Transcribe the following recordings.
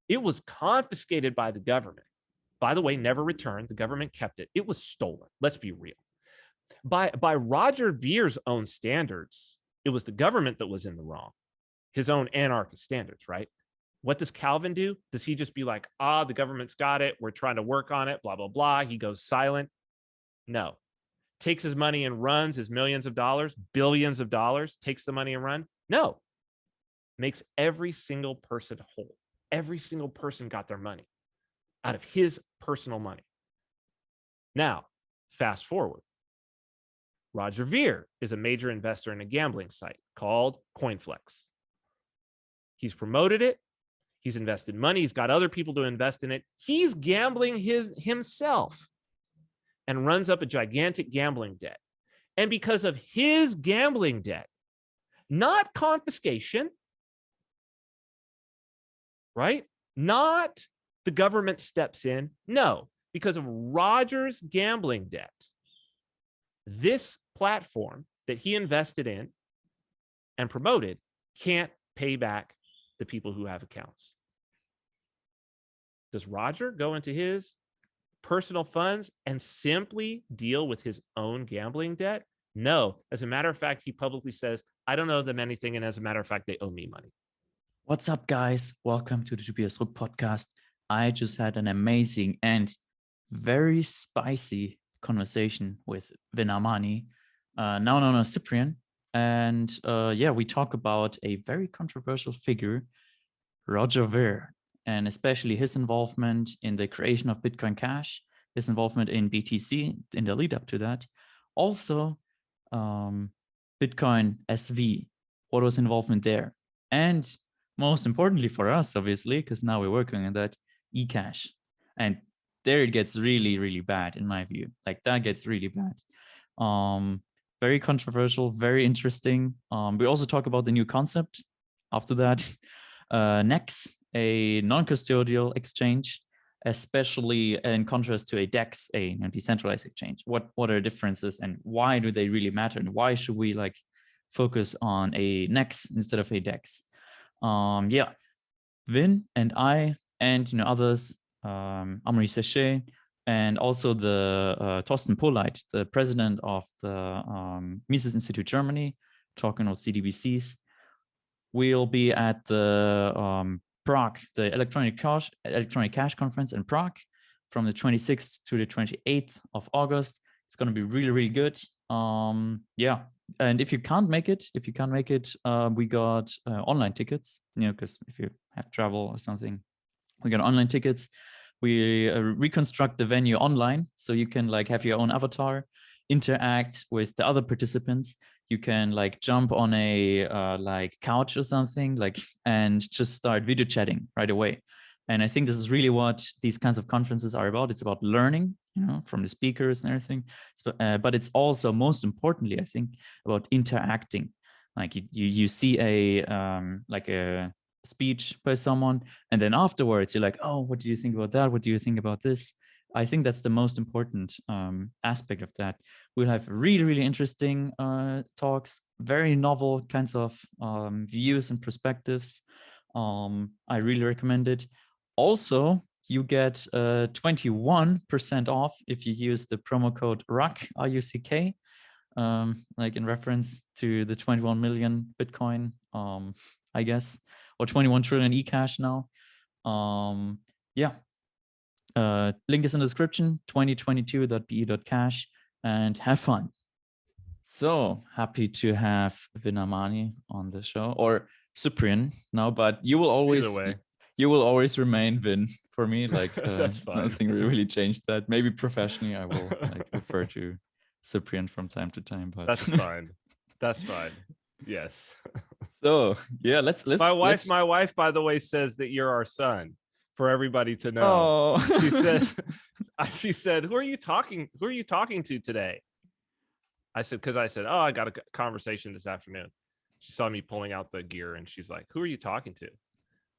It was confiscated by the government. By the way, never returned. The government kept it. It was stolen. Let's be real. By Roger Vere's own standards, it was the government that was in the wrong. His own anarchist standards, right? What does Calvin do? Does he just be like, the government's got it, we're trying to work on it, blah, blah, blah. He goes silent? No. Takes his money and runs his millions of dollars, billions of dollars, takes the money and run? No. Makes every single person whole. Every single person got their money out of his personal money. Now, fast forward. Roger Ver is a major investor in a gambling site called CoinFlex. He's promoted it. He's invested money. He's got other people to invest in it. He's gambling himself and runs up a gigantic gambling debt. And because of his gambling debt, not confiscation, right? Not the government steps in. No, because of Roger's gambling debt, this platform that he invested in and promoted can't pay back the people who have accounts. Does Roger go into his personal funds and simply deal with his own gambling debt? No. As a matter of fact, he publicly says, I don't owe them anything. And as a matter of fact, they owe me money. What's up, guys? Welcome to the Tobias Ruck Podcast. I just had an amazing and very spicy conversation with Vin Armani, now known as Cyprian. And we talk about a very controversial figure, Roger Ver, and especially his involvement in the creation of Bitcoin Cash, his involvement in BTC in the lead up to that. Also, Bitcoin SV, what was involvement there? And most importantly for us, obviously, because now we're working on that, eCash. And there it gets really, really bad in my view. Like that gets really bad. Very controversial, very interesting. We also talk about the new concept after that. Next, a non-custodial exchange, especially in contrast to a DEX, a decentralized exchange. What are the differences and why do they really matter? And why should we focus on a NEX instead of a DEX? Vin and I and others, Amri Sechet, and also the Thorsten Polleit, the president of the Mises Institute Germany, talking about CDBCs. We'll be at the Prague, the Electronic Cash Conference in Prague from the 26th to the 28th of August. It's going to be really, really good. And if you can't make it, we got online tickets, because if you have travel or something, we got online tickets. We reconstruct the venue online, so you can have your own avatar, interact with the other participants. You can jump on a couch or something, and just start video chatting right away. And I think this is really what these kinds of conferences are about. It's about learning, from the speakers and everything. But it's also, most importantly, I think, about interacting. You see a speech by someone, and then afterwards you're like, oh, what do you think about that? What do you think about this? I think that's the most important aspect of that. We'll have really, really interesting talks, very novel kinds of views and perspectives. I really recommend it. Also, you get 21% off if you use the promo code RUCK, R-U-C-K, in reference to the 21 million Bitcoin, I guess, or 21 trillion eCash now. Link is in the description, 2022.be.cash, and have fun. So happy to have Vin Armani on the show, or Cyprian now, but you will always remain Vin for me. That's fine. Nothing really changed that. Maybe professionally I will refer to Cyprian from time to time, but that's fine. That's fine. Yes. So let's my wife, by the way, says that you're our son, for everybody to know. Oh. She said, who are you talking to today? I said, oh, I got a conversation this afternoon. She saw me pulling out the gear and she's like, who are you talking to?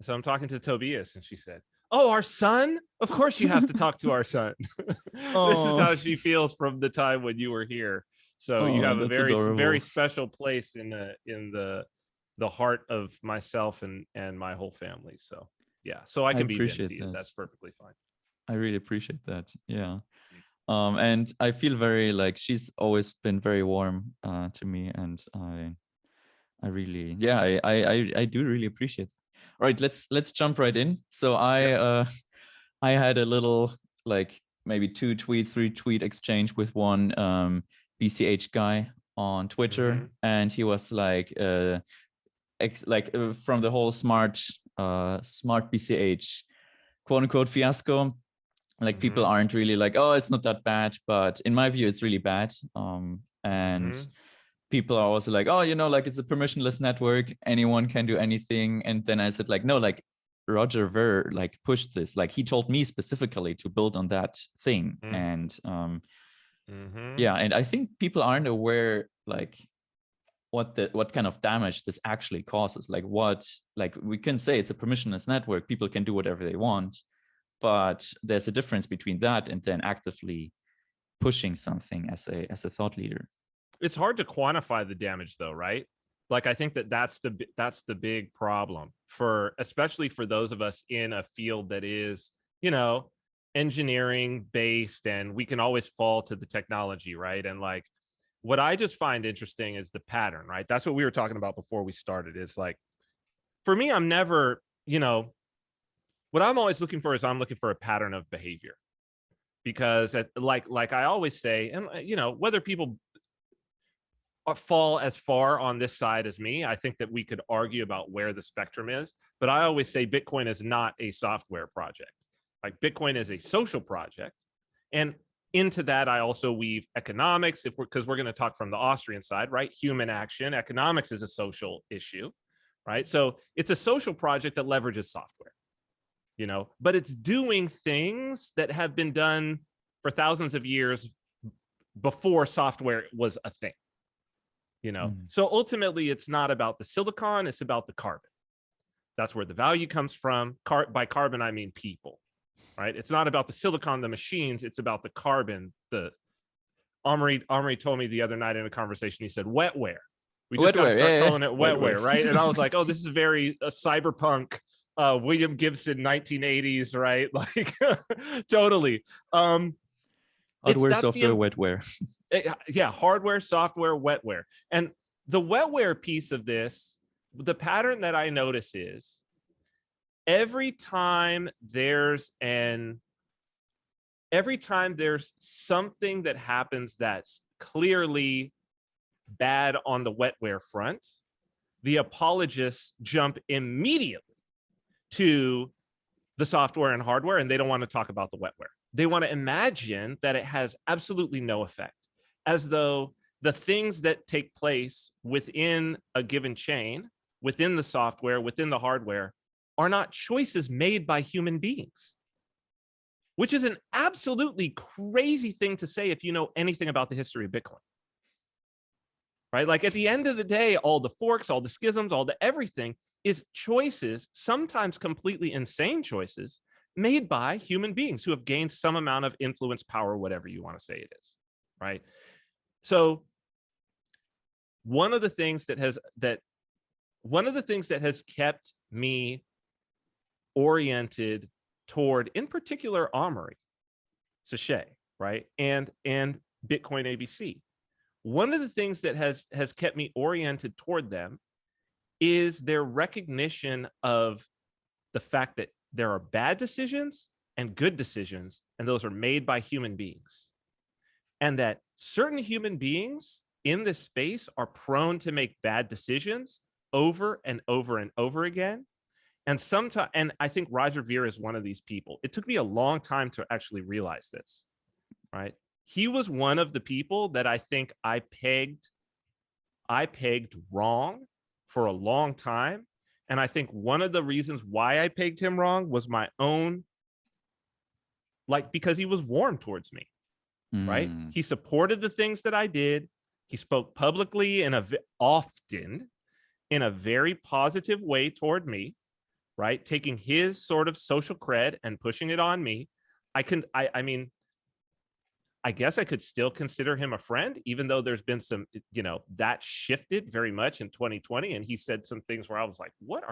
So I'm talking to Tobias. And she said, oh, our son? Of course you have to talk to our son. This is how she feels from the time when you were here. So you have a very, very special place in the heart of myself and my whole family. So Yeah. So I I can be Vin appreciate to you. that. That's perfectly fine. I really appreciate that. Yeah. And I feel very like she's always been very warm to me, and I really, yeah, I do really appreciate it. All right, let's jump right in. So I had a little like maybe 3 tweet exchange with one BCH guy on Twitter, and he was like from the whole smart BCH quote unquote fiasco. Like people aren't really like, oh, it's not that bad, but in my view, it's really bad. And people are also like, oh, like it's a permissionless network, anyone can do anything. And then I said like, no, like Roger Ver like pushed this, like he told me specifically to build on that thing. And yeah, and I think people aren't aware like what kind of damage this actually causes. Like we can say it's a permissionless network, people can do whatever they want, but there's a difference between that and then actively pushing something as a thought leader. It's hard to quantify the damage though, right? Like I think that's the big problem especially for those of us in a field that is, engineering based, and we can always fall to the technology, right? And like what I just find interesting is the pattern, right? That's what we were talking about before we started, is like, for me, I'm never, what I'm always looking for is I'm looking for a pattern of behavior, because like I always say, and whether people fall as far on this side as me, I think that we could argue about where the spectrum is, but I always say Bitcoin is not a software project. Like Bitcoin is a social project. And into that, I also weave economics, because we're going to talk from the Austrian side, right? Human action, economics is a social issue, right? So it's a social project that leverages software, but it's doing things that have been done for thousands of years before software was a thing, So ultimately, it's not about the silicon, it's about the carbon. That's where the value comes from. By carbon, I mean people, right? It's not about the silicon, the machines, it's about the carbon. Omri told me the other night in a conversation, he said, wetware. We just got to start calling it wetware, right? And I was like, oh, this is very cyberpunk, William Gibson 1980s, right? Like totally. Hardware, software, wetware. Yeah, hardware, software, wetware. And the wetware piece of this, the pattern that I notice is every time there's something that happens that's clearly bad on the wetware front, the apologists jump immediately to the software and hardware, and they don't want to talk about the wetware. They want to imagine that it has absolutely no effect, as though the things that take place within a given chain, within the software, within the hardware, are not choices made by human beings, which is an absolutely crazy thing to say if you know anything about the history of Bitcoin, right? Like at the end of the day, all the forks, all the schisms, all the everything is choices, sometimes completely insane choices, made by human beings who have gained some amount of influence, power, whatever you want to say it is, right? So one of the things that has kept me oriented toward, in particular, Omri, Sachet, right, and Bitcoin ABC, one of the things that has kept me oriented toward them is their recognition of the fact that there are bad decisions and good decisions, and those are made by human beings. And that certain human beings in this space are prone to make bad decisions over and over and over again. And sometimes, and I think Roger Ver is one of these people. It took me a long time to actually realize this, right? He was one of the people that I think I pegged wrong for a long time. And I think one of the reasons why I pegged him wrong was my own, like, because he was warm towards me, right? He supported the things that I did. He spoke publicly often in a very positive way toward me, right? Taking his sort of social cred and pushing it on me. I mean, I guess I could still consider him a friend, even though there's been some, that shifted very much in 2020. And he said some things where I was like, what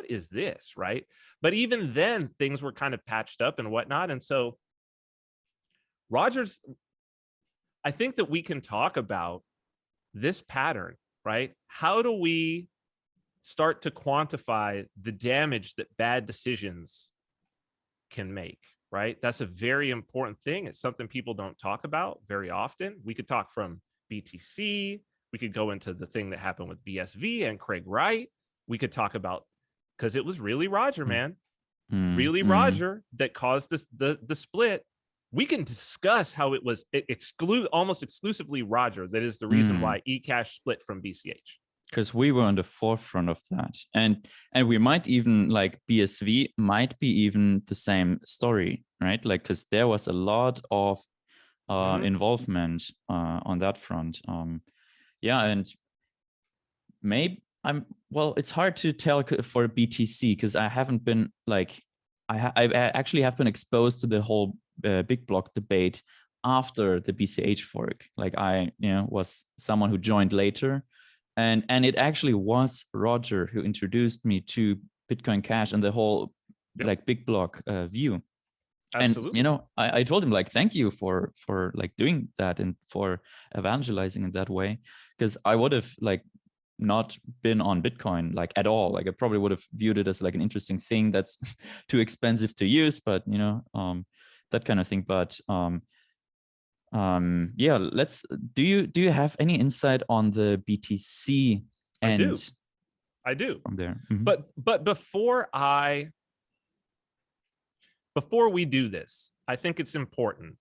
is this? Right. But even then, things were kind of patched up and whatnot. And so Rogers, I think that we can talk about this pattern, right? How do we start to quantify the damage that bad decisions can make? Right? That's a very important thing. It's something people don't talk about very often. We could talk from BTC. We could go into the thing that happened with BSV and Craig Wright. We could talk about, because it was really Roger, man. Really Roger that caused the split. We can discuss how it was almost exclusively Roger that is the reason why eCash split from BCH. Because we were on the forefront of that, and we might even, like, BSV might be even the same story, right? Like, because there was a lot of involvement on that front. And maybe it's hard to tell for BTC because I haven't been like, I actually have been exposed to the whole big block debate after the BCH fork. Like, I was someone who joined later. And it actually was Roger who introduced me to Bitcoin Cash and the whole like big block view. Absolutely. And I told him, like, thank you for like doing that and for evangelizing in that way, because I would have like not been on Bitcoin like at all. Like, I probably would have viewed it as like an interesting thing that's too expensive to use, but that kind of thing. But let's do you have any insight on the BTC? And I do from there. But before we do this, I think it's important,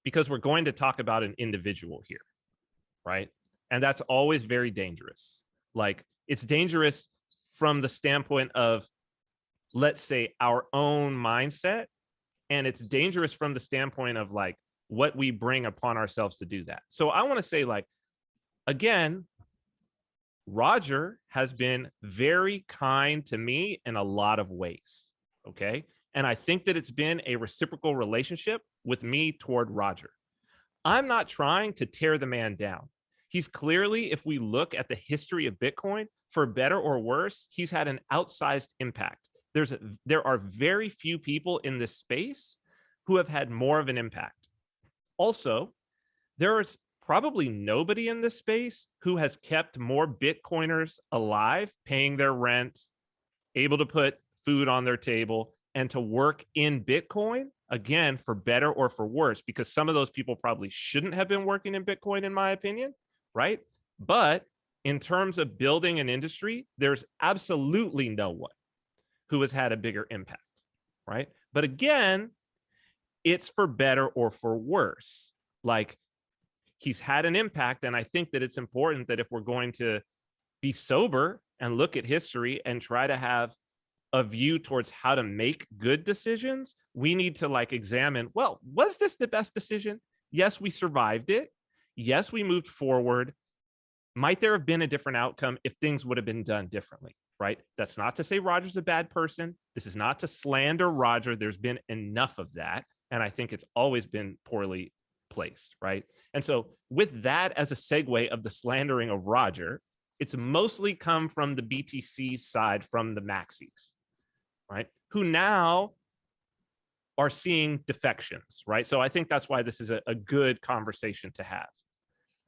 because we're going to talk about an individual here, right? And that's always very dangerous. Like, it's dangerous from the standpoint of, let's say, our own mindset, and it's dangerous from the standpoint of like what we bring upon ourselves to do that. So I want to say, like, again, Roger has been very kind to me in a lot of ways. Okay. And I think that it's been a reciprocal relationship with me toward Roger. I'm not trying to tear the man down. He's clearly, if we look at the history of Bitcoin, for better or worse, he's had an outsized impact. There are very few people in this space who have had more of an impact. Also, there is probably nobody in this space who has kept more Bitcoiners alive, paying their rent, able to put food on their table, and to work in Bitcoin, again, for better or for worse, because some of those people probably shouldn't have been working in Bitcoin, in my opinion, right? But in terms of building an industry, there's absolutely no one who has had a bigger impact, right? But again, it's for better or for worse. Like, he's had an impact, and I think that it's important that if we're going to be sober and look at history and try to have a view towards how to make good decisions, we need to like examine, well, was this the best decision? Yes, we survived it. Yes, we moved forward. Might there have been a different outcome if things would have been done differently, right? That's not to say Roger's a bad person. This is not to slander Roger. There's been enough of that. And I think it's always been poorly placed, right? And so with that as a segue of the slandering of Roger, it's mostly come from the BTC side, from the maxis, right? Who now are seeing defections, right? So I think that's why this is a good conversation to have,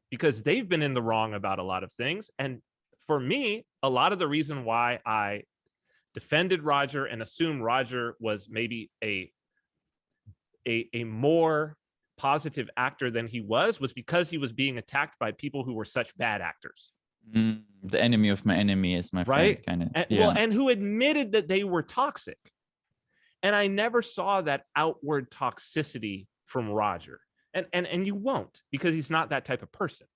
because they've been in the wrong about a lot of things. And for me, a lot of the reason why I defended Roger and assumed Roger was maybe a more positive actor than he was because he was being attacked by people who were such bad actors. The enemy of my enemy is my right? friend, kind of. And, well, and who admitted that they were toxic. And I never saw that outward toxicity from Roger. And you won't, because he's not that type of person,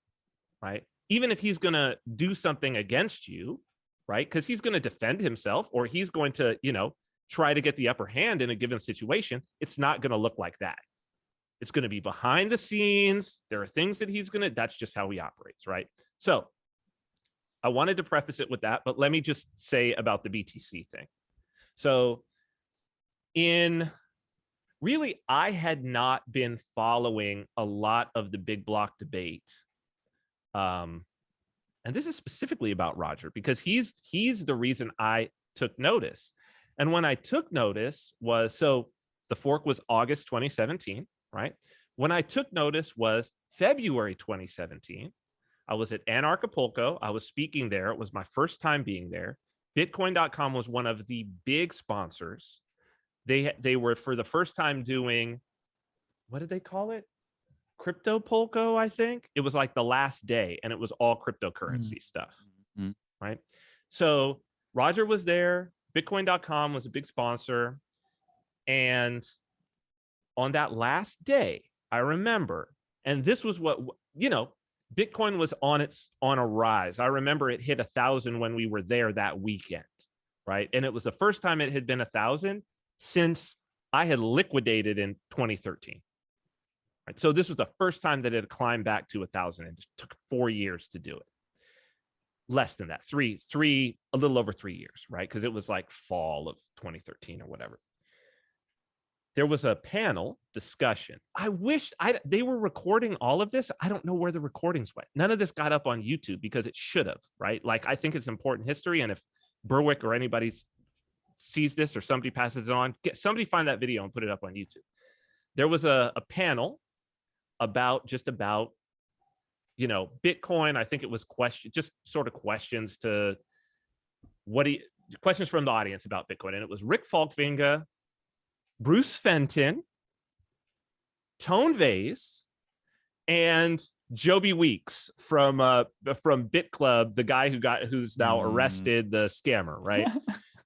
right? Even if he's going to do something against you, right? Because he's going to defend himself, or he's going to, try to get the upper hand in a given situation, it's not going to look like that. It's going to be behind the scenes. There are things that that's just how he operates, right? So I wanted to preface it with that, but let me just say about the BTC thing. So in really, I had not been following a lot of the big block debate. And this is specifically about Roger, because he's the reason I took notice. And when I took notice was, so the fork was August 2017, right? When I took notice was February 2017. I was at Anarchapulco. I was speaking there. It was my first time being there. Bitcoin.com was one of the big sponsors. They were for the first time doing, what did they call it? Cryptopulco, I think. It was like the last day, and it was all cryptocurrency stuff, right? So Roger was there. Bitcoin.com was a big sponsor. And on that last day, I remember, and this was what, Bitcoin was on a rise. I remember it hit 1,000 when we were there that weekend, right? And it was the first time it had been 1,000 since I had liquidated in 2013. Right? So this was the first time that it had climbed back to 1,000, and it took 4 years to do it. Less than that, a little over 3 years, right? Because it was like fall of 2013 or whatever. There was a panel discussion. I wish they were recording all of this. I don't know where the recordings went. None of this got up on YouTube, because it should have, right? Like, I think it's important history. And if Berwick or anybody sees this, or somebody passes it on, somebody find that video and put it up on YouTube. There was a panel about Bitcoin. I think it was questions to questions from the audience about Bitcoin. And it was Rick Falkvinga, Bruce Fenton, Tone Vase, and Joby Weeks from Bit Club, the guy who's now arrested, the scammer, right?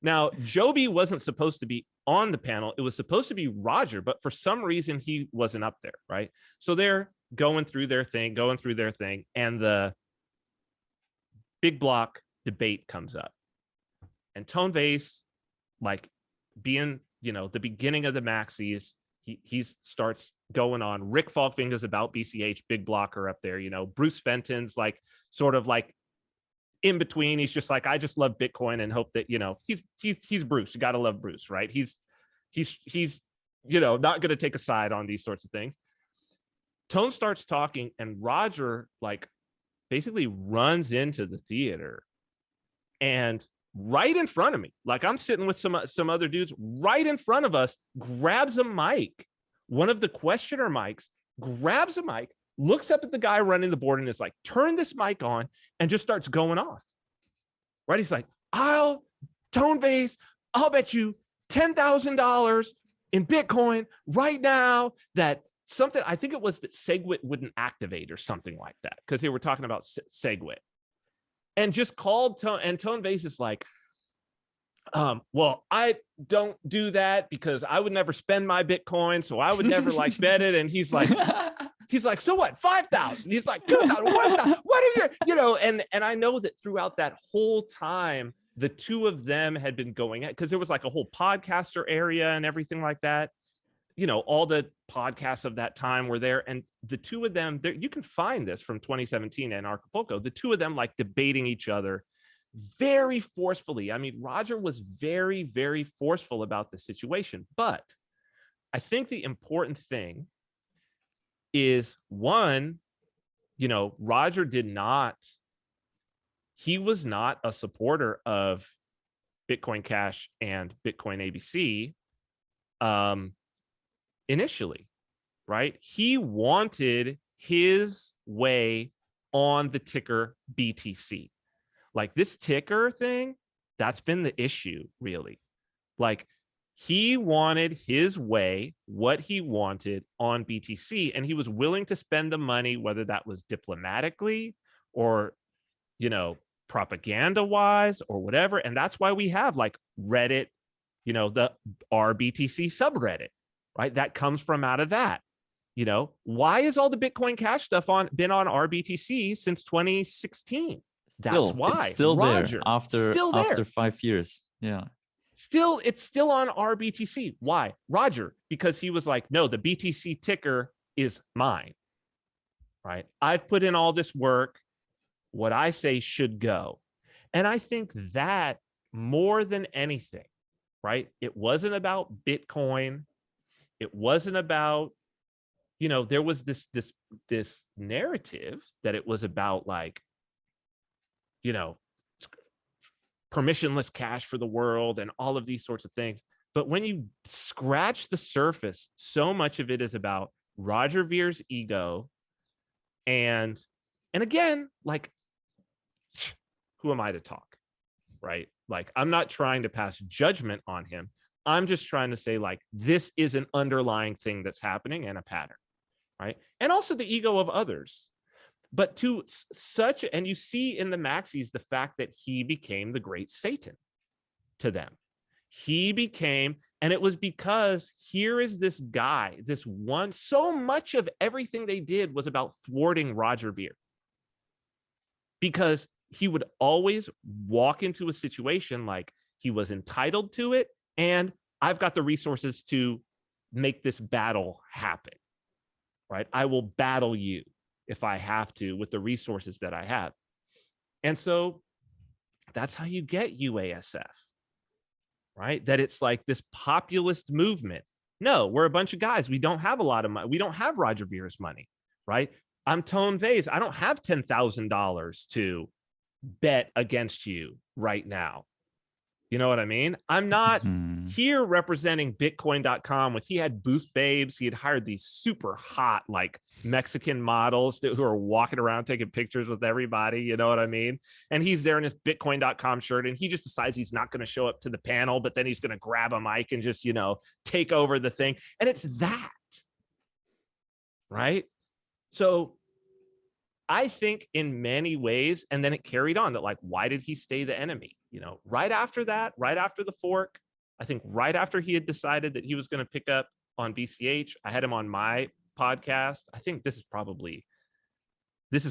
Now, Joby wasn't supposed to be on the panel. It was supposed to be Roger, but for some reason he wasn't up there, right? So they're going through their thing, and the big block debate comes up. And Tone Vase, like being, the beginning of the maxis, he starts going on. Rick Falkvinger's about BCH, big blocker up there. Bruce Fenton's like sort of like in between. He's just like, I just love Bitcoin and hope that, he's Bruce. You got to love Bruce, right? He's not going to take a side on these sorts of things. Tone starts talking, and Roger like basically runs into the theater, and right in front of me, like I'm sitting with some other dudes right in front of us, grabs a mic, one of the questioner mics, grabs a mic, looks up at the guy running the board, and is like, turn this mic on, and just starts going off. Right? He's like, Tone Vase, I'll bet you $10,000 in Bitcoin right now that something, I think it was that SegWit wouldn't activate or something like that, because they were talking about SegWit. And just called Tone, and Tone Vase is like, well, I don't do that because I would never spend my Bitcoin, so I would never like bet it. And he's like, so what? 5,000. He's like 2,000. 1,000. What are you, and I know that throughout that whole time, the two of them had been going at, because there was like a whole podcaster area and everything like that. All the podcasts of that time were there, and the two of them there, you can find this from 2017 and Anarchapulco, the two of them like debating each other very forcefully. I mean, Roger was very, very forceful about the situation, but I think the important thing is, one, Roger he was not a supporter of Bitcoin Cash and Bitcoin ABC initially, right? He wanted his way on the ticker BTC. Like this ticker thing, that's been the issue, really. Like he wanted his way, what he wanted on BTC, and he was willing to spend the money, whether that was diplomatically or, propaganda-wise or whatever. And that's why we have like Reddit, the RBTC subreddit, right? That comes from out of that. Why is all the Bitcoin Cash stuff been on RBTC since 2016? That's why. It's still Roger, there after 5 years. Yeah. It's still on RBTC. Why? Roger, because he was like, no, the BTC ticker is mine. Right? I've put in all this work. What I say should go. And I think that more than anything, right? It wasn't about Bitcoin. It wasn't about, there was this narrative that it was about like, permissionless cash for the world and all of these sorts of things. But when you scratch the surface, so much of it is about Roger Vere's ego. And again, like, who am I to talk? Right? Like, I'm not trying to pass judgment on him. I'm just trying to say, like, this is an underlying thing that's happening and a pattern, right? And also the ego of others. But to such, and you see in the Maxis the fact that he became the great Satan to them. He became, and it was because here is this guy, this one, so much of everything they did was about thwarting Roger Ver. Because he would always walk into a situation like he was entitled to it, and I've got the resources to make this battle happen, right? I will battle you if I have to with the resources that I have. And so that's how you get UASF, right? That it's like this populist movement. No, we're a bunch of guys. We don't have a lot of money. We don't have Roger Vere's money, right? I'm Tone Vase. I don't have $10,000 to bet against you right now. You know what I mean? I'm not here representing Bitcoin.com with, he had booth babes. He had hired these super hot, like Mexican models who are walking around taking pictures with everybody. You know what I mean? And he's there in his Bitcoin.com shirt, and he just decides he's not going to show up to the panel, but then he's going to grab a mic and just, take over the thing. And it's that, right? So I think in many ways, and then it carried on that, like, why did he stay the enemy? Right after that, right after the fork, I think right after he had decided that he was going to pick up on BCH, I had him on my podcast. I think this has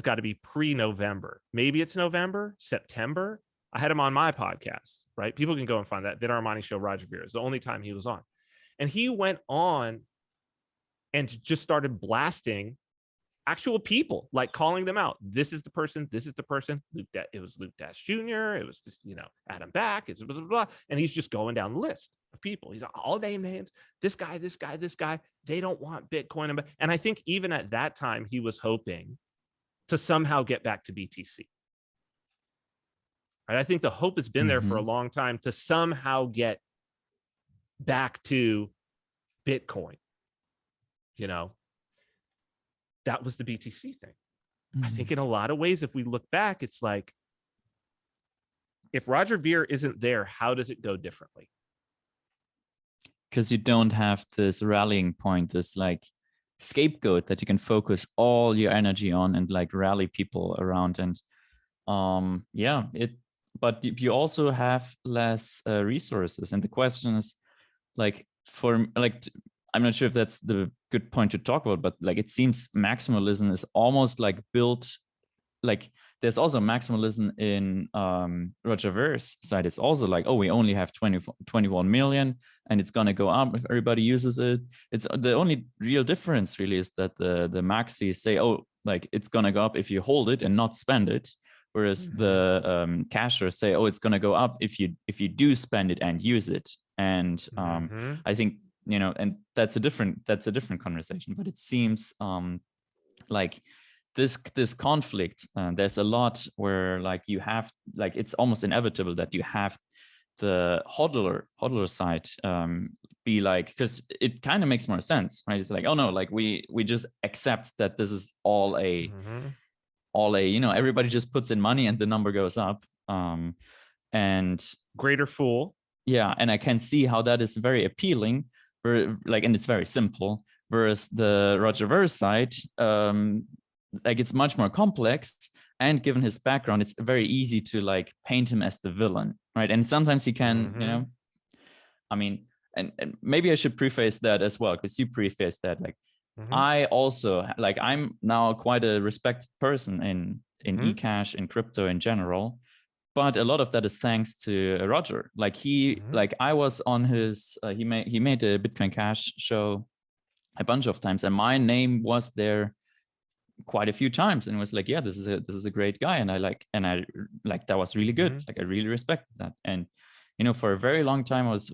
got to be pre-November. Maybe it's November, September. I had him on my podcast, right? People can go and find that. Vin Armani show, Roger Ver. It's the only time he was on. And he went on and just started blasting actual people, like calling them out. This is the person. This is the person. It was Luke Dash Jr. It was just, Adam Back. It's blah, blah, blah. And he's just going down the list of people. He's all name names. This guy, this guy, this guy. They don't want Bitcoin. And I think even at that time, he was hoping to somehow get back to BTC. Right? I think the hope has been there for a long time to somehow get back to Bitcoin. That was the BTC thing. I think in a lot of ways, if we look back, it's like, if Roger Ver isn't there, how does it go differently? Because you don't have this rallying point, this like scapegoat that you can focus all your energy on and like rally people around. And but you also have less resources. And the question is, like, I'm not sure if that's the good point to talk about, but like, it seems maximalism is almost like built, like there's also maximalism in Roger Ver's side. It's also like, oh, we only have 21 million and it's going to go up if everybody uses it. It's the only real difference really is that the maxis say, oh, like it's going to go up if you hold it and not spend it. Whereas the cashers say, oh, it's going to go up if you do spend it and use it. And I think, and that's a different conversation, but it seems like this conflict, there's a lot where like you have, like, it's almost inevitable that you have the hodler side be like, because it kind of makes more sense, right? It's like, oh no, like we just accept that this is all a everybody just puts in money and the number goes up, and greater fool. Yeah, and I can see how that is very appealing. And it's very simple, whereas the Roger Ver side, like it's much more complex, and given his background, it's very easy to like paint him as the villain, right? And sometimes he can, I mean, and maybe I should preface that as well, because you prefaced that, like, I also, like, I'm now quite a respected person in eCash, in crypto in general. But a lot of that is thanks to Roger. Like like I was on his, he made a Bitcoin Cash show a bunch of times, and my name was there quite a few times, and it was like, yeah, this is a great guy, and I like that was really good. Like I really respected that, and For a very long time, I was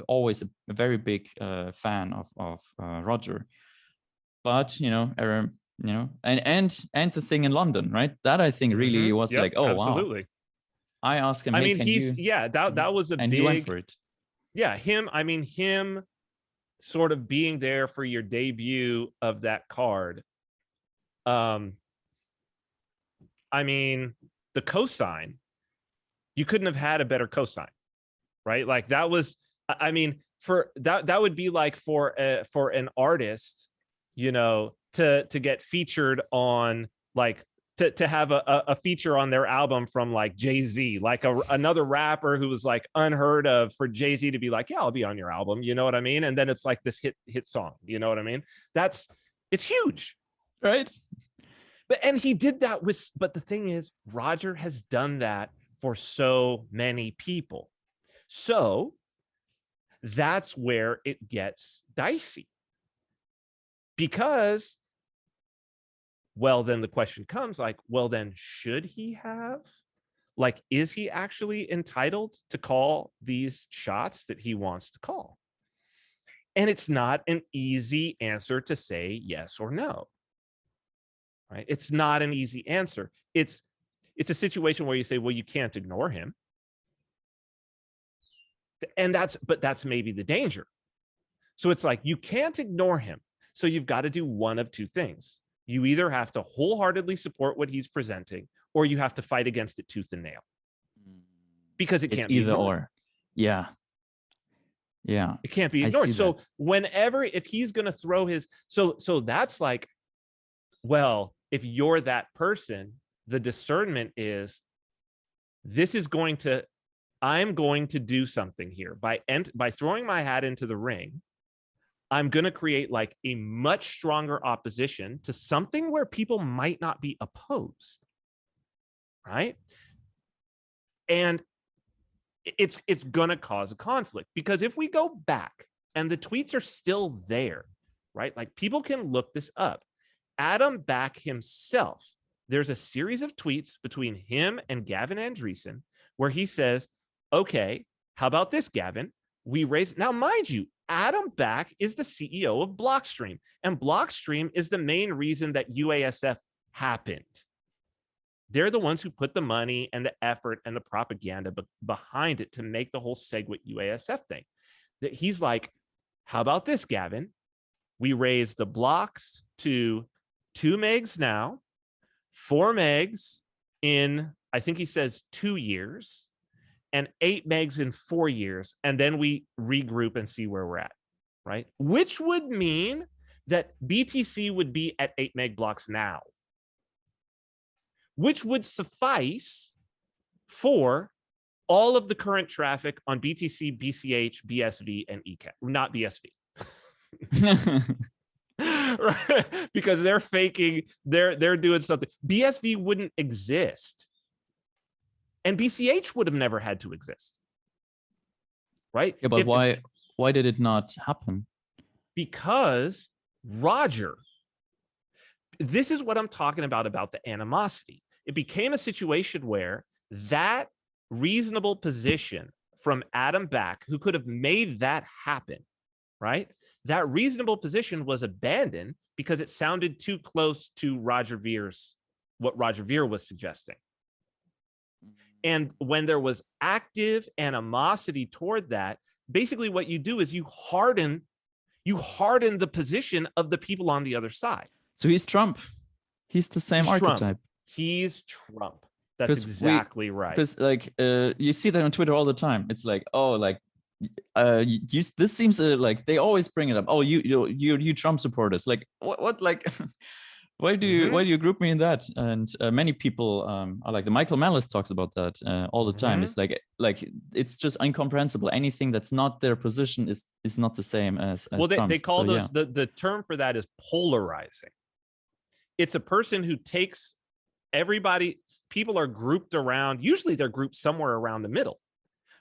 always a very big fan of Roger. But and the thing in London, right? That I think really was Yep, like, oh absolutely. wow. I asked him, I hey, mean, can you? that was a and big. he went for it. Yeah, him sort of being there for your debut of that card. I mean, the cosign, you couldn't have had a better cosign, right? Like that was, I mean, for that would be like for an artist, to get featured on, like, to have a feature on their album from like Jay-Z, like another rapper who was like unheard of, for Jay-Z to be like, yeah, I'll be on your album, you know what I mean? And then it's like this hit song, you know what I mean? It's huge, right? And he did that but the thing is, Roger has done that for so many people. So that's where it gets dicey, because, well, then the question comes, like, well, then should he have? Like, is he actually entitled to call these shots that he wants to call? And it's not an easy answer to say yes or no, right? It's not an easy answer. It's a situation where you say, well, you can't ignore him. And that's maybe the danger. So it's like, you can't ignore him. So you've got to do one of two things. You either have to wholeheartedly support what he's presenting, or you have to fight against it tooth and nail, because it can't be either ignored. Or. Yeah. It can't be ignored. So whenever, if he's going to throw his, so that's like, well, if you're that person, the discernment is, I'm going to do something here by throwing my hat into the ring. I'm going to create like a much stronger opposition to something where people might not be opposed, right? And it's going to cause a conflict, because if we go back and the tweets are still there, right? Like, people can look this up. Adam Back himself, there's a series of tweets between him and Gavin Andreessen where he says, okay, how about this, Gavin? We raise, now mind you, Adam Back is the CEO of Blockstream, and Blockstream is the main reason that UASF happened. They're the ones who put the money and the effort and the propaganda behind it to make the whole SegWit UASF thing. That he's like, how about this, Gavin? We raise the blocks to 2 megs now, 4 megs in, I think he says 2 years, and 8 megs in 4 years. And then we regroup and see where we're at, right? Which would mean that BTC would be at 8 meg blocks now, which would suffice for all of the current traffic on BTC, BCH, BSV, and eCash, not BSV. Right? Because they're faking, they're doing something. BSV wouldn't exist, and BCH would have never had to exist, right? Yeah, but why did it not happen? Because Roger, this is what I'm talking about the animosity. It became a situation where that reasonable position from Adam Back, who could have made that happen, right? That reasonable position was abandoned because it sounded too close to what Roger Ver was suggesting. And when there was active animosity toward that, basically what you do is you harden the position of the people on the other side. So he's Trump. He's the same archetype. He's Trump. That's exactly right. Because like you see that on Twitter all the time. It's like, oh, like this seems like they always bring it up. Oh, you Trump supporters. Like what like why do you group me in that? And many people are like, the Michael Malice talks about that all the time. It's like it's just incomprehensible. Anything that's not their position is not the same as well, they call so, those the term for that is polarizing. It's a person who takes people are grouped around, usually they're grouped somewhere around the middle,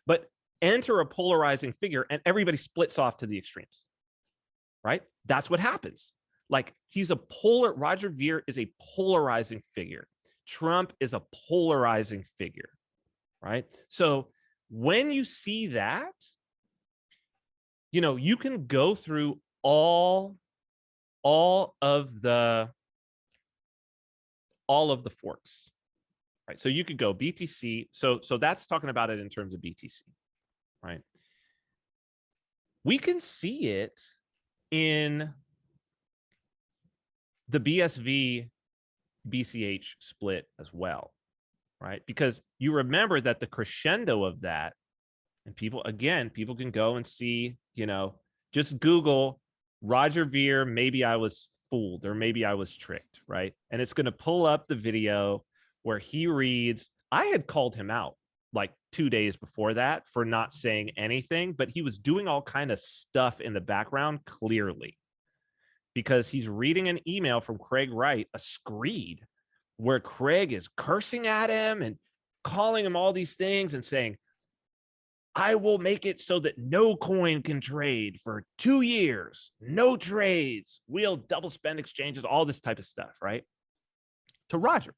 but enter a polarizing figure and everybody splits off to the extremes, right? That's what happens. Like, Roger Ver is a polarizing figure. Trump is a polarizing figure, right? So when you see that, you know, you can go through all of the forks, right? So you could go BTC. So that's talking about it in terms of BTC, right? We can see it in the BSV BCH split as well, right? Because you remember that the crescendo of that, and people can go and see, you know, just Google Roger Ver, maybe I was fooled or maybe I was tricked, right? And it's going to pull up the video where he reads. I had called him out like 2 days before that for not saying anything, but he was doing all kind of stuff in the background clearly, because he's reading an email from Craig Wright, a screed, where Craig is cursing at him and calling him all these things and saying, I will make it so that no coin can trade for 2 years, no trades, we'll double spend exchanges, all this type of stuff, right? To Roger.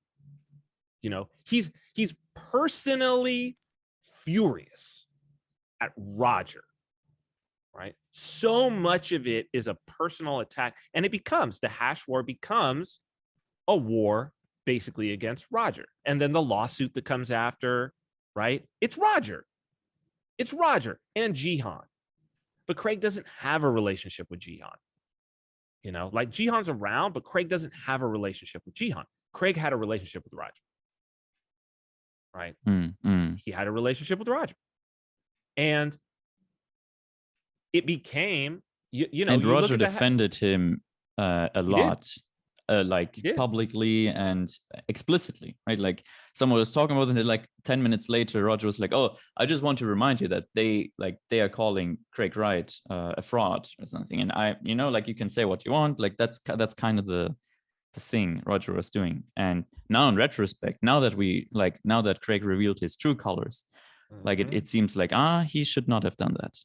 You know, he's personally furious at Roger, right? So much of it is a personal attack, and it becomes, the hash war becomes a war basically against Roger. And then the lawsuit that comes after, right? It's Roger and Jihan. But Craig doesn't have a relationship with Jihan. You know, like Jihan's around, but Craig doesn't have a relationship with Jihan. Craig had a relationship with Roger, right? He had a relationship with Roger. And it became, you know, and Roger defended him a lot, like He did. publicly and explicitly, right? Like someone was talking about it, and like 10 minutes later, Roger was like, "Oh, I just want to remind you that they are calling Craig Wright a fraud or something." And I, you know, like you can say what you want, like that's kind of the thing Roger was doing. And now in retrospect, now that Craig revealed his true colors, like it seems like he should not have done that.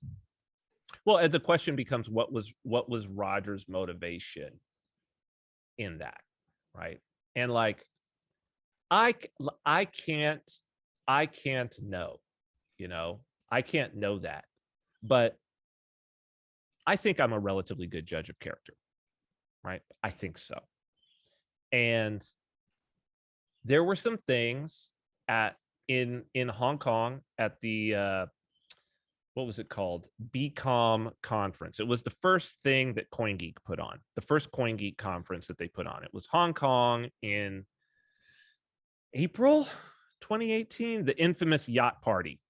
Well, and the question becomes, what was Roger's motivation in that, right? And like, I can't know, you know, I can't know that, but I think I'm a relatively good judge of character, right? I think so. And there were some things in Hong Kong at the what was it called? BCom conference. It was the first thing that CoinGeek put on, the first CoinGeek conference that they put on. It was Hong Kong in April 2018, the infamous yacht party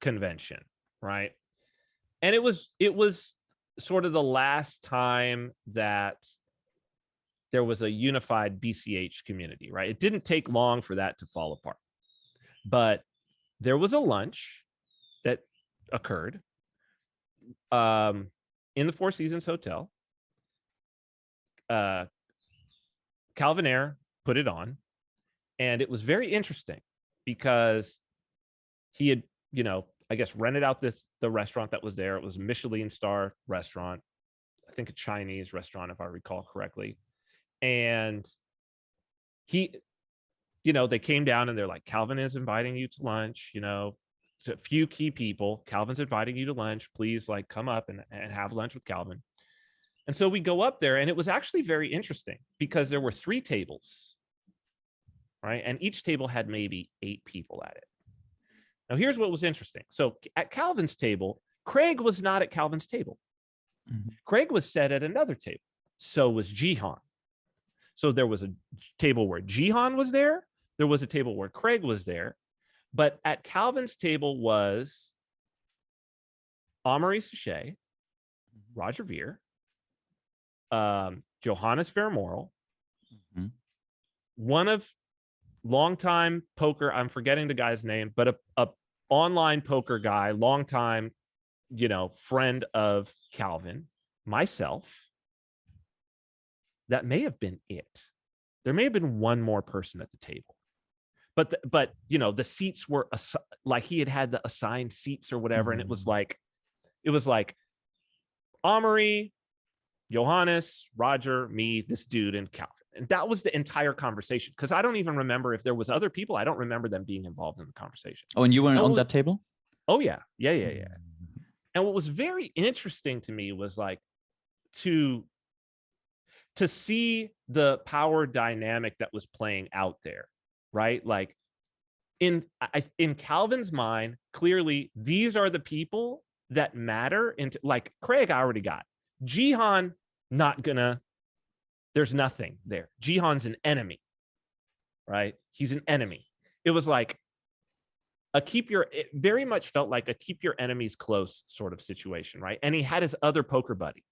convention, right? And it was sort of the last time that there was a unified BCH community, right? It didn't take long for that to fall apart. But there was a lunch that occurred in the Four Seasons Hotel. Calvin Ayre put it on, and it was very interesting because he had, you know, I guess rented out the restaurant that was there. It was a Michelin star restaurant, I think a Chinese restaurant, if I recall correctly. And he, you know, they came down and they're like, Calvin is inviting you to lunch, you know, a few key people. Calvin's inviting you to lunch. Please, like, come up and have lunch with Calvin. And so we go up there, and it was actually very interesting because there were 3 tables, right? And each table had maybe 8 people at it. Now, here's what was interesting. So at Calvin's table, Craig was not at Calvin's table. Craig was set at another table. So was Jihan. So there was a table where Jihan was there. There was a table where Craig was there. But at Calvin's table was Amaury Sachet, Roger Ver, Johannes Vermoral, one of longtime poker, I'm forgetting the guy's name, but a online poker guy, longtime, you know, friend of Calvin, myself. That may have been it. There may have been one more person at the table. But you know, the seats were like he had the assigned seats or whatever, and it was like Amaury, Johannes, Roger, me, this dude, and Calvin. And that was the entire conversation, because I don't even remember if there was other people. I don't remember them being involved in the conversation. Oh, and you weren't on that table? Oh, yeah. And what was very interesting to me was like to see the power dynamic that was playing out there, right? Like in Calvin's mind, clearly these are the people that matter. Into like Craig, I already got. Jihan, not gonna. There's nothing there. Jihan's an enemy, right? He's an enemy. It was like it very much felt like a keep your enemies close sort of situation, right? And he had his other poker buddy.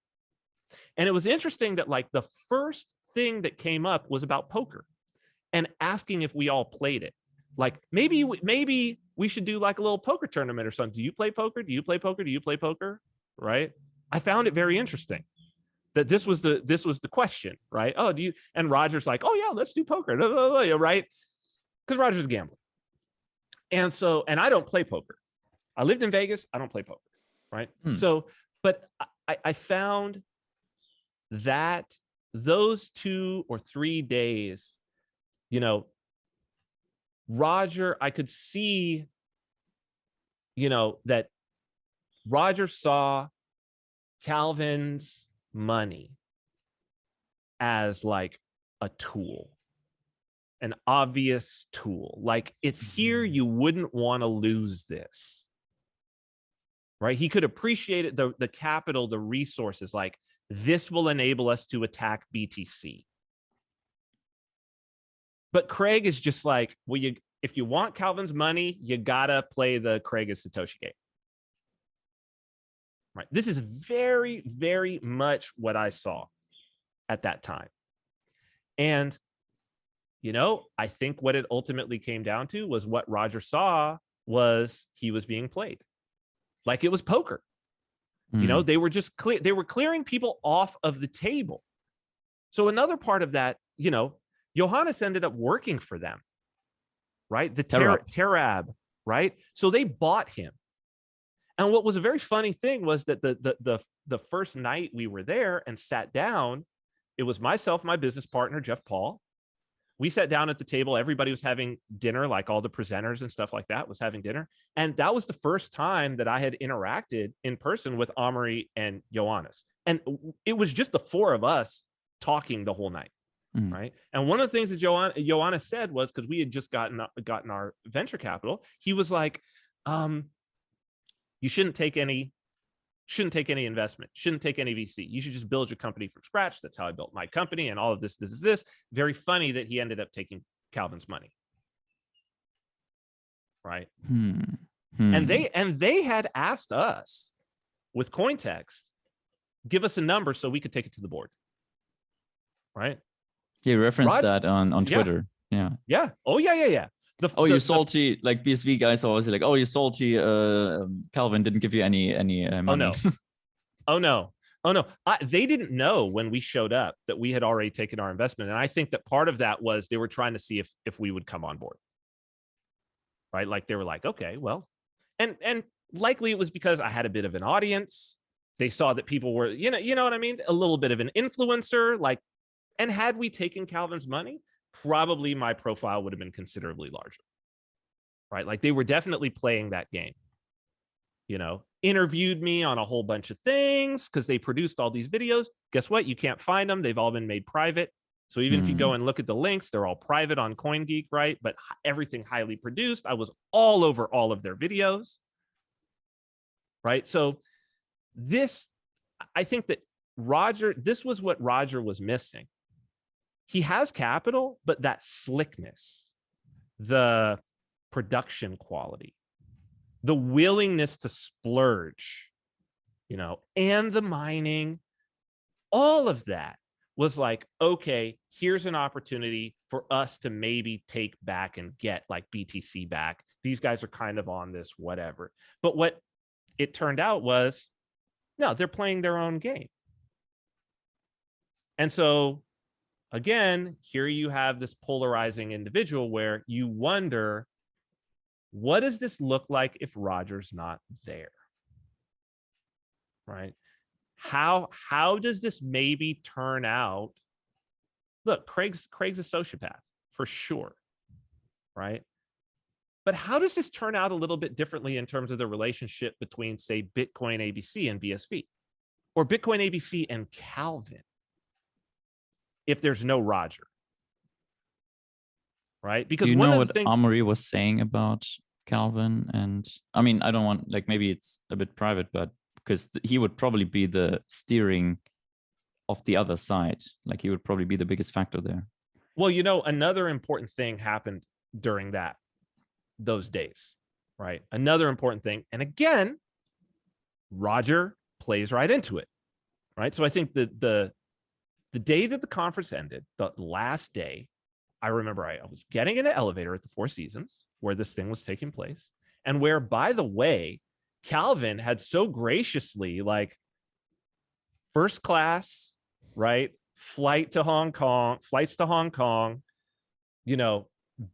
And it was interesting that like the first thing that came up was about poker and asking if we all played it. Like maybe we should do like a little poker tournament or something. Do you play poker? Do you play poker? Do you play poker? Right? I found it very interesting that this was the question, right? Oh, do you? And Roger's like, oh yeah, let's do poker, right? Because Roger's a gambler. And so, and I don't play poker. I lived in Vegas. I don't play poker, right? So, but I found that those 2 or 3 days, you know, Roger, I could see, you know, that Roger saw Calvin's money as like a tool, an obvious tool. Like it's here, you wouldn't want to lose this, right? He could appreciate it, the capital, the resources, like this will enable us to attack BTC. But Craig is just like, well, if you want Calvin's money, you gotta play the Craig is Satoshi game. Right. This is very, very much what I saw at that time. And, you know, I think what it ultimately came down to was what Roger saw was he was being played. Like it was poker. You know, they were just they were clearing people off of the table. So another part of that, you know, Johannes ended up working for them, right? The Terab, right? So they bought him. And what was a very funny thing was that the first night we were there and sat down, it was myself, my business partner, Jeff Paul. We sat down at the table. Everybody was having dinner, like all the presenters and stuff like that was having dinner. And that was the first time that I had interacted in person with Omri and Johannes. And it was just the 4 of us talking the whole night. Right. And one of the things that Johannes said was, because we had just gotten our venture capital, he was like, you shouldn't take any investment, shouldn't take any VC. You should just build your company from scratch. That's how I built my company and all of this. Very funny that he ended up taking Calvin's money. Right. And they had asked us with Cointext, give us a number so we could take it to the board. Right. You referenced that on Twitter. Yeah. Yeah. Oh, yeah. You're salty. Like BSV guys are always like, oh, you're salty. Calvin didn't give you any money. Oh no. They didn't know when we showed up that we had already taken our investment. And I think that part of that was they were trying to see if we would come on board. Right. Like they were like, okay, well, and likely it was because I had a bit of an audience. They saw that people were, you know what I mean? A little bit of an influencer, like, and had we taken Calvin's money, probably my profile would have been considerably larger, right? Like they were definitely playing that game, you know, interviewed me on a whole bunch of things because they produced all these videos. Guess what? You can't find them. They've all been made private. So even if you go and look at the links, they're all private on CoinGeek, right? But everything highly produced. I was all over all of their videos, right? So I think that this was what Roger was missing. He has capital, but that slickness, the production quality, the willingness to splurge, you know, and the mining, all of that was like, okay, here's an opportunity for us to maybe take back and get like BTC back. These guys are kind of on this, whatever. But what it turned out was, no, they're playing their own game. And so again, here you have this polarizing individual where you wonder, what does this look like if Roger's not there? Right? how does this maybe turn out? Look, Craig's a sociopath for sure, right? But how does this turn out a little bit differently in terms of the relationship between, say, Bitcoin ABC and BSV, or Bitcoin ABC and Calvin, if there's no Roger, right? Because Do you one know of what the things Armory was saying about Calvin? And I mean, I don't want, like, maybe it's a bit private, but because he would probably be the steering of the other side. Like, he would probably be the biggest factor there. well, another important thing happened during those days, right? Another important thing. And again, Roger plays right into it, right? So I think the day that the conference ended, the last day, I remember I was getting in an elevator at the Four Seasons where this thing was taking place, and where, by the way, Calvin had so graciously, like, first class, right? Flights to Hong Kong,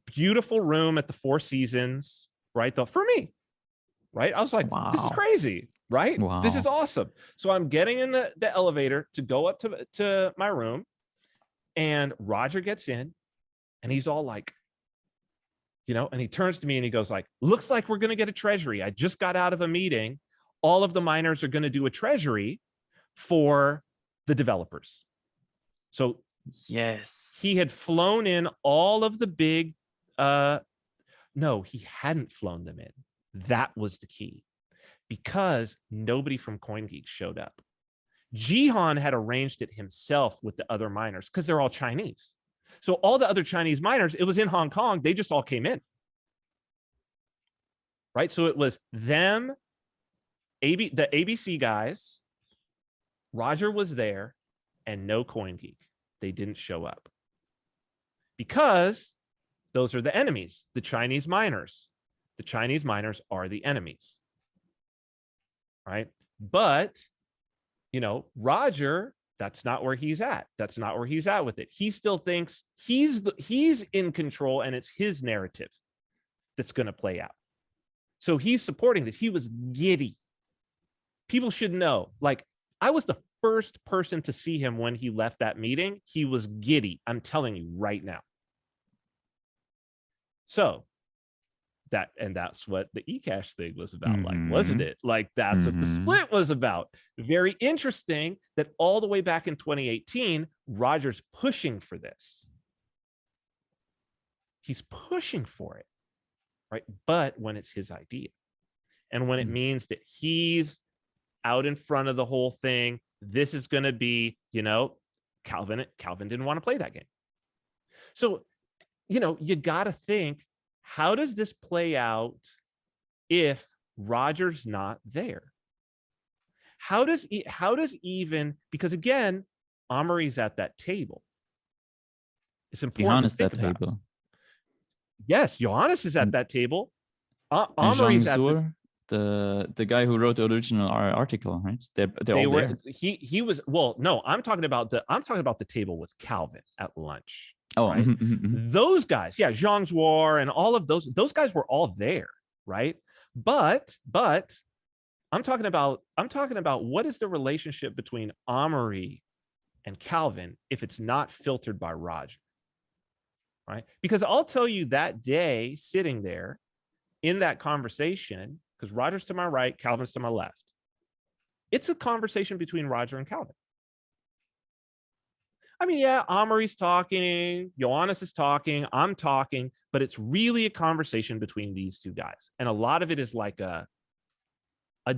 beautiful room at the Four Seasons, right? For me, right? I was like, This is Wow. crazy, right? Wow. This is awesome. So I'm getting in the elevator to go up to my room, and Roger gets in, and he's all like, and he turns to me and he goes like, looks like we're going to get a treasury. I just got out of a meeting. All of the miners are going to do a treasury for the developers. So Yes, he had flown in all of the big, no, he hadn't flown them in. That was the key, because nobody from CoinGeek showed up. Jihan had arranged it himself with the other miners because they're all Chinese. So all the other Chinese miners, it was in Hong Kong. They just all came in. Right? So it was them, the ABC guys, Roger was there, and no CoinGeek. They didn't show up because those are the enemies, the Chinese miners. The Chinese miners are the enemies. Right? But, Roger, that's not where he's at. That's not where he's at with it. He still thinks he's in control, and it's his narrative that's going to play out. So he's supporting this. He was giddy. People should know, like, I was the first person to see him when he left that meeting. He was giddy. I'm telling you right now. So that's what the eCash thing was about, like, wasn't it? Like, that's what the split was about. Very interesting that all the way back in 2018, Roger's pushing for this. He's pushing for it, right? But when it's his idea, and when it means that he's out in front of the whole thing, this is going to be, Calvin didn't want to play that game. So, you got to think, how does this play out if Roger's not there? How does even, because again, Amory's at that table. It's important. Johannes that table. Yes, Johannes is at that table. Amory's at the guy who wrote the original article, right? They all were there. He was, well, no, I'm talking about the table with Calvin at lunch. Oh, right? Those guys, yeah, Zhang's War and all of those guys were all there, right? But I'm talking about what is the relationship between Amory and Calvin if it's not filtered by Roger, right? Because I'll tell you, that day sitting there in that conversation, because Roger's to my right, Calvin's to my left, it's a conversation between Roger and Calvin. I mean, yeah, Amory's talking, Johannes is talking, I'm talking, but it's really a conversation between these two guys. And a lot of it is like a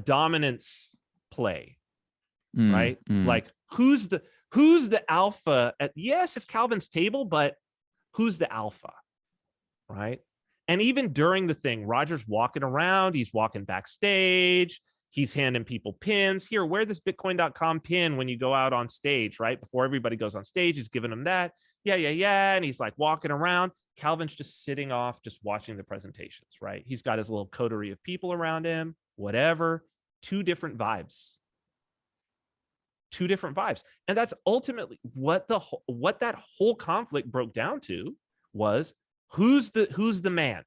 dominance play, right? Like, who's the alpha at, yes, it's Calvin's table, but who's the alpha, right? And even during the thing, Roger's walking around, he's walking backstage, he's handing people pins. Here, wear this Bitcoin.com pin when you go out on stage, right? Before everybody goes on stage, he's giving them that. Yeah. And he's like walking around. Calvin's just sitting off, just watching the presentations, right? He's got his little coterie of people around him, whatever. Two different vibes. And that's ultimately what that whole conflict broke down to, was who's the man?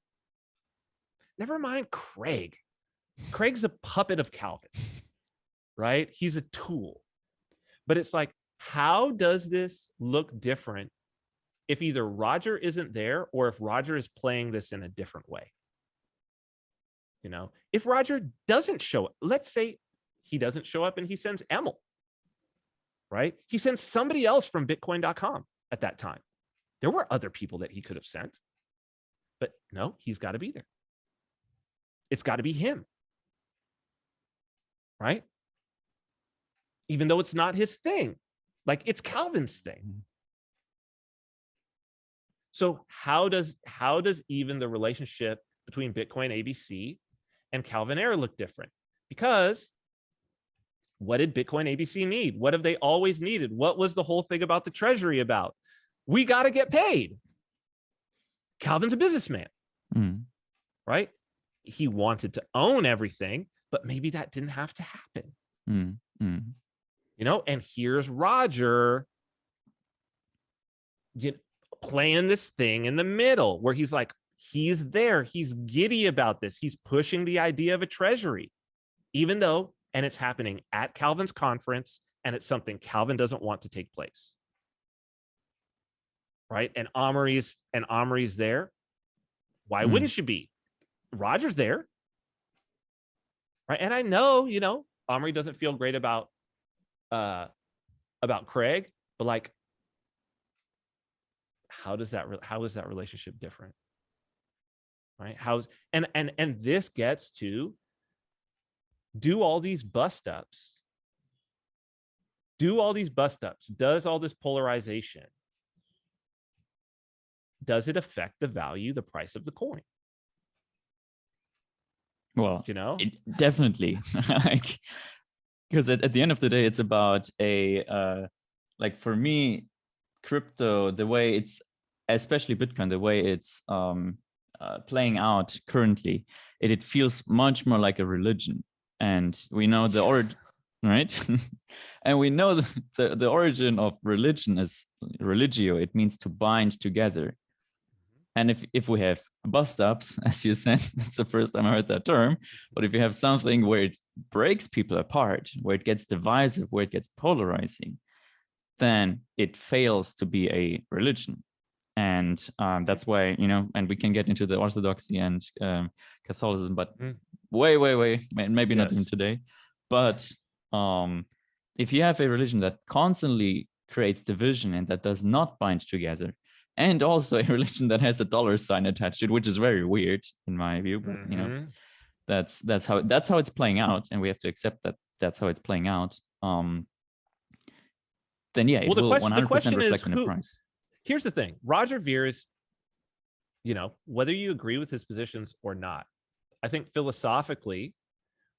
Never mind Craig. Craig's a puppet of Calvin, right? He's a tool. But it's like, how does this look different if either Roger isn't there or if Roger is playing this in a different way? You know, if Roger doesn't show up, let's say he doesn't show up and he sends Emil, right? He sends somebody else from Bitcoin.com at that time. There were other people that he could have sent, but no, he's got to be there. It's got to be him, right? Even though it's not his thing, like it's Calvin's thing. So how does even the relationship between Bitcoin ABC and Calvin Ayre look different? Because what did Bitcoin ABC need? What have they always needed? What was the whole thing about the treasury about? We got to get paid. Calvin's a businessman, right? He wanted to own everything, but maybe that didn't have to happen. You know, and here's Roger playing this thing in the middle where he's like, he's there. He's giddy about this. He's pushing the idea of a treasury, even though, and it's happening at Calvin's conference, and it's something Calvin doesn't want to take place. Right? And Omri's there. Why wouldn't she be? Roger's there. Right? And I know, you know, Omri doesn't feel great about Craig, but like, how is that relationship different? Right? And this gets to do all these bust ups. Does all this polarization, does it affect the value, the price of the coin? Well, you know, definitely. Like, because at the end of the day, it's about like for me, crypto, the way it's, especially Bitcoin, the way it's playing out currently, it feels much more like a religion. And we know the origin, right? And we know the origin of religion is religio. It means to bind together. And if we have bust ups, as you said, it's the first time I heard that term, but if you have something where it breaks people apart, where it gets divisive, where it gets polarizing, then it fails to be a religion. And that's why, you know, and we can get into the orthodoxy and Catholicism, but way, maybe not even today. But if you have a religion that constantly creates division and that does not bind together, and also a religion that has a dollar sign attached to it, which is very weird in my view, but you know, that's how it's playing out, and we have to accept that that's how it's playing out. Then yeah, it will 100% reflect on the price. Here's the thing: Roger Ver is, you know, whether you agree with his positions or not, I think philosophically,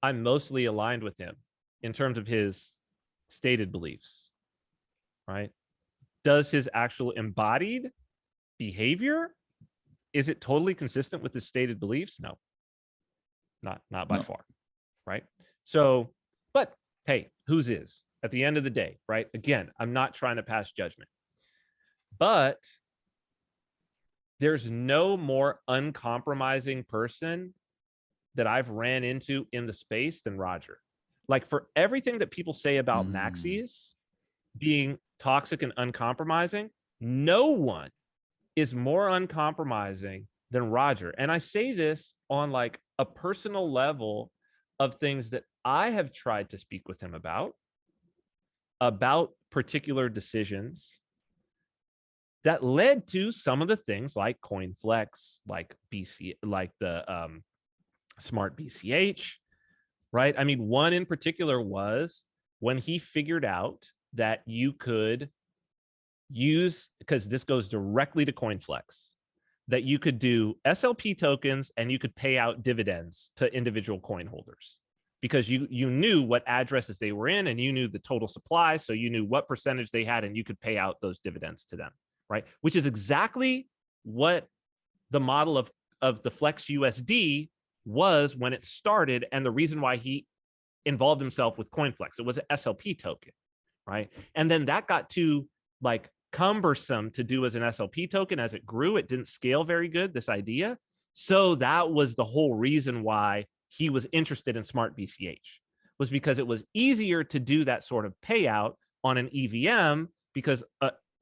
I'm mostly aligned with him in terms of his stated beliefs. Right? Does his actual embodied behavior, is it totally consistent with his stated beliefs? No, not by far. Right? So, but hey, whose is at the end of the day, right? Again, I'm not trying to pass judgment, but there's no more uncompromising person that I've ran into in the space than Roger. Like, for everything that people say about maxis being toxic and uncompromising, no one is more uncompromising than Roger. And I say this on like a personal level of things that I have tried to speak with him about particular decisions that led to some of the things like CoinFlex, like the SmartBCH, right? I mean, one in particular was when he figured out that you could use, because this goes directly to CoinFlex, that you could do SLP tokens and you could pay out dividends to individual coin holders, because you knew what addresses they were in and you knew the total supply, so you knew what percentage they had and you could pay out those dividends to them, right? Which is exactly what the model of the Flex USD was when it started, and the reason why he involved himself with CoinFlex. It was an SLP token, right? And then that got too like cumbersome to do as an SLP token. As it grew, it didn't scale very good, this idea. So that was the whole reason why he was interested in SmartBCH, was because it was easier to do that sort of payout on an EVM because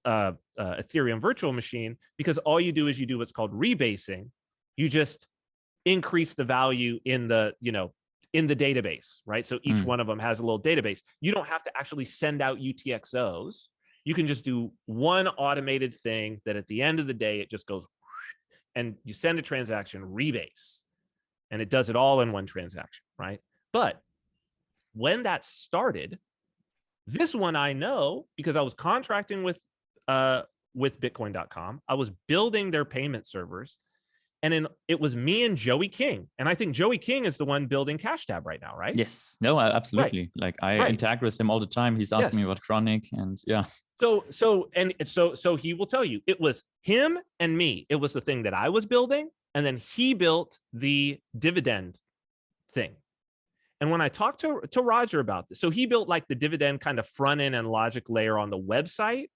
Ethereum virtual machine, because all you do is you do what's called rebasing. You just increase the value in the, in the database, right? So each one of them has a little database. You don't have to actually send out UTXOs. You can just do one automated thing that at the end of the day, it just goes and you send a transaction, rebase, and it does it all in one transaction, right? But when that started, this one I know because I was contracting with Bitcoin.com. I was building their payment servers. And it was me and Joey King. And I think Joey King is the one building CashTab right now, right? Yes. No, absolutely. Right. Like I interact with him all the time. He's asking me about Chronic and yeah. So he will tell you it was him and me. It was the thing that I was building. And then he built the dividend thing. And when I talked to Roger about this, so he built like the dividend kind of front end and logic layer on the website.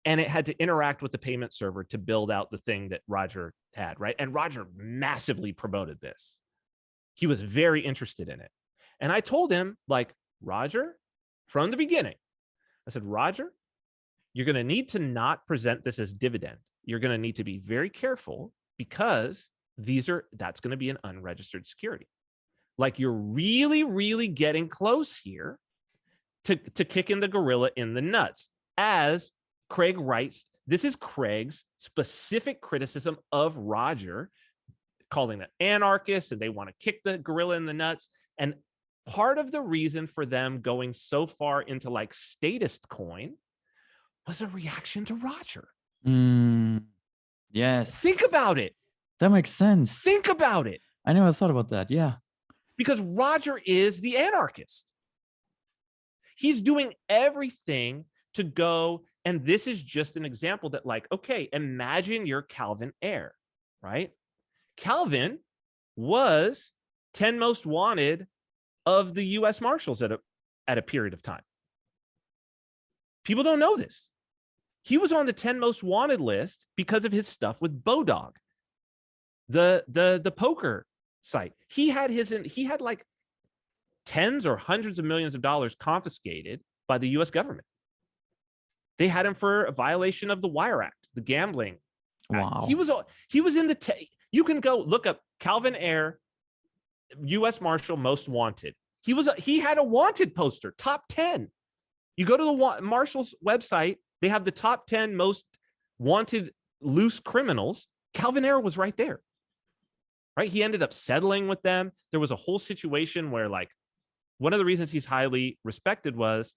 And it had to interact with the payment server to build out the thing that Roger had, right? And Roger massively promoted this. He was very interested in it. And I told him, like, Roger, from the beginning, I said, Roger, you're going to need to not present this as dividend. You're going to need to be very careful because that's going to be an unregistered security. Like, you're really, really getting close here to kicking the gorilla in the nuts. As Craig writes, this is Craig's specific criticism of Roger, calling it anarchist, and they want to kick the gorilla in the nuts. And part of the reason for them going so far into like statist coin was a reaction to Roger. Yes. Think about it. That makes sense. Think about it. I never thought about that. Yeah. Because Roger is the anarchist. He's doing everything to go. And this is just an example that, like, okay, imagine you're Calvin Ayre, right? Calvin was 10 most wanted of the U.S. Marshals at a period of time. People don't know this. He was on the 10 most wanted list because of his stuff with Bodog, the poker site. He had like tens or hundreds of millions of dollars confiscated by the U.S. government. They had him for a violation of the Wire Act, the gambling act. Wow. He was in the you can go look up Calvin Ayre, U.S. Marshal most wanted. He had a wanted poster, top 10. You go to the Marshal's website, they have the top 10 most wanted loose criminals. Calvin Ayre was right there. Right? He ended up settling with them. There was a whole situation where, like, one of the reasons he's highly respected was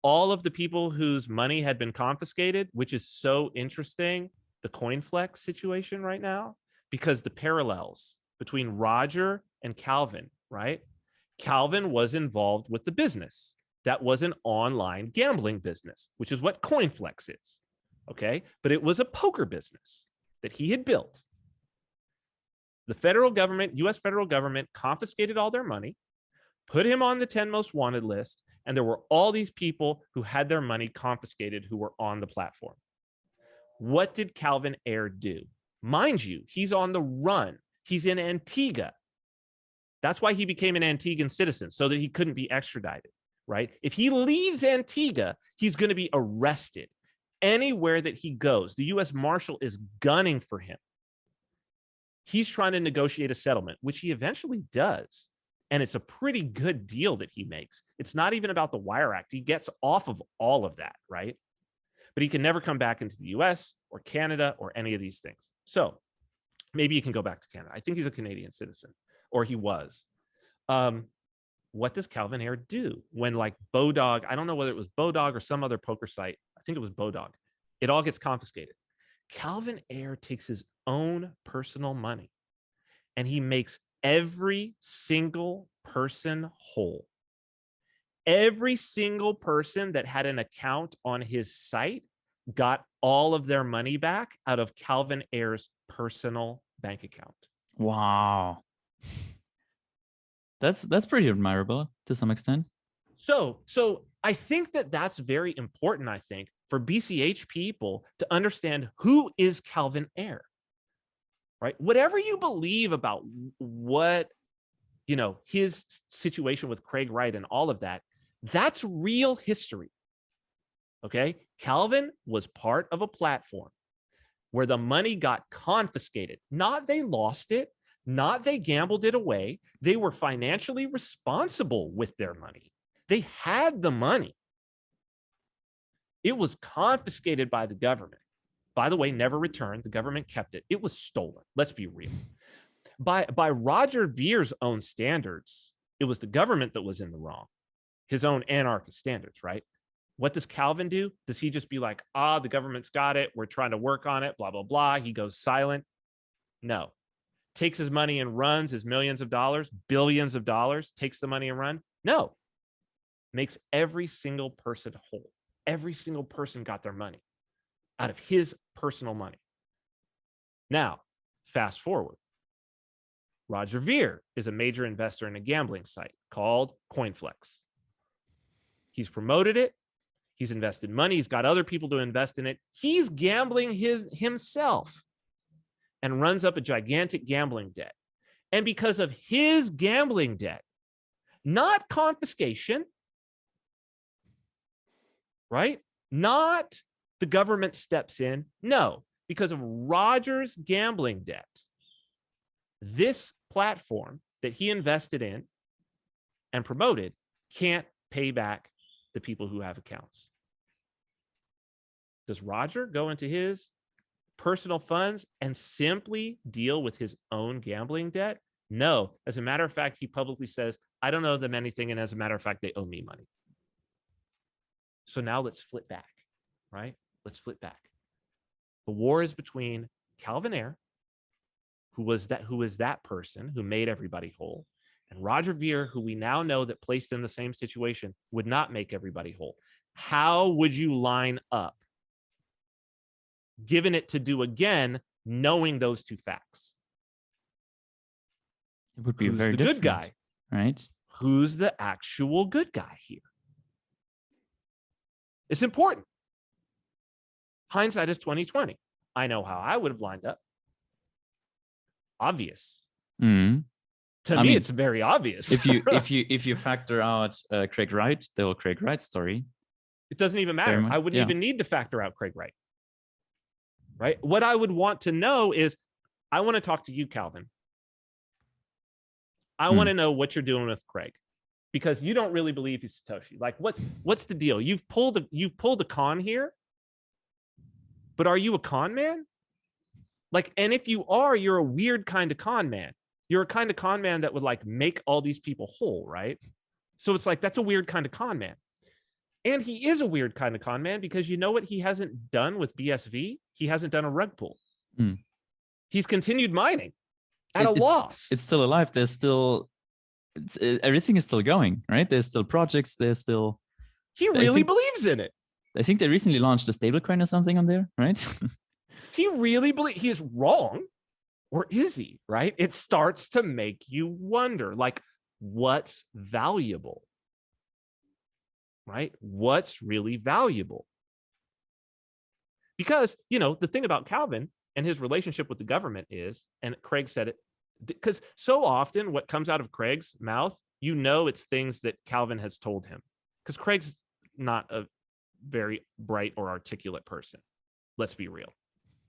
all of the people whose money had been confiscated, which is so interesting, the CoinFlex situation right now, because the parallels between Roger and Calvin, right? Calvin was involved with the business. That was an online gambling business, which is what CoinFlex is, okay? But it was a poker business that he had built. The federal government, U.S. federal government, confiscated all their money, put him on the 10 most wanted list, and there were all these people who had their money confiscated who were on the platform. What did Calvin Ayre do? Mind you, he's on the run. He's in Antigua. That's why he became an Antiguan citizen, so that he couldn't be extradited, right? If he leaves Antigua, he's going to be arrested. Anywhere that he goes, the U.S. Marshal is gunning for him. He's trying to negotiate a settlement, which he eventually does. And it's a pretty good deal that he makes. It's not even about the Wire Act. He gets off of all of that, right? But he can never come back into the US or Canada or any of these things. So maybe he can go back to Canada. I think he's a Canadian citizen, or he was. What does Calvin Ayre do when, like, Bodog, I don't know whether it was Bodog or some other poker site. I think it was Bodog. It all gets confiscated. Calvin Ayre takes his own personal money and he makes every single person whole. Every single person that had an account on his site got all of their money back out of Calvin Ayre's personal bank account. Wow. That's pretty admirable to some extent. So I think that's very important, I think, for BCH people to understand who is Calvin Ayre. Right? Whatever you believe about what, his situation with Craig Wright and all of that, that's real history. Okay. Calvin was part of a platform where the money got confiscated. Not they lost it, not they gambled it away. They were financially responsible with their money. They had the money. It was confiscated by the government. By the way, never returned. The government kept it. It was stolen. Let's be real. By Roger Vere's own standards, it was the government that was in the wrong. His own anarchist standards, right? What does Calvin do? Does he just be like, the government's got it, we're trying to work on it, blah, blah, blah. He goes silent? No. Takes his money and runs his millions of dollars, billions of dollars, takes the money and run? No. Makes every single person whole. Every single person got their money out of his personal money. Now, fast forward. Roger Ver is a major investor in a gambling site called CoinFlex. He's promoted it. He's invested money. He's got other people to invest in it. He's gambling himself and runs up a gigantic gambling debt. And because of his gambling debt, not confiscation, right? Not the government steps in. No, because of Roger's gambling debt, this platform that he invested in and promoted can't pay back the people who have accounts. Does Roger go into his personal funds and simply deal with his own gambling debt? No. As a matter of fact, he publicly says, I don't owe them anything. And as a matter of fact, they owe me money. So now let's flip back, right? Let's flip back. The war is between Calvin Ayre, who was that person who made everybody whole, and Roger Ver, who we now know that placed in the same situation would not make everybody whole. How would you line up, given it to do again, knowing those two facts? It would be Who's very the different, good guy, right? Who's the actual good guy here? It's important. Hindsight is 2020. I know how I would have lined up. Obvious. Mm. To me, it's very obvious. if you factor out Craig Wright, the whole Craig Wright story, it doesn't even matter. I wouldn't even need to factor out Craig Wright. Right? What I would want to know is, I want to talk to you, Calvin. I want to know what you're doing with Craig, because you don't really believe he's Satoshi. Like, what's the deal? You've pulled a con here, but are you a con man? Like, and if you are, you're a weird kind of con man. You're a kind of con man that would like make all these people whole, right? So it's like, that's a weird kind of con man. And he is a weird kind of con man, because you know what he hasn't done with BSV? He hasn't done a rug pull. He's continued mining at a loss. It's still alive. There's still, everything is still going, right? There's still projects. There's still. He really believes in it. I think they recently launched a stablecoin or something on there, right? He really believes. He is wrong, or is he? Right? It starts to make you wonder, like, what's valuable? Right? What's really valuable? Because, you know, the thing about Calvin and his relationship with the government is, and Craig said it, because so often what comes out of Craig's mouth, you know, it's things that Calvin has told him, because Craig's not a very bright or articulate person. Let's be real,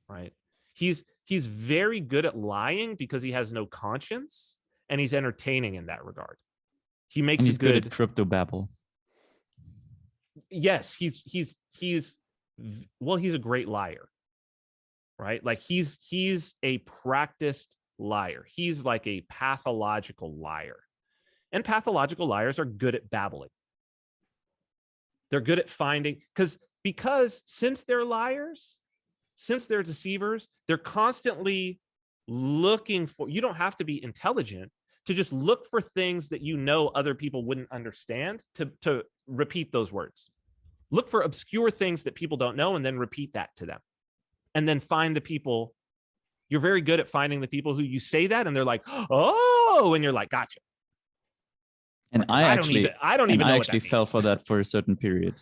right? He's very good at lying because he has no conscience, and he's entertaining in that regard. He makes, and he's good at crypto babble. Yes, he's a great liar, right? Like he's a practiced liar. He's like a pathological liar. And pathological liars are good at babbling. They're good at finding, because since they're liars, since they're deceivers, they're constantly looking for, you don't have to be intelligent to just look for things that you know other people wouldn't understand to repeat those words. Look for obscure things that people don't know and then repeat that to them. And then find the people. You're very good at finding the people who you say that and they're like, oh, and you're like, gotcha. And I actually fell for that for a certain period,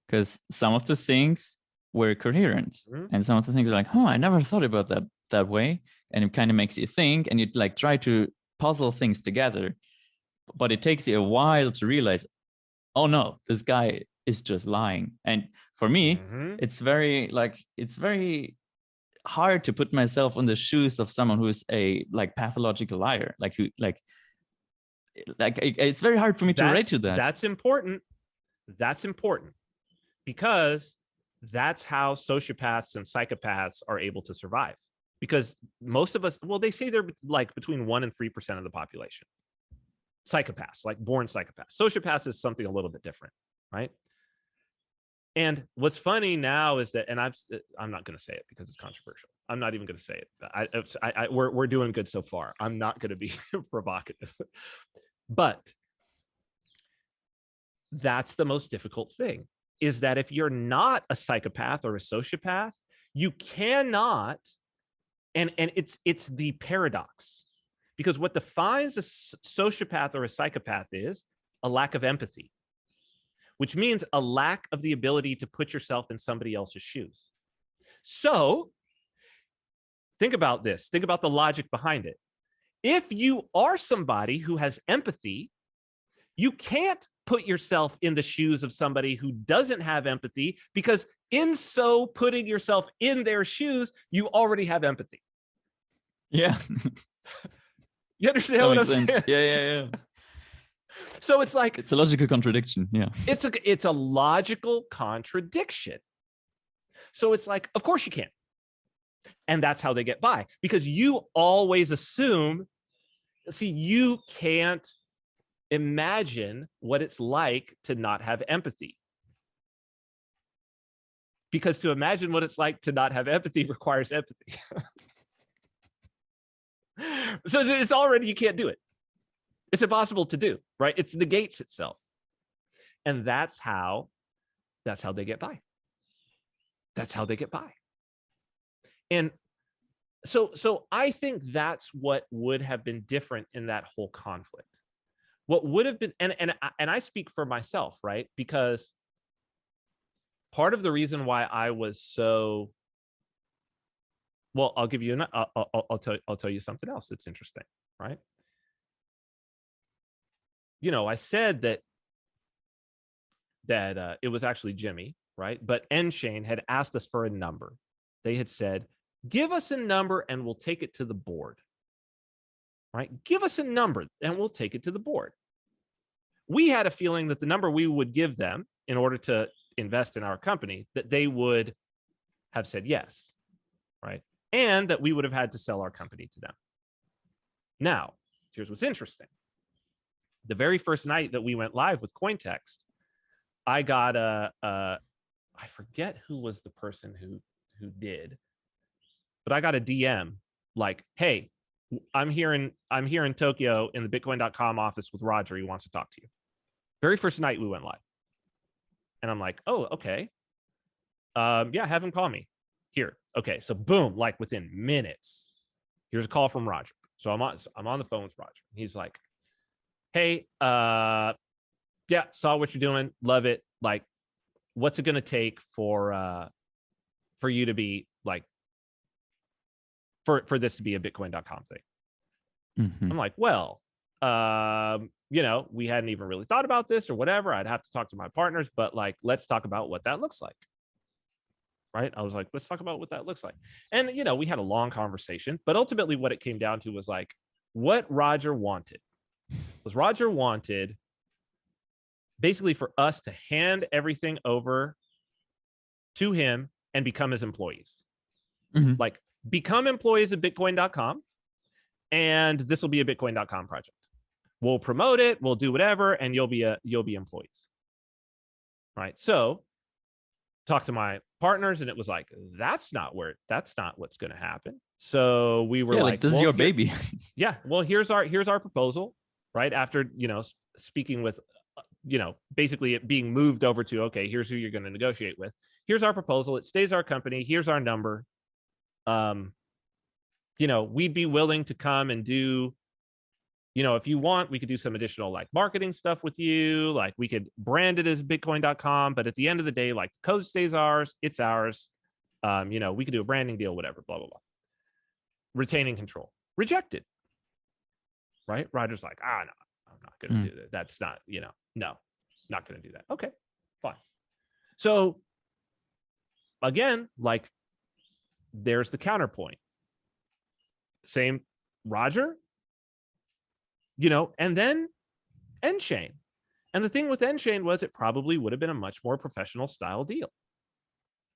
because some of the things were coherent and some of the things are like, oh, I never thought about that way. And it kind of makes you think, and you like try to puzzle things together, but it takes you a while to realize, oh no, this guy is just lying. And for me, Mhm. it's very hard to put myself on the shoes of someone who is a pathological liar, it's very hard for me to relate to that. That's important. That's important because that's how sociopaths and psychopaths are able to survive. Because most of us, well, they say they're like between 1% and 3% of the population. Psychopaths, like born psychopaths. Sociopaths is something a little bit different, right? And what's funny now is that, and I'm not going to say it because it's controversial. I'm not even going to say it. We're doing good so far. I'm not going to be provocative. But that's the most difficult thing, is that if you're not a psychopath or a sociopath, you cannot, and it's the paradox, because what defines a sociopath or a psychopath is a lack of empathy, which means a lack of the ability to put yourself in somebody else's shoes. So think about this. Think about the logic behind it. If you are somebody who has empathy, you can't put yourself in the shoes of somebody who doesn't have empathy, because in so putting yourself in their shoes, you already have empathy. Yeah. You understand That what I'm makes sense. saying? Yeah. So it's like, it's a logical contradiction. Yeah. It's a logical contradiction. So it's like, of course you can. And that's how they get by, because you always assume, see, you can't imagine what it's like to not have empathy. Because to imagine what it's like to not have empathy requires empathy. So it's already, you can't do it. It's impossible to do, right? It negates itself. And that's how they get by. That's how they get by. And so I think that's what would have been different in that whole conflict. What would have been, and I speak for myself, right? Because part of the reason why I was so, well, I'll give you I'll tell you something else that's interesting, right? You know, I said that it was actually Jimmy, right? But Enchain had asked us for a number. They had said, give us a number and we'll take it to the board, right? Give us a number and we'll take it to the board. We had a feeling that the number we would give them in order to invest in our company, that they would have said yes, right? And that we would have had to sell our company to them. Now, here's what's interesting. The very first night that we went live with Cointext, I got I forget who was the person who did, but I got a DM like, hey, I'm here in Tokyo in the Bitcoin.com office with Roger. He wants to talk to you. Very first night we went live. And I'm like, oh, okay. Yeah, have him call me. Here. Okay. So boom, like within minutes, here's a call from Roger. So I'm on the phone with Roger. He's like, hey, yeah, saw what you're doing. Love it. Like, what's it going to take for you to be like, for this to be a Bitcoin.com thing? Mm-hmm. I'm like, well, you know, we hadn't even really thought about this or whatever. I'd have to talk to my partners, but like, let's talk about what that looks like. Right. I was like, let's talk about what that looks like. And, you know, we had a long conversation, but ultimately what it came down to was like, what Roger wanted was Roger wanted basically for us to hand everything over to him and become his employees. Mm-hmm. Like, become employees of Bitcoin.com, and this will be a Bitcoin.com project. We'll promote it, we'll do whatever, and you'll be employees. Right. So talk to my partners, and it was like, that's not what's going to happen. So we were like, this is your baby. Yeah. Well, here's our proposal, right? After, you know, speaking with, you know, basically it being moved over to, okay, here's who you're going to negotiate with. Here's our proposal. It stays our company. Here's our number. You know, we'd be willing to come and do, you know, if you want, we could do some additional like marketing stuff with you. Like, we could brand it as Bitcoin.com, but at the end of the day, like, the code stays ours. It's ours. You know, we could do a branding deal, whatever, blah, blah, blah. Retaining control. Rejected. Right? Roger's like, no, I'm not going to do that. That's not, you know, no, not going to do that. Okay, fine. So again, like, there's the counterpoint. Same Roger, and then Enchain. And the thing with Enchain was it probably would have been a much more professional style deal.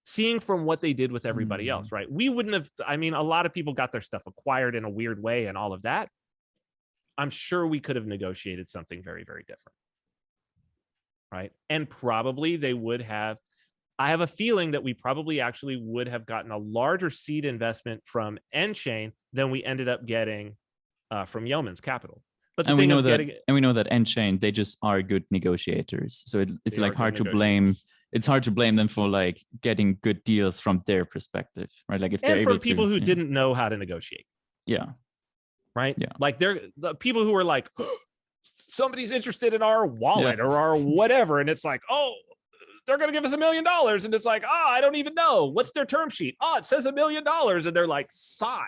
Seeing from what they did with everybody else, right? We wouldn't have, a lot of people got their stuff acquired in a weird way and all of that. I'm sure we could have negotiated something very, very different. Right. And probably they would have, I have a feeling that we probably actually would have gotten a larger seed investment from Enchain than we ended up getting from Yeoman's Capital. But we know that Enchain, they just are good negotiators. So it's like hard to blame. It's hard to blame them for like getting good deals from their perspective, right? Like if they're able to, people who didn't know how to negotiate. Yeah. Right. Yeah. Like they're the people who were like, somebody's interested in our wallet or our whatever. And it's like, oh, they're going to give us $1 million. And it's like, I don't even know. What's their term sheet? It says $1 million. And they're like, sign.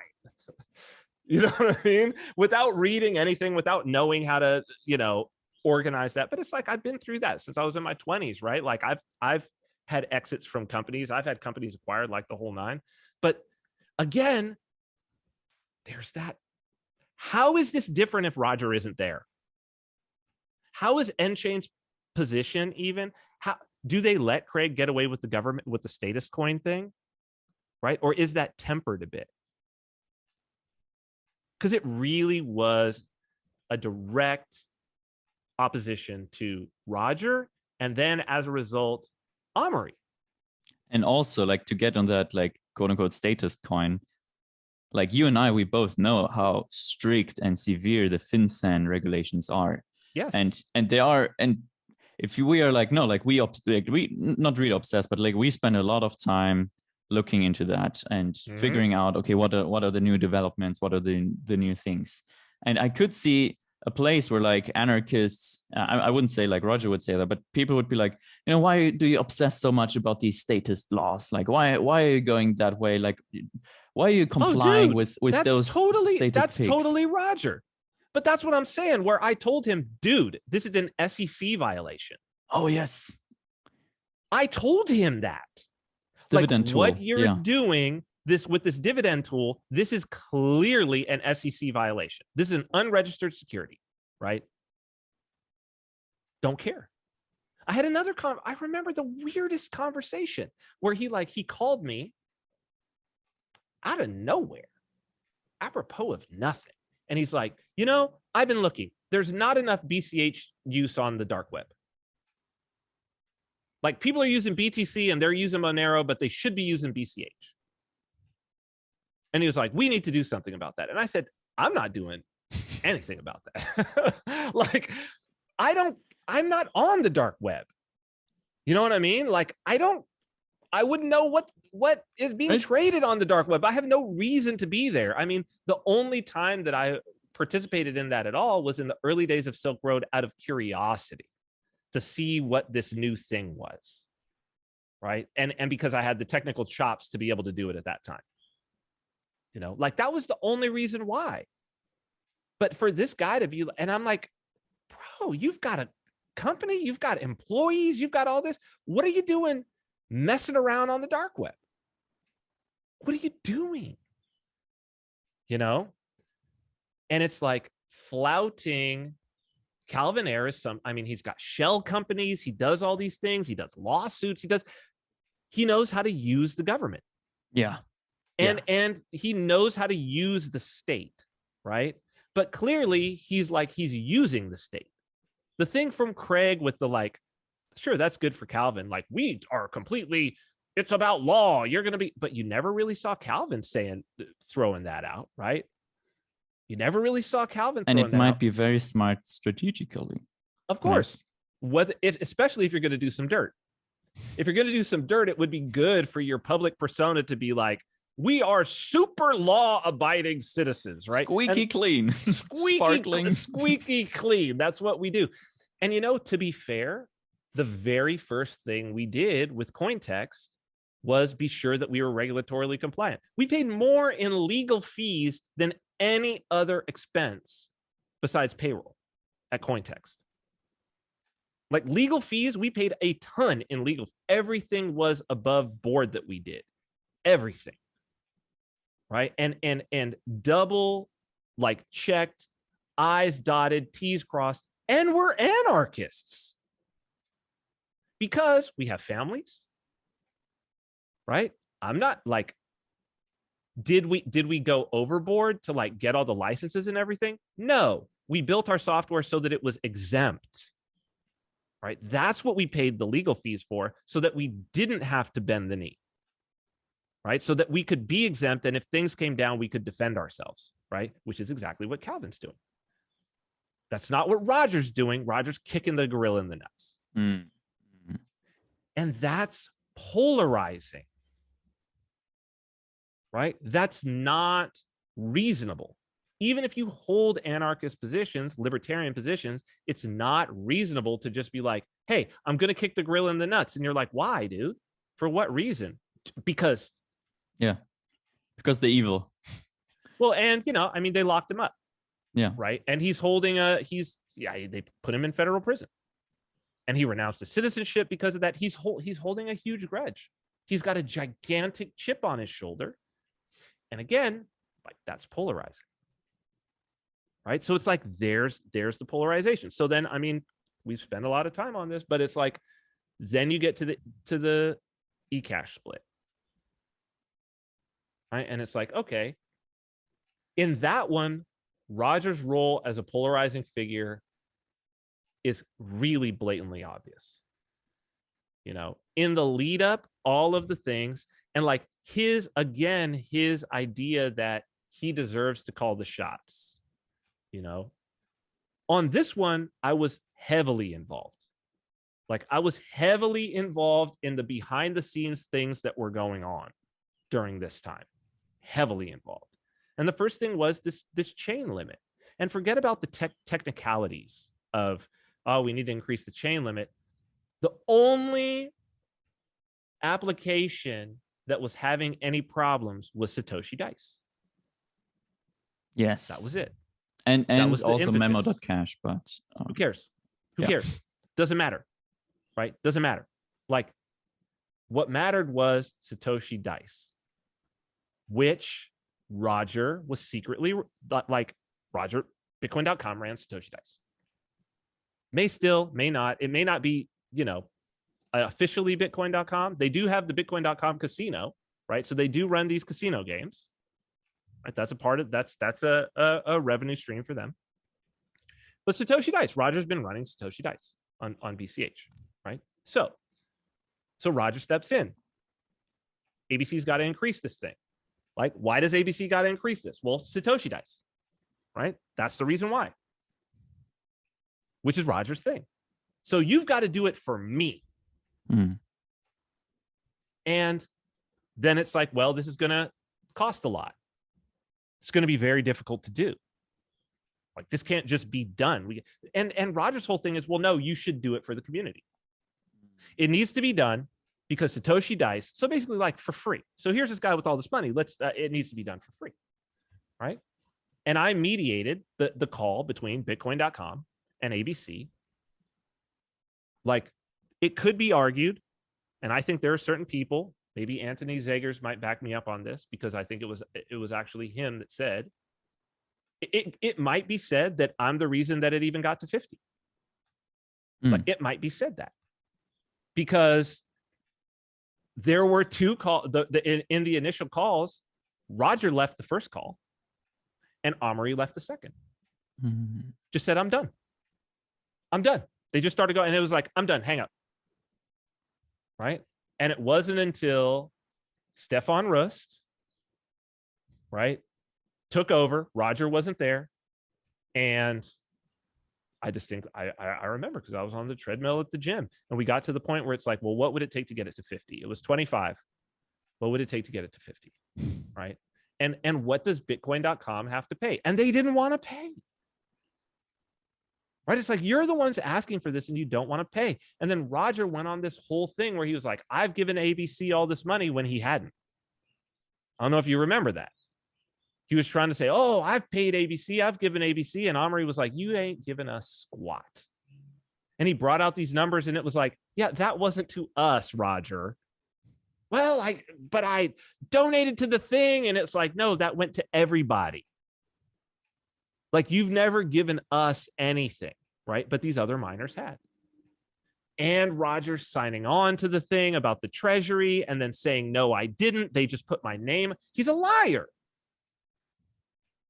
You know what I mean? Without reading anything, without knowing how to, organize that. But it's like, I've been through that since I was in my 20s, right? Like I've had exits from companies. I've had companies acquired, like the whole nine. But again, there's that. How is this different if Roger isn't there? How is Enchain's position even? How do they let Craig get away with the government, with the status coin thing? Right? Or is that tempered a bit? Because it really was a direct opposition to Roger, and then as a result, Armory. And also, like, to get on that, like, quote unquote status coin, like you and I, we both know how strict and severe the FinCEN regulations are. Yes. And they are, and if we are like, no, like we not really obsessed, but like we spend a lot of time looking into that and figuring out, okay, what are the new developments? What are the new things? And I could see a place where like anarchists, I wouldn't say like Roger would say that, but people would be like, why do you obsess so much about these statist laws? Like, why are you going that way? Like, why are you complying with those statist That's pigs? totally Roger. But that's what I'm saying, where I told him, dude, this is an SEC violation. Oh, yes. I told him that. Dividend tool. What you're doing with this dividend tool, this is clearly an SEC violation. This is an unregistered security, right? Don't care. I had another I remember the weirdest conversation where he called me out of nowhere, apropos of nothing. And he's like, I've been looking. There's not enough BCH use on the dark web. Like, people are using BTC and they're using Monero, but they should be using BCH. And he was like, we need to do something about that. And I said, I'm not doing anything about that. Like, I'm not on the dark web. You know what I mean? Like, I wouldn't know what is being traded on the dark web. I have no reason to be there. I mean, the only time that I participated in that at all was in the early days of Silk Road out of curiosity to see what this new thing was, right? And because I had the technical chops to be able to do it at that time. Like, that was the only reason why. But for this guy to be, and I'm like, bro, you've got a company, you've got employees, you've got all this. What are you doing messing around on the dark web? What are you doing? And it's like flouting Calvin Harris. He's got shell companies. He does all these things. He does lawsuits. He knows how to use the government. Yeah. And he knows how to use the state, right? But clearly he's using the state. The thing from Craig with the sure, that's good for Calvin. Like, we are completely, it's about law. You're going to be, but you never really saw Calvin throwing that out, right? You never really saw Calvin throwing that out. And it might be very smart strategically. Of course. Especially if you're going to do some dirt. If you're going to do some dirt, it would be good for your public persona to be like, we are super law-abiding citizens, right? Squeaky clean. Sparkling. Squeaky clean. That's what we do. And, to be fair, the very first thing we did with Cointext was be sure that we were regulatorily compliant. We paid more in legal fees than any other expense besides payroll at Cointext. Like legal fees, we paid a ton in legal. Everything was above board that we did. Everything. Right? And double like checked, I's dotted, T's crossed, and we're anarchists. Because we have families. Right? I'm not like, did we go overboard to like get all the licenses and everything? No, we built our software so that it was exempt. Right? That's what we paid the legal fees for, so that we didn't have to bend the knee. Right? So that we could be exempt, and if things came down, we could defend ourselves. Right? Which is exactly what Calvin's doing. That's not what Roger's doing. Roger's kicking the gorilla in the nuts. Mm-hmm. And that's polarizing. Right? That's not reasonable. Even if you hold anarchist positions, libertarian positions, it's not reasonable to just be like, hey, I'm going to kick the gorilla in the nuts. And you're like, why, dude? For what reason? Because. Yeah. Because they're evil. Well, and, you know, I mean, they locked him up. Yeah. Right. And he's holding they put him in federal prison. And he renounced his citizenship because of that. He's holding a huge grudge. He's got a gigantic chip on his shoulder. And again, like that's polarizing. Right. So it's like there's the polarization. So then, I mean, we've spent a lot of time on this, but it's like then you get to the eCash split. Right. And it's like, okay, in that one, Roger's role as a polarizing figure is really blatantly obvious. You know, in the lead up, all of the things, and like his idea that he deserves to call the shots. You know, on this one, I was heavily involved. Like I was heavily involved in the behind the scenes things that were going on during this time, heavily involved. And the first thing was this chain limit. And forget about the technicalities of, oh, we need to increase the chain limit. The only application that was having any problems was Satoshi Dice. Yes. That was it. And also memo.cash, but who cares? Who cares? Doesn't matter. Right? Doesn't matter. Like what mattered was Satoshi Dice, which Roger was secretly like Roger, Bitcoin.com ran Satoshi Dice. May still, may not. It may not be, you know, officially Bitcoin.com. They do have the Bitcoin.com casino, right? So they do run these casino games. Right? That's a part of that's a revenue stream for them. But Satoshi Dice, Roger's been running Satoshi Dice on BCH, right? So Roger steps in. ABC's got to increase this thing. Like, why does ABC got to increase this? Well, Satoshi Dice, right? That's the reason why, which is Roger's thing. So you've got to do it for me. Mm. And then it's like, well, this is going to cost a lot. It's going to be very difficult to do. Like, this can't just be done. And Roger's whole thing is, well, no, you should do it for the community. It needs to be done because Satoshi Dice, so basically like for free. So here's this guy with all this money. It needs to be done for free, right? And I mediated the call between Bitcoin.com and ABC. Like, it could be argued, and I think there are certain people, maybe Anthony Zagers might back me up on this, because I think it was actually him that said, it might be said that I'm the reason that it even got to 50. Like, it might be said that. Because there were two calls, in the initial calls, Roger left the first call and Amory left the second. Just said, I'm done. I'm done. They just started going, and it was like, I'm done, hang up. Right? And it wasn't until Stefan Rust, right, took over. Roger wasn't there. And I distinctly, I remember, because I was on the treadmill at the gym, and we got to the point where it's like, well, what would it take to get it to 50? It was 25. What would it take to get it to 50? Right? And what does Bitcoin.com have to pay? And they didn't want to pay. Right? It's like, you're the ones asking for this and you don't want to pay. And then Roger went on this whole thing where he was like, I've given ABC all this money, when he hadn't. I don't know if you remember that. He was trying to say, oh, I've paid ABC, I've given ABC. And Amory was like, you ain't given us squat. And he brought out these numbers and it was like, yeah, that wasn't to us, Roger. Well, I donated to the thing. And it's like, no, that went to everybody. Like, you've never given us anything, right? But these other miners had. And Roger's signing on to the thing about the treasury and then saying, no, I didn't. They just put my name. He's a liar.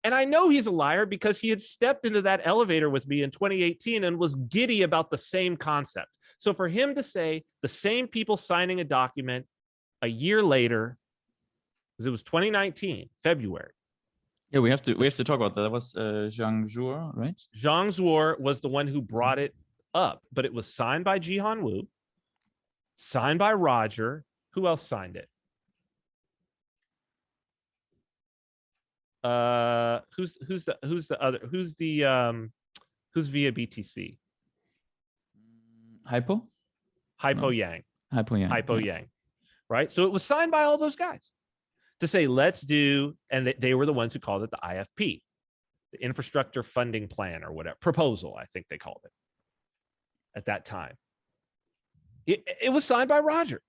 And I know he's a liar because he had stepped into that elevator with me in 2018 and was giddy about the same concept. So for him to say the same people signing a document a year later, because it was 2019, February. Yeah, we have to talk about that. That was Zhang Zhuo, right? Zhang Zhuo was the one who brought it up, but it was signed by Jihan Wu, signed by Roger. Who else signed it? Who's via BTC? Hypo Yang. Hypo Yang. Right. So it was signed by all those guys to say, let's do, and they were the ones who called it the IFP, the infrastructure funding plan or whatever, proposal, I think they called it at that time. It was signed by Roger.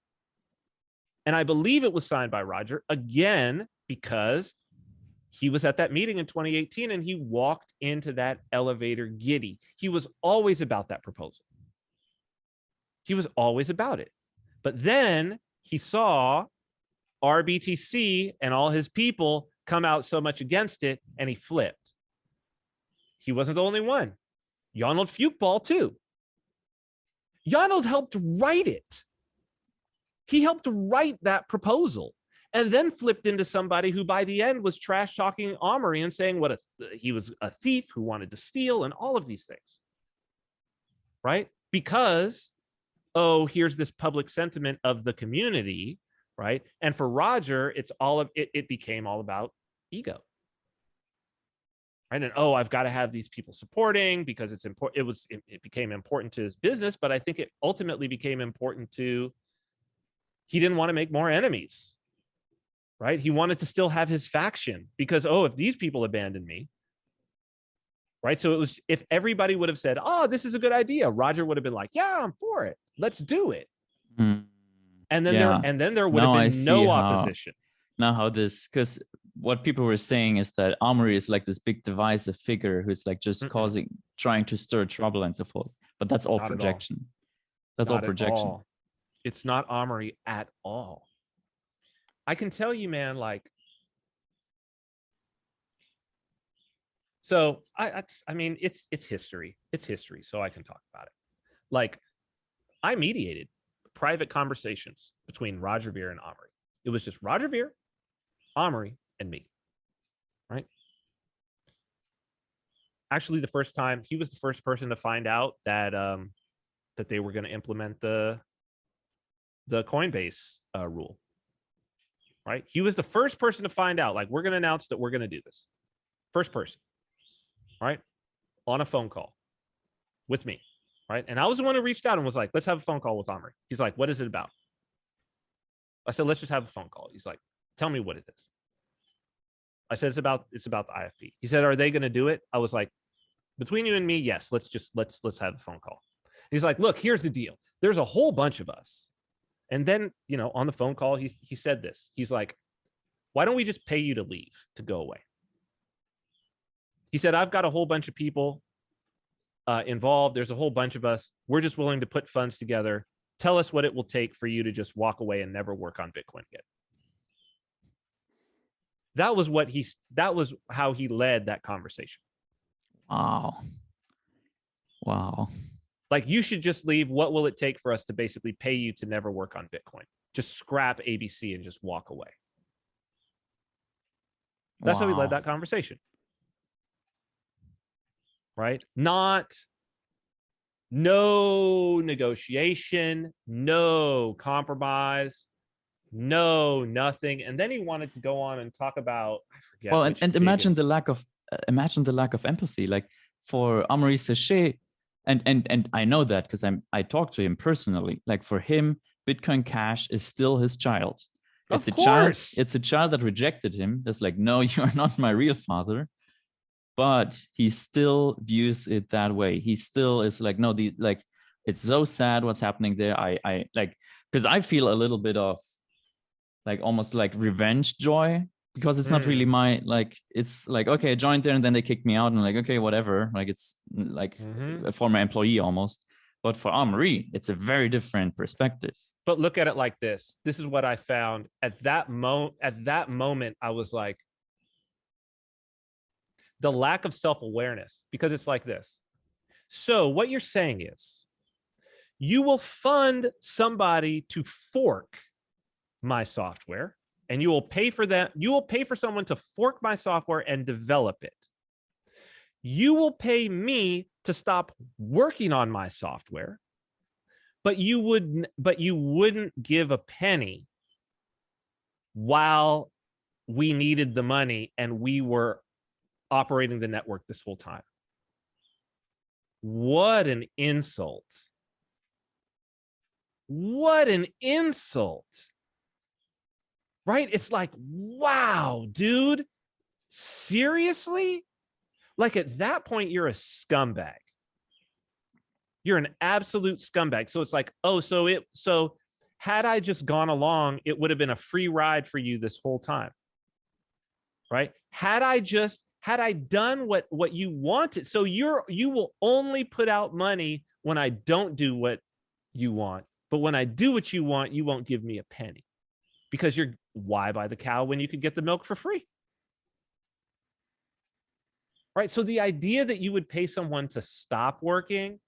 And I believe it was signed by Roger again, because he was at that meeting in 2018 and he walked into that elevator giddy. He was always about that proposal. He was always about it. But then he saw RBTC and all his people come out so much against it, and he flipped. He wasn't the only one. Ronald Fuchsball too. Ronald helped write it. He helped write that proposal and then flipped into somebody who by the end was trash talking Armory and saying he was a thief who wanted to steal and all of these things. Right? Because, here's this public sentiment of the community, right? And for Roger, it became all about ego. Right? And I've got to have these people supporting because it's important. It became important to his business, but I think it ultimately became important to, he didn't want to make more enemies. Right? He wanted to still have his faction because, if these people abandon me, right? So it was, if everybody would have said, this is a good idea, Roger would have been like, yeah, I'm for it. Let's do it. And then there would have been no opposition. Because what people were saying is that Armory is like this big divisive figure who's like just trying to stir trouble and so forth. But that's all projection. That's all projection. It's not Armory at all. I can tell you, man, like, so I mean, it's history. It's history. So I can talk about it. Like, I mediated private conversations between Roger Ver and Armory. It was just Roger Ver, Armory, and me. Right? Actually, the first time, he was the first person to find out that that they were going to implement the Coinbase rule. Right? He was the first person to find out, like, we're going to announce that we're going to do this. First person. Right? On a phone call with me. Right? And I was the one who reached out and was like, let's have a phone call with Armory. He's like, what is it about? I said, let's just have a phone call. He's like, tell me what it is. I said, it's about the IFP. He said, are they going to do it? I was like, between you and me, yes, let's have a phone call. He's like, look, here's the deal. There's a whole bunch of us. And then, on the phone call, he said this. He's like, why don't we just pay you to leave, to go away? He said, I've got a whole bunch of people involved. There's a whole bunch of us. We're just willing to put funds together. Tell us what it will take for you to just walk away and never work on Bitcoin again. That was how he led that conversation. Wow. Like, you should just leave. What will it take for us to basically pay you to never work on Bitcoin? Just scrap ABC and just walk away. That's how he led that conversation. Right? No negotiation, no compromise, no nothing. And then he wanted to go on and talk about, I forget. Well, and imagine the lack of empathy. Like, for Amaury Séchet, and I know that because I talked to him personally. Like, for him, Bitcoin Cash is still his child. It's a child that rejected him. That's like, no, you are not my real father. But he still views it that way. He still is like, no, It's so sad what's happening there. I like, because I feel a little bit of like almost like revenge joy, because it's not really my, like, it's like, okay, I joined there and then they kicked me out and like, okay, whatever. Like it's like a former employee almost. But for Amaury, it's a very different perspective. But look at it like this. This is what I found at that moment. At that moment, I was like, the lack of self-awareness, because it's like this. So what you're saying is you will fund somebody to fork my software, and you will pay for that. You will pay for someone to fork my software and develop it. You will pay me to stop working on my software, but you wouldn't give a penny while we needed the money and we were operating the network this whole time. What an insult. What an insult. Right? It's like, wow, dude, seriously? Like at that point, you're a scumbag. You're an absolute scumbag. So it's like, oh, so had I just gone along, it would have been a free ride for you this whole time. Right? Had I done what you wanted. So you will only put out money when I don't do what you want. But when I do what you want, you won't give me a penny. Because why buy the cow when you could get the milk for free? Right? So the idea that you would pay someone to stop working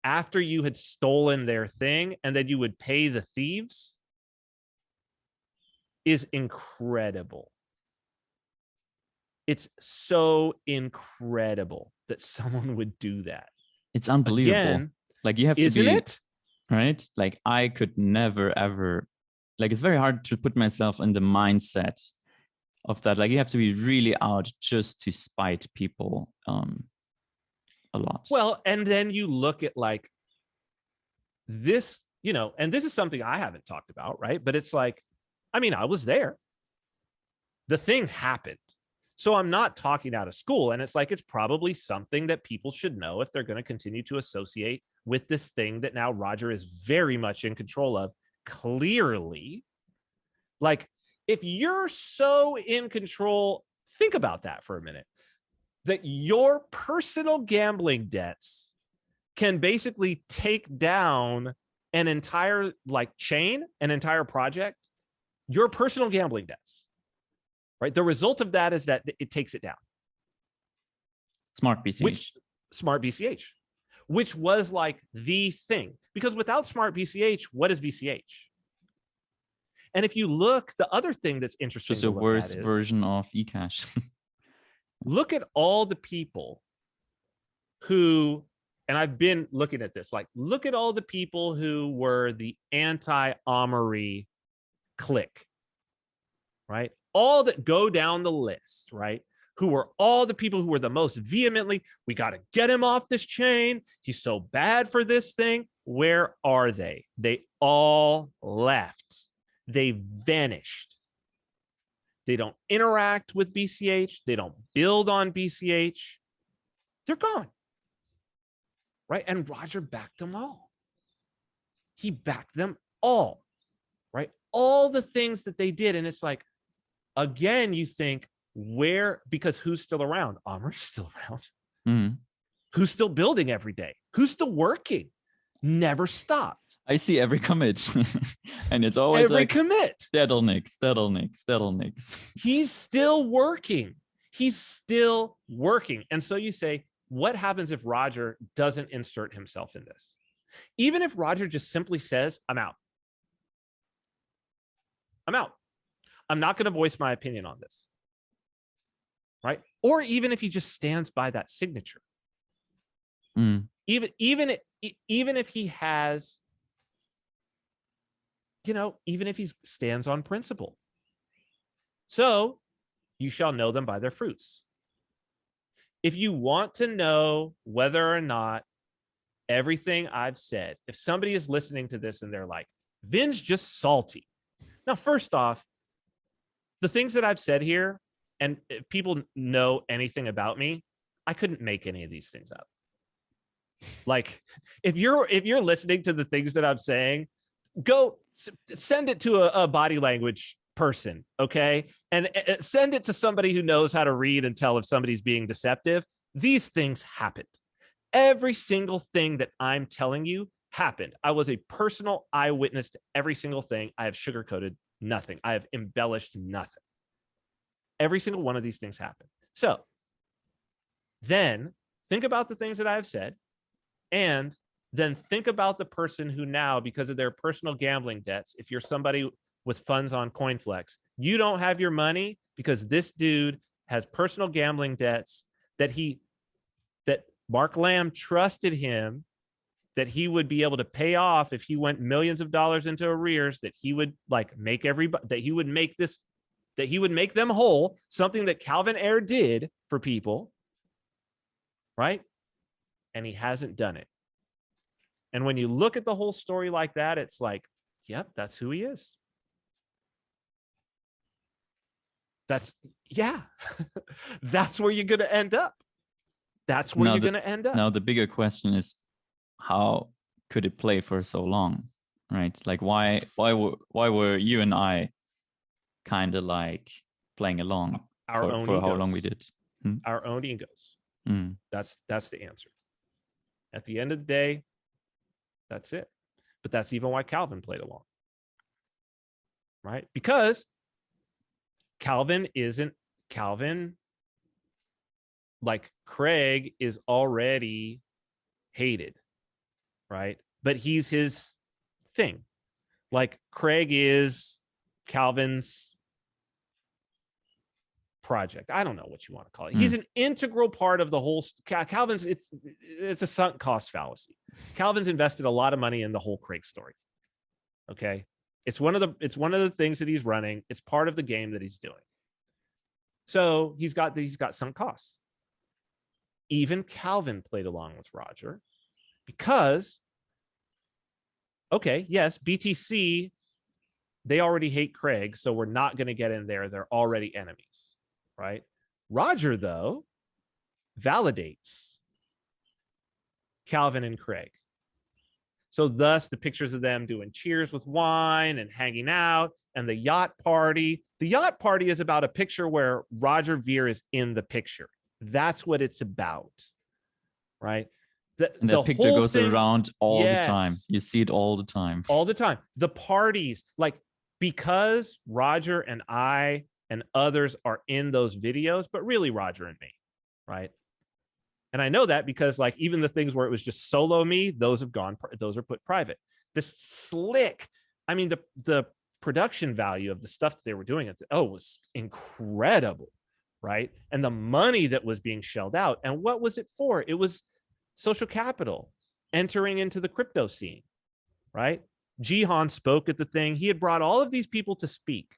after you had stolen their thing and then you would pay the thieves is incredible. It's so incredible that someone would do that. It's unbelievable. Again, like you have to be, isn't it? Right? Like I could never, ever, like it's very hard to put myself in the mindset of that. Like you have to be really out just to spite people a lot. Well, and then you look at like this, and this is something I haven't talked about, right? But it's like, I mean, I was there. The thing happened. So I'm not talking out of school. And it's like, it's probably something that people should know if they're going to continue to associate with this thing that now Roger is very much in control of. Clearly, like if you're so in control, think about that for a minute, that your personal gambling debts can basically take down an entire like chain, an entire project, your personal gambling debts. Right. The result of that is that it takes it down. SmartBCH. Which was like the thing. Because without SmartBCH, what is BCH? And if you look, the other thing that's interesting, just a worse version of eCash. Look at all the people who, and I've been looking at this, like look at all the people who were the anti-Amaury clique, right? All that go down the list, right? Who were all the people who were the most vehemently, we got to get him off this chain. He's so bad for this thing. Where are they? They all left. They vanished. They don't interact with BCH. They don't build on BCH. They're gone. Right? And Roger backed them all. He backed them all. Right? All the things that they did. And it's like, again, you think, because who's still around? Amaury's still around. Mm-hmm. Who's still building every day? Who's still working? Never stopped. I see every commit. And it's always every like commit. That'll nix. He's still working. He's still working. And so you say, what happens if Roger doesn't insert himself in this? Even if Roger just simply says, I'm out. I'm out. I'm not going to voice my opinion on this. Right? Or even if he just stands by that signature. Even if he has, even if he stands on principle. So you shall know them by their fruits. If you want to know whether or not everything I've said, if somebody is listening to this and they're like, Vin's just salty. Now, first off, the things that I've said here, and if people know anything about me, I couldn't make any of these things up. Like, if you're listening to the things that I'm saying, go send it to a body language person, okay? And send it to somebody who knows how to read and tell if somebody's being deceptive. These things happened. Every single thing that I'm telling you happened. I was a personal eyewitness to every single thing. I have sugarcoated nothing. I have embellished nothing. Every single one of these things happened. So then think about the things that I've said, and then think about the person who now, because of their personal gambling debts, if you're somebody with funds on CoinFlex, you don't have your money because this dude has personal gambling debts that Mark Lamb trusted him that he would be able to pay off if he went millions of dollars into arrears, that he would like make everybody, that he would make them whole, something that Calvin Ayre did for people, right? And he hasn't done it. And when you look at the whole story like that, it's like, yep, that's who he is. That's where you're going to end up. That's where you're going to end up. Now, the bigger question is, how could it play for so long, right? Like, why were you and I kind of like playing along for how long we did? Our own egos. That's the answer. At the end of the day, that's it. But that's even why Calvin played along, right? Because Calvin, like Craig is already hated, right? But he's his thing. Like Craig is Calvin's project. I don't know what you want to call it. He's an integral part of the whole. Calvin's it's a sunk cost fallacy. Calvin's invested a lot of money in the whole Craig story. Okay, it's one of the things that he's running. It's part of the game that he's doing. So he's got sunk costs. Even Calvin played along with Roger because, okay, yes, BTC, they already hate Craig, so we're not going to get in there. They're already enemies, right? Roger, though, validates Calvin and Craig. So thus the pictures of them doing cheers with wine and hanging out, and the yacht party. The yacht party is about a picture where Roger Ver is in the picture. That's what it's about, right? And that picture goes around all the time. You see it all the time. All the time. The parties, like, because Roger and I and others are in those videos, but really Roger and me, right? And I know that because, like, even the things where it was just solo me, those are put private. This slick, I mean, the production value of the stuff that they were doing, was incredible, right? And the money that was being shelled out. And what was it for? It was social capital entering into the crypto scene, right? Jihan spoke at the thing. He had brought all of these people to speak.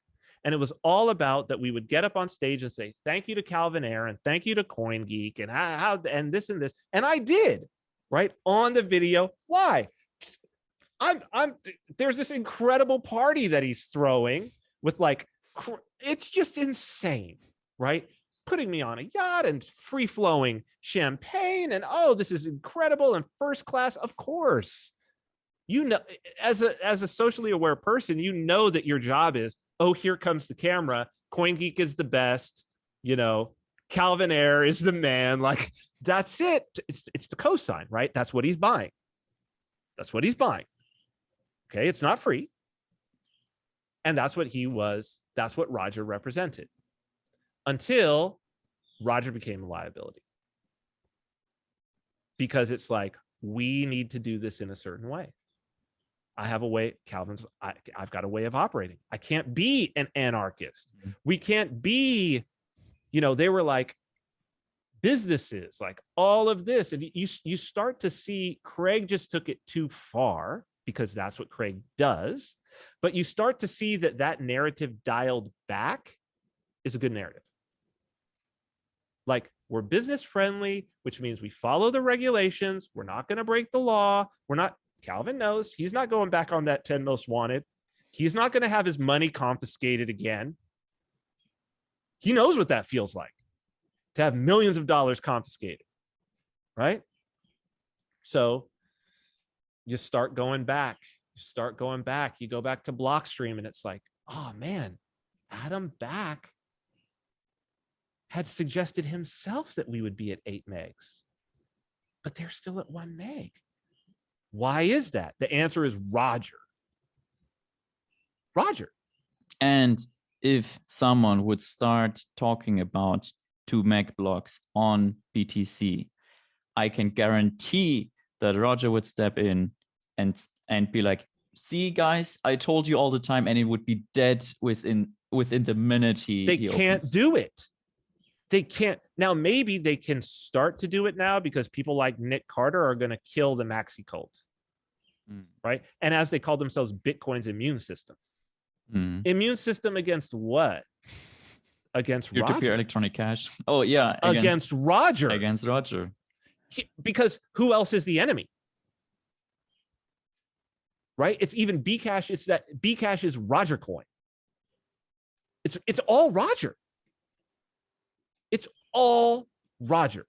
And it was all about that we would get up on stage and say, thank you to Calvin Ayre and thank you to CoinGeek and how and this and this. And I did, right? On the video. Why? There's this incredible party that he's throwing with, like, it's just insane, right? Putting me on a yacht and free flowing champagne. And this is incredible and first class. Of course, you know, as a socially aware person, you know that your job is, here comes the camera. CoinGeek is the best. You know, Calvin Ayre is the man. Like, that's it. It's the cosign, right? That's what he's buying. That's what he's buying. Okay, it's not free. And that's what he was. That's what Roger represented. Until Roger became a liability. Because it's like, we need to do this in a certain way. I have a way, I've got a way of operating. I can't be an anarchist. We can't be, they were like businesses, like all of this. And you start to see Craig just took it too far, because that's what Craig does. But you start to see that narrative dialed back is a good narrative. Like, we're business friendly, which means we follow the regulations. We're not going to break the law. Calvin knows he's not going back on that 10 most wanted. He's not going to have his money confiscated again. He knows what that feels like, to have millions of dollars confiscated, right? So you start going back. You go back to Blockstream, and it's like, oh man, Adam Back had suggested himself that we would be at 8 megs, but they're still at 1 meg. Why is that? The answer is Roger. And if someone would start talking about 2 meg blocks on BTC, I can guarantee that Roger would step in and be like, see guys, I told you all the time, and it would be dead within the minute they can't do it. They can't. Now, maybe they can start to do it now because people like Nick Carter are going to kill the maxi cult, right? And as they call themselves, Bitcoin's immune system. Immune system against what? Against peer-to-peer electronic cash. Oh yeah, against Roger. Against Roger. Because who else is the enemy? Right? It's even BCash. It's that BCash is Roger coin. It's all Roger. It's all Roger,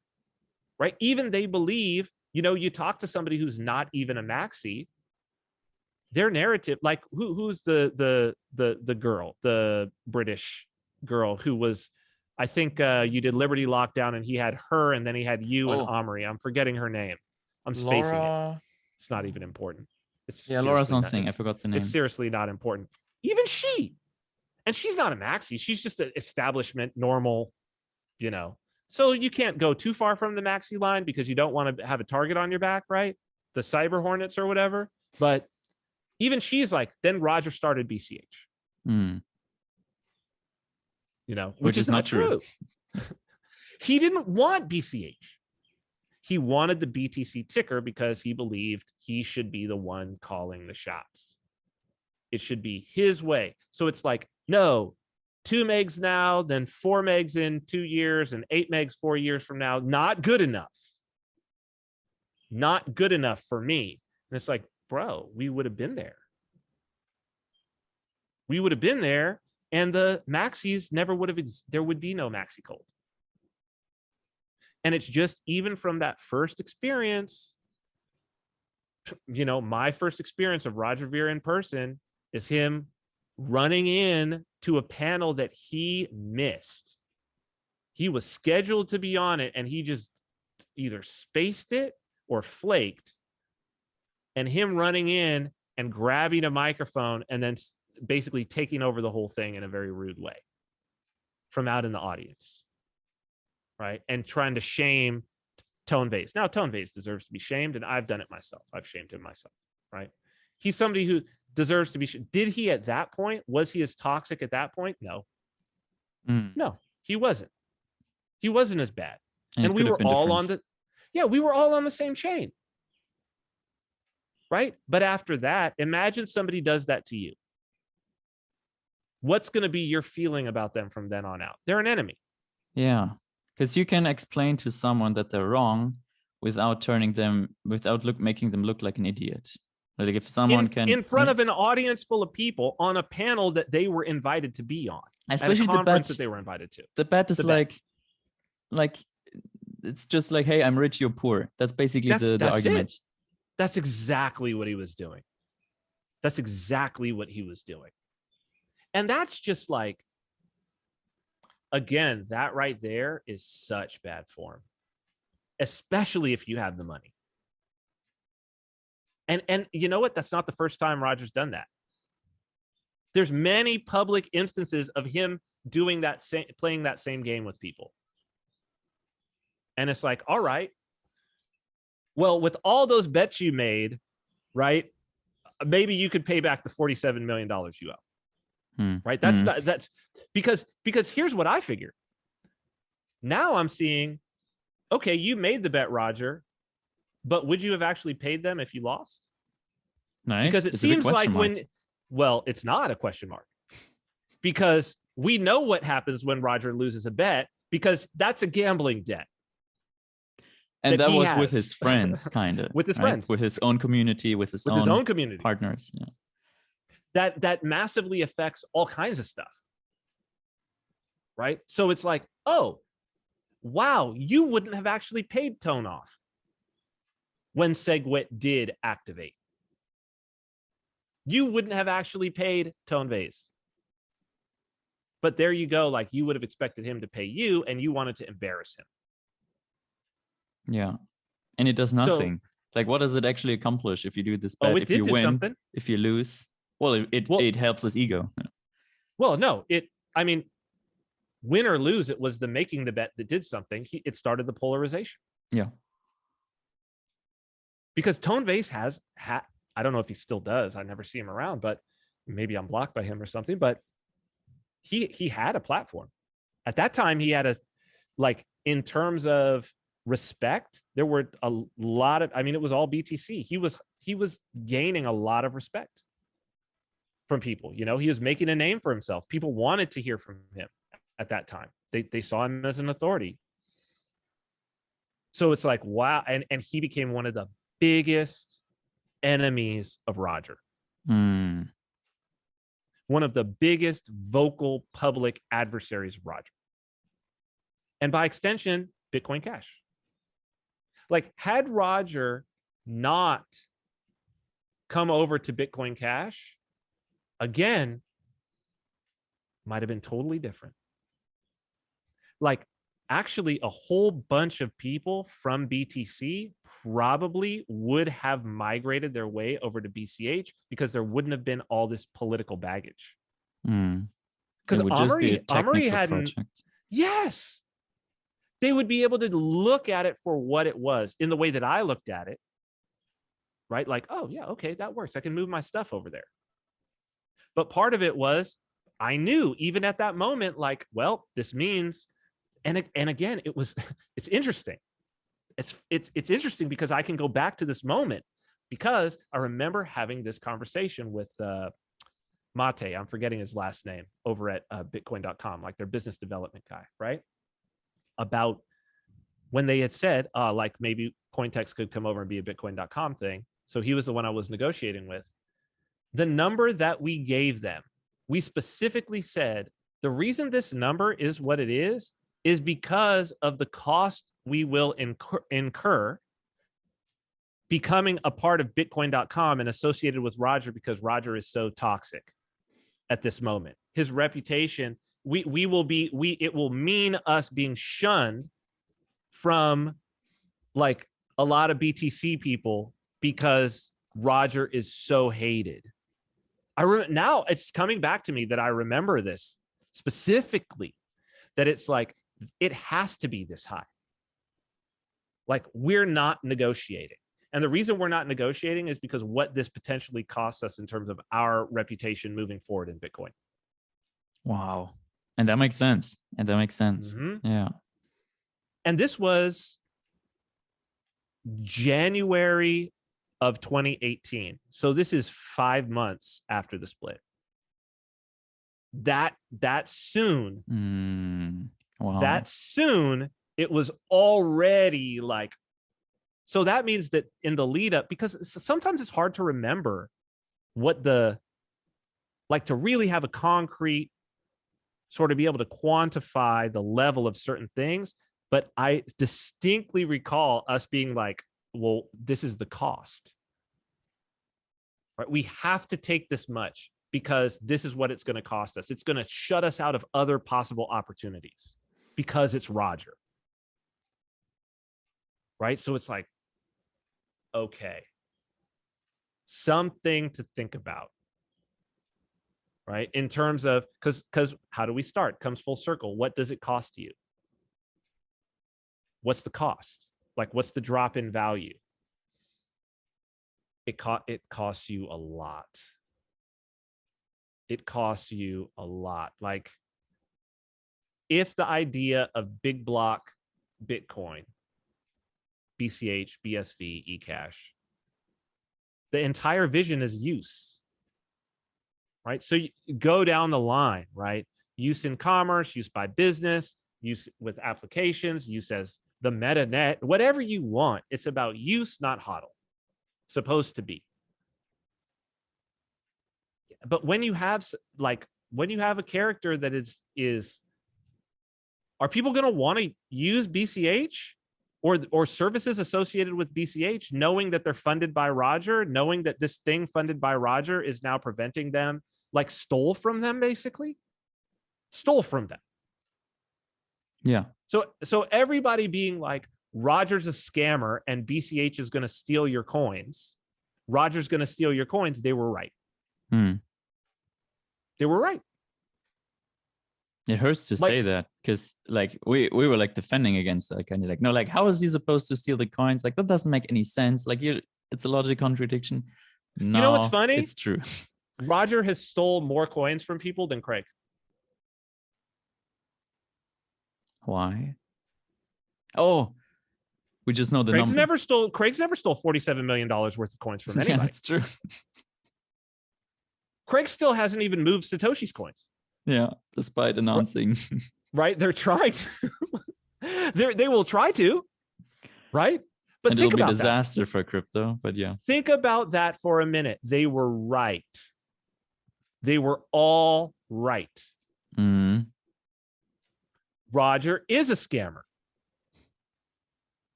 right? Even they believe, you talk to somebody who's not even a maxi, their narrative, like who's the girl, the British girl who was, I think you did Liberty Lockdown, and he had her, and then he had you and Omri. I'm forgetting her name. I'm spacing it. It's not even important. It's Laura something. I forgot the name. It's seriously not important. Even she, and she's not a maxi. She's just an establishment, normal, So you can't go too far from the maxi line because you don't want to have a target on your back, right? The cyber hornets or whatever. But even she's like, then Roger started BCH. Which is not true. He didn't want BCH. He wanted the BTC ticker because he believed he should be the one calling the shots. It should be his way. So it's like, no, 2 megs now, then 4 megs in 2 years, and 8 megs 4 years from now. Not good enough. Not good enough for me. And it's like, bro, we would have been there. We would have been there, and the maxis never would have, there would be no maxi cult. And it's just, even from that first experience, my first experience of Roger Ver in person is him running in to a panel that he missed. He was scheduled to be on it, and he just either spaced it or flaked. And him running in and grabbing a microphone and then basically taking over the whole thing in a very rude way from out in the audience, right? And trying to shame Tone Vase. Now, Tone Vase deserves to be shamed, and I've done it myself. I've shamed him myself, right? He's somebody who deserves to be. Did he at that point? Was he as toxic at that point? No. No, he wasn't. He wasn't as bad. And we were all on the, we were all on the same chain. Right? But after that, imagine somebody does that to you. What's going to be your feeling about them from then on out? They're an enemy. Yeah. Because you can explain to someone that they're wrong without making them look like an idiot. Like if someone in front of an audience full of people on a panel that they were invited to be on, especially at a conference that they were invited to. The bet is like it's just like, hey, I'm rich, you're poor. That's basically the argument. That's exactly what he was doing. That's exactly what he was doing. And that's just like, again, that right there is such bad form, especially if you have the money. And you know what? That's not the first time Roger's done that. There's many public instances of him doing that playing that same game with people. And it's like, all right, well, with all those bets you made, right? Maybe you could pay back the $47 million you owe. Right? That's because here's what I figure. Now I'm seeing, okay, you made the bet, Roger, but would you have actually paid them if you lost? Nice. Because it seems like it's not a question mark, because we know what happens when Roger loses a bet, because that's a gambling debt. And that was with his friends, kind of. With his friends. With his own community, with his own community. Partners. Yeah. That massively affects all kinds of stuff. Right? So it's like, oh, wow, you wouldn't have actually paid Tone off. when SegWit did activate. You wouldn't have actually paid Tone Vase. But there you go. Like, you would have expected him to pay you, and you wanted to embarrass him. Yeah. And it does nothing. Like, what does it actually accomplish if you do this bet? If you win, something. If you lose, well, it helps his ego. Well, no, I mean, win or lose, it was the making the bet that did something. It started the polarization. Yeah. Because Tone Vase I don't know if he still does. I never see him around, but maybe I'm blocked by him or something. But he had a platform. At that time, he had in terms of respect, there were a lot of, I mean, it was all BTC. He was gaining a lot of respect from people. You know, he was making a name for himself. People wanted to hear from him at that time. They saw him as an authority. So it's like, wow. And he became one of the biggest enemies of Roger. One of the biggest vocal public adversaries of Roger. And by extension, Bitcoin Cash. Like, had Roger not come over to Bitcoin Cash, again, might have been totally different. Like, actually, a whole bunch of people from BTC probably would have migrated their way over to BCH because there wouldn't have been all this political baggage. Because Omri hadn't. Yes. They would be able to look at it for what it was in the way that I looked at it. Right? Like, oh, yeah, okay, that works. I can move my stuff over there. But part of it was, I knew even at that moment, like, well, this means, and again, it's interesting. It's interesting because I can go back to this moment because I remember having this conversation with Mate, I'm forgetting his last name, over at Bitcoin.com, like their business development guy, right? About when they had said, like, maybe Cointext could come over and be a Bitcoin.com thing. So he was the one I was negotiating with. The number that we gave them, we specifically said, the reason this number is what it is because of the cost we will incur becoming a part of Bitcoin.com and associated with Roger, because Roger is so toxic at this moment. His reputation, it will mean us being shunned from like a lot of BTC people because Roger is so hated. Now it's coming back to me that I remember this specifically, that it's like, it has to be this high. Like, we're not negotiating. And the reason we're not negotiating is because what this potentially costs us in terms of our reputation moving forward in Bitcoin. Wow. And that makes sense. Yeah. And this was January of 2018. So this is 5 months after the split. That soon. Wow. That soon, it was already like, so that means that in the lead up, because sometimes it's hard to remember what to really have a concrete sort of be able to quantify the level of certain things. But I distinctly recall us being like, well, this is the cost, right? We have to take this much because this is what it's going to cost us. It's going to shut us out of other possible opportunities because it's Roger. Right? So it's like, okay, something to think about, right? In terms of, because how do we start? Comes full circle. What does it cost you? What's the cost? Like, what's the drop in value? It costs you a lot. It costs you a lot. Like, if the idea of big block Bitcoin, BCH, BSV, eCash, the entire vision is use, right? So you go down the line, right? Use in commerce, use by business, use with applications, use as the meta net, whatever you want. It's about use, not hodl. Supposed to be. But when you have a character that is are people going to want to use BCH? or services associated with BCH, knowing that they're funded by Roger, knowing that this thing funded by Roger is now preventing them, like stole from them, basically stole from them. Yeah. So everybody being like, Roger's a scammer and BCH is going to steal your coins. Roger's going to steal your coins. They were right. They were right. It hurts to say that, because like we were like defending against that, kind of like, no, like how is he supposed to steal the coins? Like that doesn't make any sense. Like it's a logic contradiction. No, you know what's funny? It's true. Roger has stole more coins from people than Craig. Why? Oh, we just know the Craig's number. Craig's never stole $47 million worth of coins from anybody. Yeah, that's true. Craig still hasn't even moved Satoshi's coins. Yeah, despite announcing. Right? They're trying to. They will try to. Right? But and think it'll about be a disaster for crypto. But yeah. Think about that for a minute. They were right. They were all right. Roger is a scammer.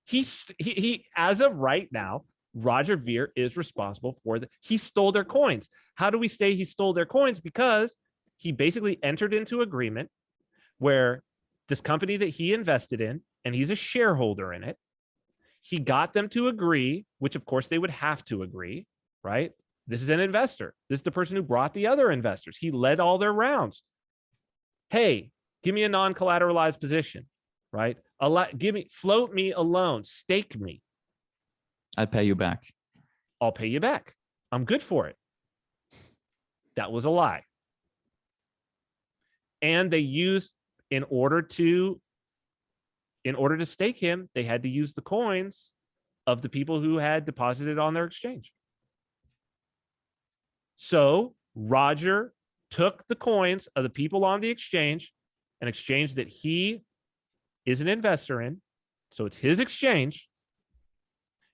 He as of right now, Roger Ver is responsible for he stole their coins. How do we say he stole their coins? Because he basically entered into agreement where this company that he invested in, and he's a shareholder in it, he got them to agree, which of course they would have to agree, right? This is an investor. This is the person who brought the other investors. He led all their rounds. Hey, give me a non-collateralized position, right? Float me a loan, stake me. I'll pay you back. I'll pay you back. I'm good for it. That was a lie. And they used, in order to stake him, they had to use the coins of the people who had deposited on their exchange. So Roger took the coins of the people on the exchange, an exchange that he is an investor in, so it's his exchange,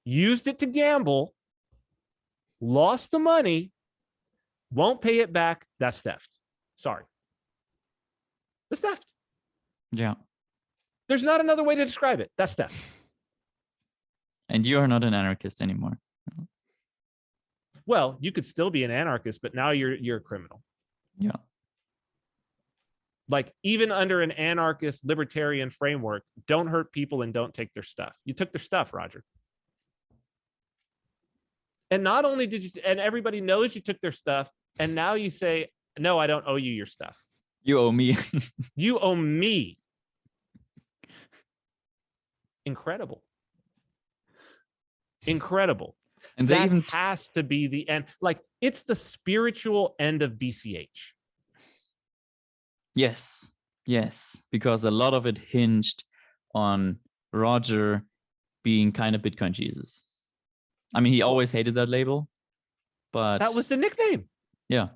used it to gamble, lost the money, won't pay it back. That's theft. Sorry. That's theft. Yeah. There's not another way to describe it. That's theft. And you are not an anarchist anymore. Well, you could still be an anarchist, but now you're a criminal. Yeah. Like, even under an anarchist libertarian framework, don't hurt people and don't take their stuff. You took their stuff, Roger. And not only did you, and everybody knows you took their stuff, and now you say, no, I don't owe you your stuff. You owe me. You owe me. Incredible. Incredible. And that even has to be the end. Like, it's the spiritual end of BCH. Yes. Yes. Because a lot of it hinged on Roger being kind of Bitcoin Jesus. I mean, he always hated that label, but that was the nickname. Yeah.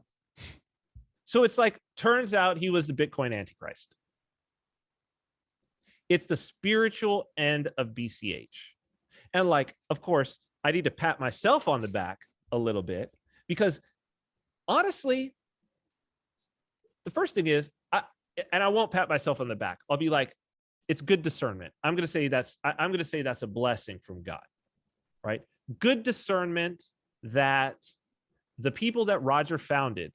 So it's like, turns out he was the Bitcoin Antichrist. It's the spiritual end of BCH. And like, of course, I need to pat myself on the back a little bit, because honestly, the first thing is, I won't pat myself on the back. I'll be like, it's good discernment. I'm going to say that's a blessing from God, right? Good discernment that the people that Roger founded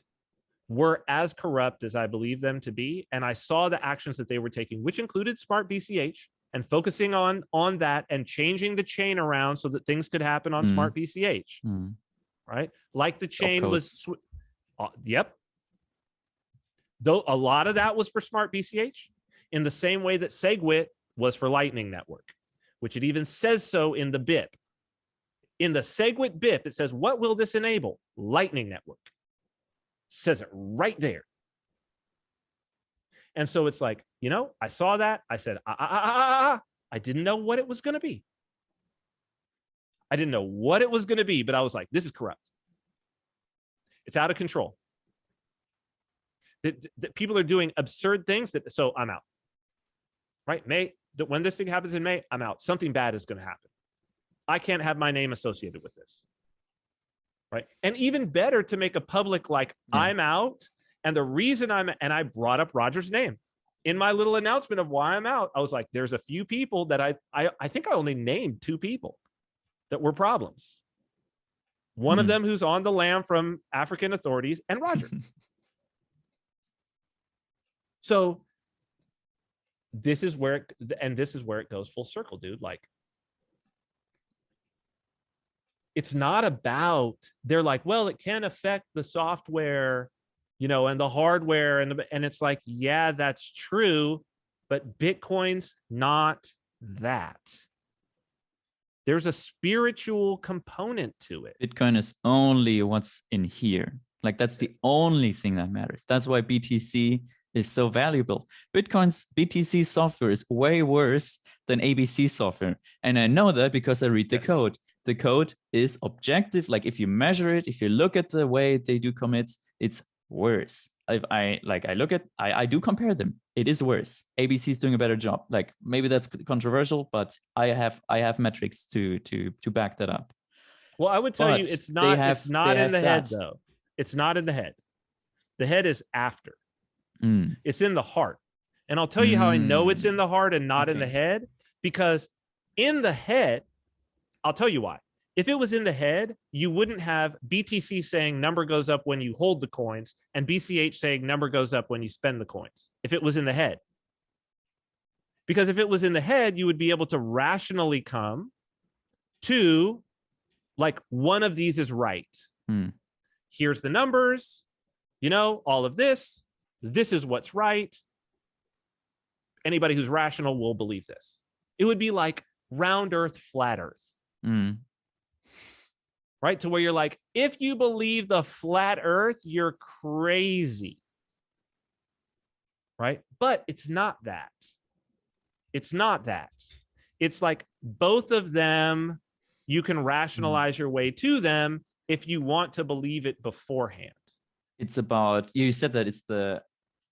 were as corrupt as I believe them to be. And I saw the actions that they were taking, which included SmartBCH and focusing on that and changing the chain around so that things could happen on SmartBCH, right? Like the chain was, yep. Though a lot of that was for SmartBCH, in the same way that SegWit was for Lightning Network, which it even says so in the BIP. In the SegWit BIP, it says, what will this enable? Lightning Network. Says it right there. And so it's like, I saw that. I said, I didn't know what it was going to be. I didn't know what it was going to be, but I was like, this is corrupt. It's out of control. That people are doing absurd things, so I'm out. Right? When this thing happens in May, I'm out. Something bad is going to happen. I can't have my name associated with this. Right? And even better, to make a public, like, I'm out. And the reason and I brought up Roger's name. in my little announcement of why I'm out, I was like, there's a few people that I think I only named 2 people that were problems. One of them who's on the lam from African authorities, and Roger. So this is where it goes full circle, dude. Like, it's not about, they're like, well, it can affect the software, and the hardware, and it's like, yeah, that's true, but Bitcoin's not that. There's a spiritual component to it. Bitcoin is only what's in here. Like, that's the only thing that matters. That's why BTC is so valuable. Bitcoin's BTC software is way worse than ABC software. And I know that because I read the code. The code is objective. Like, if you measure it, if you look at the way they do commits, it's worse. If I do compare them. It is worse. ABC is doing a better job. Like, maybe that's controversial, but I have metrics to back that up. Well, I would tell you, it's not in the head, though. It's not in the head. The head is after. It's in the heart. And I'll tell you how I know it's in the heart and not in the head, because in the head, I'll tell you why. If it was in the head, you wouldn't have BTC saying number goes up when you hold the coins and BCH saying number goes up when you spend the coins, if it was in the head. Because if it was in the head, you would be able to rationally come to, like, one of these is right. Here's the numbers, all of this. This is what's right. Anybody who's rational will believe this. It would be like round earth, flat earth. Right? To where you're like, if you believe the flat earth, you're crazy. Right? But it's not that. It's not that. It's like both of them, you can rationalize your way to them if you want to believe it beforehand. It's about, you said that it's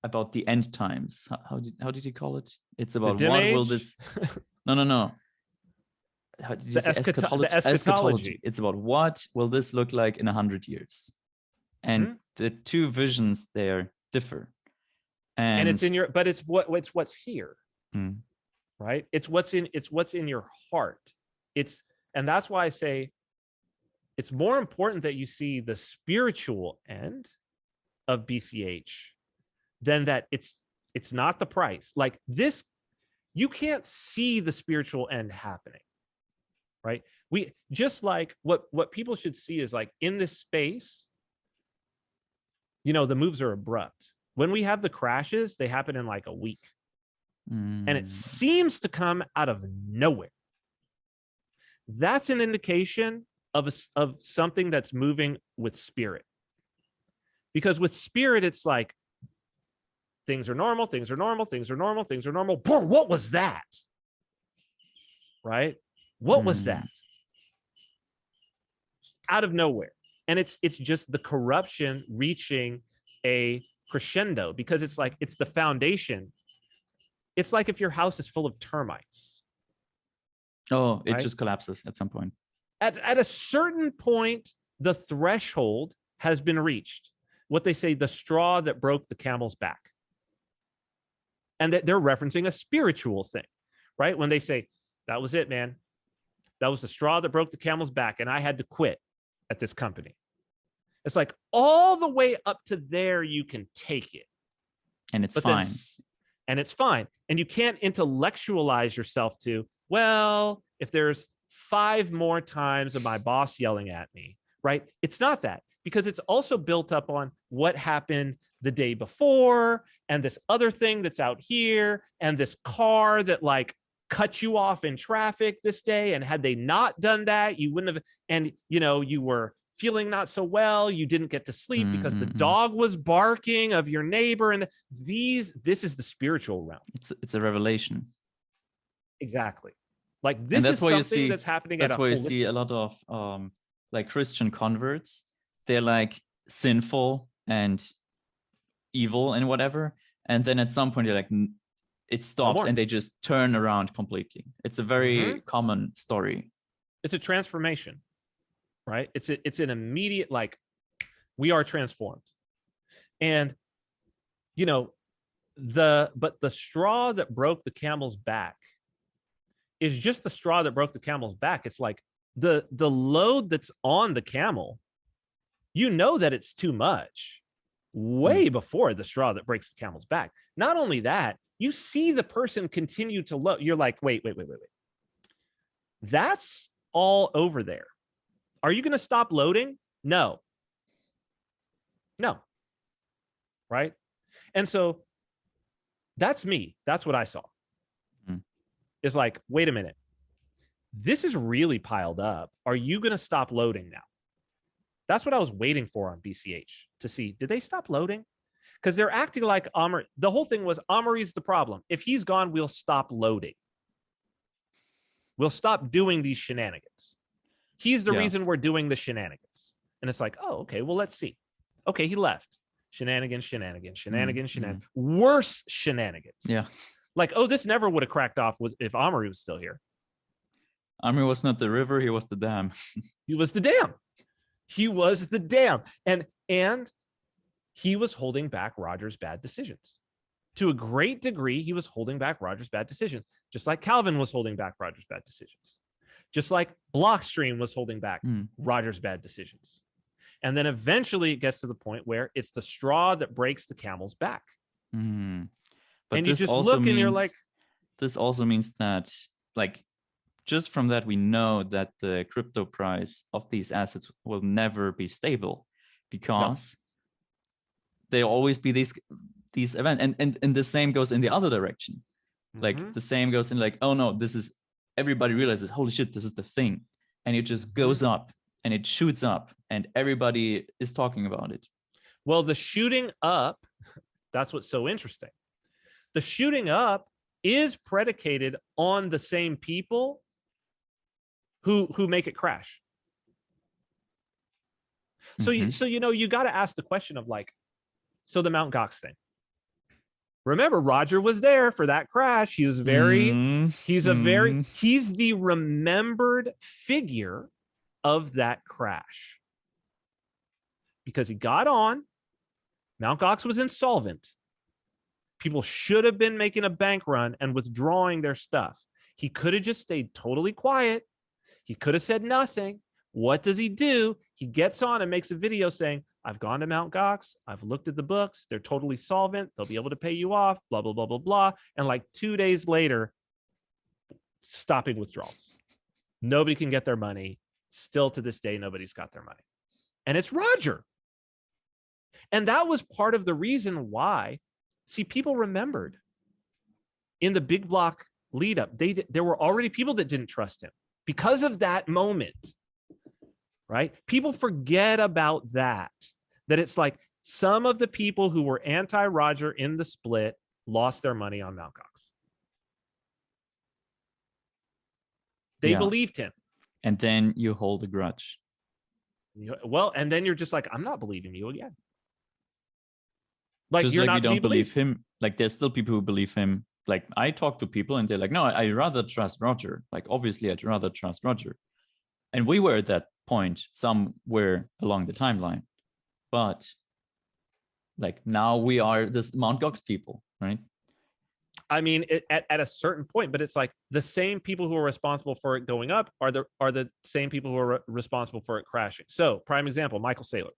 about the end times. How did you call it? It's about what will this... No. How did you say the eschatology. It's about what will this look like in 100 years, and the two visions there differ, and it's in your, but it's what's here, right? It's what's in your heart. And that's why I say it's more important that you see the spiritual end of BCH than that it's not the price. Like this, you can't see the spiritual end happening. Right? We just like what people should see is, like, in this space, the moves are abrupt. When we have the crashes, they happen in like a week. And it seems to come out of nowhere. That's an indication of something that's moving with spirit. Because with spirit, it's like things are normal, things are normal, things are normal, things are normal. Boom, what was that? Right? What was that? Out of nowhere. And it's just the corruption reaching a crescendo, because it's like, it's the foundation. It's like if your house is full of termites. Oh, it just collapses at some point. At a certain point, the threshold has been reached. What they say, the straw that broke the camel's back. And that they're referencing a spiritual thing, right? When they say, that was it, man. That was the straw that broke the camel's back, and I had to quit at this company. It's like all the way up to there, you can take it. And it's fine. And it's fine. And you can't intellectualize yourself to, well, if there's 5 more times of my boss yelling at me, right? It's not that, because it's also built up on what happened the day before, and this other thing that's out here, and this car that, like, cut you off in traffic this day, and had they not done that, you wouldn't have, and you were feeling not so well, you didn't get to sleep because the dog was barking of your neighbor, and this is the spiritual realm. It's a revelation. Exactly. Like, this is something that's happening. That's why you see a lot of like Christian converts. They're like sinful and evil and whatever, and then at some point you're like, it stops, and they just turn around completely. It's a very common story. It's a transformation, right? It's an immediate, like, we are transformed. And, the straw that broke the camel's back is just the straw that broke the camel's back. It's like the load that's on the camel, you know that it's too much way before the straw that breaks the camel's back. Not only that, you see the person continue to load. You're like, wait. That's all over there. Are you going to stop loading? No. Right? And so that's me. That's what I saw. It's like, wait a minute. This is really piled up. Are you going to stop loading now? That's what I was waiting for on BCH to see. Did they stop loading? Because they're acting like Amr. The whole thing was Amri's the problem. If he's gone, we'll stop loading. We'll stop doing these shenanigans. He's the reason we're doing the shenanigans. And it's like, oh, okay, well, let's see. Okay, he left. Shenanigans. Worse shenanigans. Yeah. Like, oh, this never would have cracked off if Amri was still here. Amri was not the river, he was the dam. He was the dam. And he was holding back Roger's bad decisions. To a great degree, he was holding back Roger's bad decisions, just like Calvin was holding back Roger's bad decisions, just like Blockstream was holding back Roger's bad decisions. And then eventually it gets to the point where it's the straw that breaks the camel's back. But and you just look and you're like, this also means that, like, just from that, we know that the crypto price of these assets will never be stable, because there'll always be these events. And the same goes in the other direction. Like the same goes in like, oh no, this is, everybody realizes, holy shit, this is the thing. And it just goes up and it shoots up and everybody is talking about it. Well, the shooting up, that's what's so interesting. The shooting up is predicated on the same people who make it crash. So you got to ask the question of like, so the Mt. Gox thing. Remember, Roger was there for that crash. He was he's the remembered figure of that crash. Because he got on, Mt. Gox was insolvent. People should have been making a bank run and withdrawing their stuff. He could have just stayed totally quiet. He could have said nothing. What does he do? He gets on and makes a video saying, I've gone to Mt. Gox. I've looked at the books. They're totally solvent. They'll be able to pay you off, blah, blah, blah, blah, blah. And like 2 days later, stopping withdrawals. Nobody can get their money. Still to this day, nobody's got their money. And it's Roger. And that was part of the reason why, see, people remembered in the big block lead up, there were already people that didn't trust him because of that moment. Right? People forget about that it's like some of the people who were anti-Roger in the split lost their money on Mt. Gox. They believed him. And then you hold a grudge. Well, and then you're just like, I'm not believing you again. Like, just you're like not you don't believe him. Like, there's still people who believe him. Like, I talk to people and they're like, no, I rather trust Roger. Like, obviously, I'd rather trust Roger. And we were at that point somewhere along the timeline. But like now we are this Mt. Gox people, right? I mean, at a certain point, but it's like the same people who are responsible for it going up are the same people who are responsible for it crashing. So, prime example, Michael Saylor.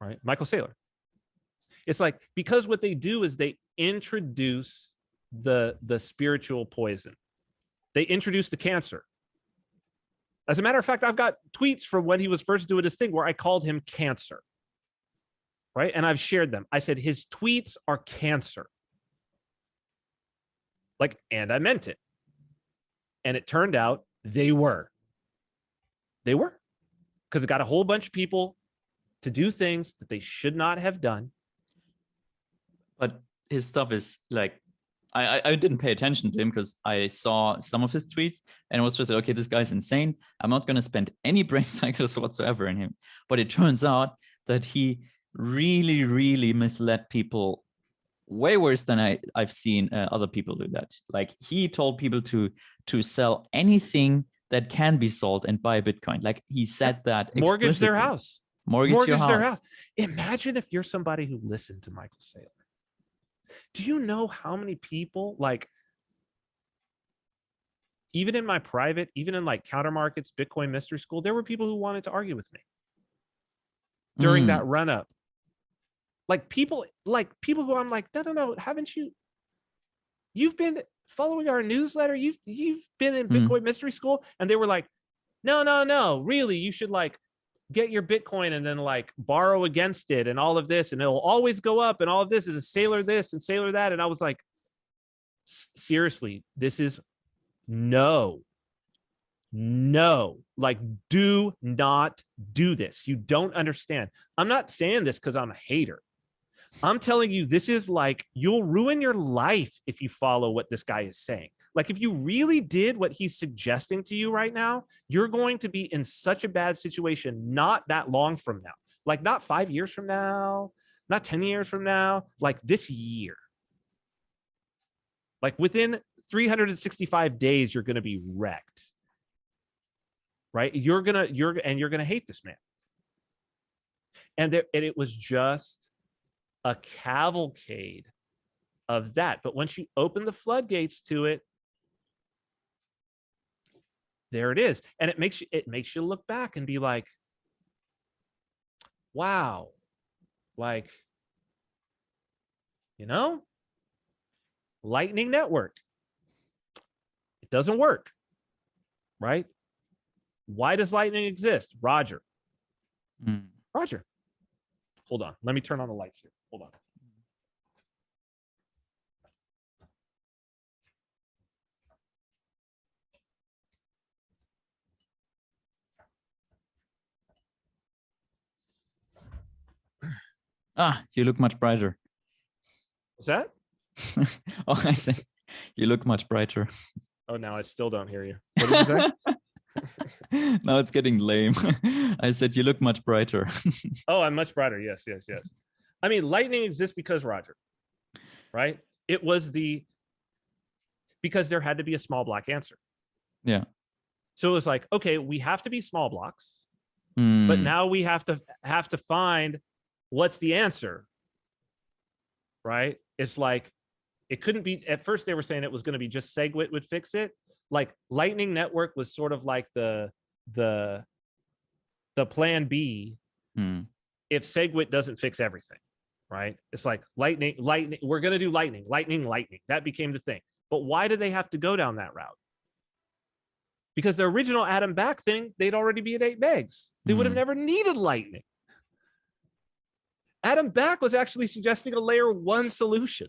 Right? Michael Saylor. It's like, because what they do is they introduce the spiritual poison. They introduce the cancer. As a matter of fact, I've got tweets from when he was first doing his thing where I called him cancer. Right? And I've shared them. I said, his tweets are cancer. Like, and I meant it. And it turned out they were. They were. Because it got a whole bunch of people to do things that they should not have done. But his stuff is like, I didn't pay attention to him because I saw some of his tweets and it was just like, okay, this guy's insane. I'm not going to spend any brain cycles whatsoever in him. But it turns out that he really, really misled people way worse than I've seen other people do that. Like, he told people to sell anything that can be sold and buy Bitcoin. Like, he said that mortgage explicitly. their house. Mortgage your house. Their house. Imagine if you're somebody who listened to Michael Saylor. Do you know how many people, like, even in my private, even in like Counter Markets, Bitcoin Mystery School, there were people who wanted to argue with me during that run up. Like people who I'm like, no, haven't you've been following our newsletter? You've been in Bitcoin Mystery School? And they were like, no, really, you should like get your Bitcoin and then like borrow against it and all of this, and it'll always go up, and all of this is a sailor this and sailor that. And I was like, seriously, this is no, like, do not do this. You don't understand. I'm not saying this because I'm a hater. I'm telling you, this is like, you'll ruin your life if you follow what this guy is saying. Like, if you really did what he's suggesting to you right now, you're going to be in such a bad situation not that long from now. Like, not 5 years from now, not 10 years from now, like this year. Like, within 365 days, you're going to be wrecked. Right? You're going to hate this man. And it was just a cavalcade of that. But once you open the floodgates to it, there it is. And it makes you look back and be like, wow, like, Lightning Network, it doesn't work, right? Why does Lightning exist? Roger. Roger. Hold on. Let me turn on the lights here. Hold on. You look much brighter. What's that? Oh, I said, you look much brighter. Oh, now I still don't hear you. What did you say? Now it's getting lame. I said, you look much brighter. Oh, I'm much brighter. Yes. I mean, Lightning exists because Roger, right? It was because there had to be a small block answer. Yeah. So it was like, okay, we have to be small blocks, but now we have to find what's the answer, right? It's like, it couldn't be, at first they were saying it was going to be just SegWit would fix it. Like, Lightning Network was sort of like the plan B if SegWit doesn't fix everything, right? It's like lightning, we're going to do lightning. That became the thing. But why did they have to go down that route? Because the original Atom Back thing, they'd already be at 8 megs. They would have never needed lightning. Atom Back was actually suggesting a layer 1 solution.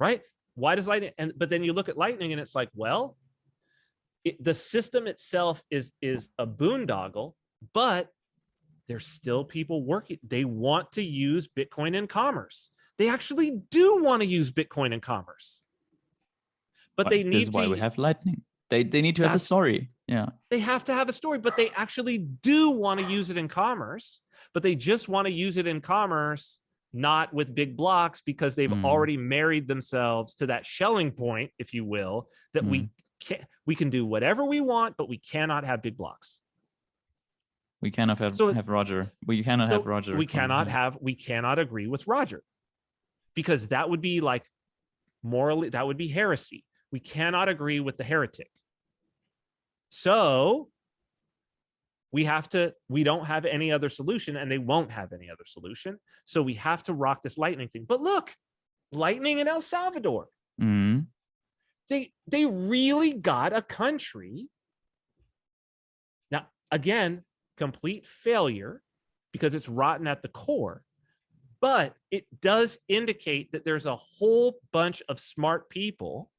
Right? Why does lightning? But then you look at lightning and it's like, well, the system itself is a boondoggle, but there's still people working. They want to use Bitcoin in commerce. They actually do want to use Bitcoin in commerce. But they need to. This is why we have lightning. They need to have a story. Yeah. They have to have a story, but they actually do want to use it in commerce, but they just want to use it in commerce, not with big blocks, because they've already married themselves to that Schelling point, if you will, that we can do whatever we want, but we cannot have big blocks. We cannot have Roger. We cannot have Roger. We cannot agree with Roger, because that would be like morally, that would be heresy. We cannot agree with the heretic. So we don't have any other solution, and they won't have any other solution. So we have to rock this lightning thing. But look, lightning in El Salvador. They really got a country. Now, again, complete failure because it's rotten at the core. But it does indicate that there's a whole bunch of smart people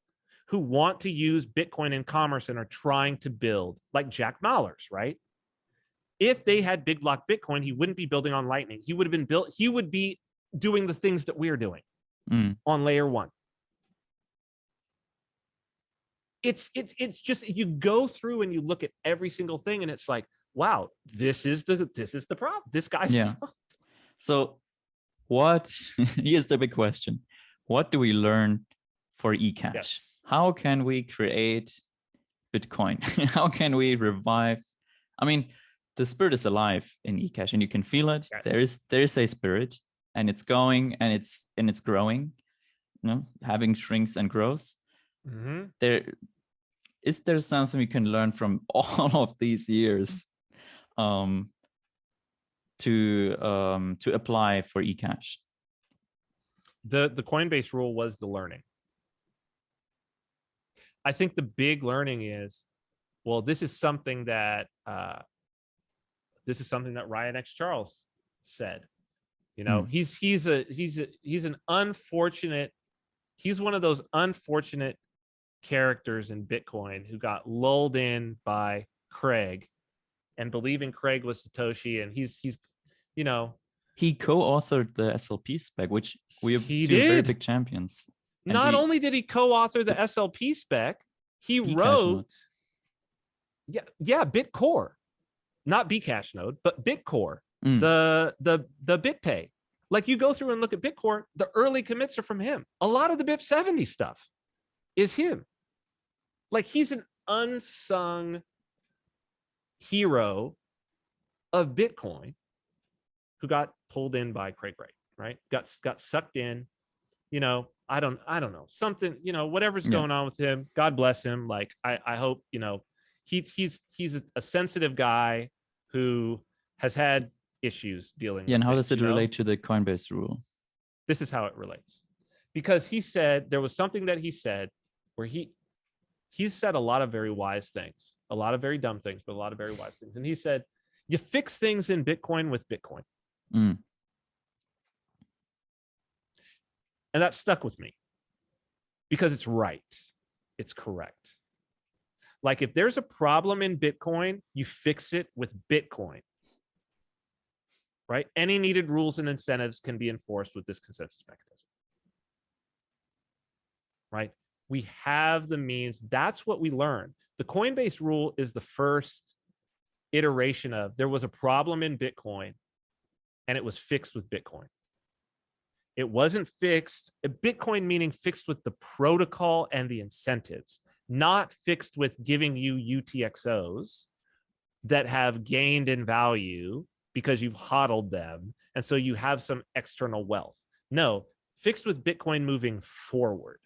who want to use Bitcoin in commerce and are trying to build, like Jack Mallers, right? If they had big block Bitcoin, he wouldn't be building on Lightning. He would be doing the things that we're doing on layer 1. It's just, you go through and you look at every single thing and it's like, wow, this is the problem. This guy's the problem. So here's the big question. What do we learn for eCash? Yes. How can we create Bitcoin? How can we revive? I mean, the spirit is alive in eCash and you can feel it. Yes. There is a spirit. and it's going and it's growing, having shrinks and grows. Is there something we can learn from all of these years to apply for eCash? The Coinbase rule was the learning. I think the big learning is, well, this is something that Ryan X. Charles said. He's one of those unfortunate characters in Bitcoin who got lulled in by Craig and believing Craig was Satoshi, and he's he co-authored the SLP spec, which we have two very big champions. Not only did he co-author the SLP spec, he wrote Bitcore, not Bcash node, but Bitcore, the BitPay. Like, you go through and look at Bitcore, the early commits are from him. A lot of the BIP70 stuff is him. Like, he's an unsung hero of Bitcoin who got pulled in by Craig Wright, right? Got sucked in. I don't know, something, whatever's going on with him, God bless him. Like, I hope, he's a sensitive guy who has had issues dealing with and how it, does it relate to the Coinbase rule? This is how it relates. Because he said, there was something that he said where he's said a lot of very wise things, a lot of very dumb things, but a lot of very wise things. And he said, you fix things in Bitcoin with Bitcoin. And that stuck with me because it's right. It's correct. Like, if there's a problem in Bitcoin, you fix it with Bitcoin, right? Any needed rules and incentives can be enforced with this consensus mechanism, right? We have the means. That's what we learned. The Coinbase rule is the first iteration of, there was a problem in Bitcoin and it was fixed with Bitcoin. It wasn't fixed, Bitcoin meaning fixed with the protocol and the incentives, not fixed with giving you UTXOs that have gained in value because you've hodled them. And so you have some external wealth. No, fixed with Bitcoin moving forward.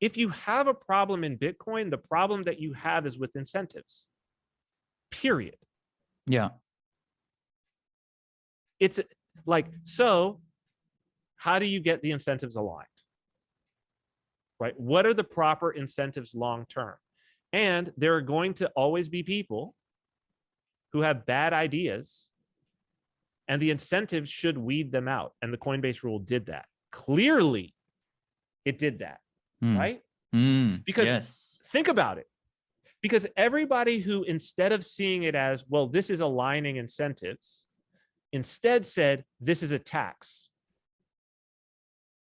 If you have a problem in Bitcoin, the problem that you have is with incentives, period. Yeah. It's like, so how do you get the incentives aligned? Right? What are the proper incentives long-term? And there are going to always be people who have bad ideas, and the incentives should weed them out. And the Coinbase rule did that. Clearly, it did that, right? Because think about it. Because everybody who, instead of seeing it as, well, this is aligning incentives, instead said, this is a tax.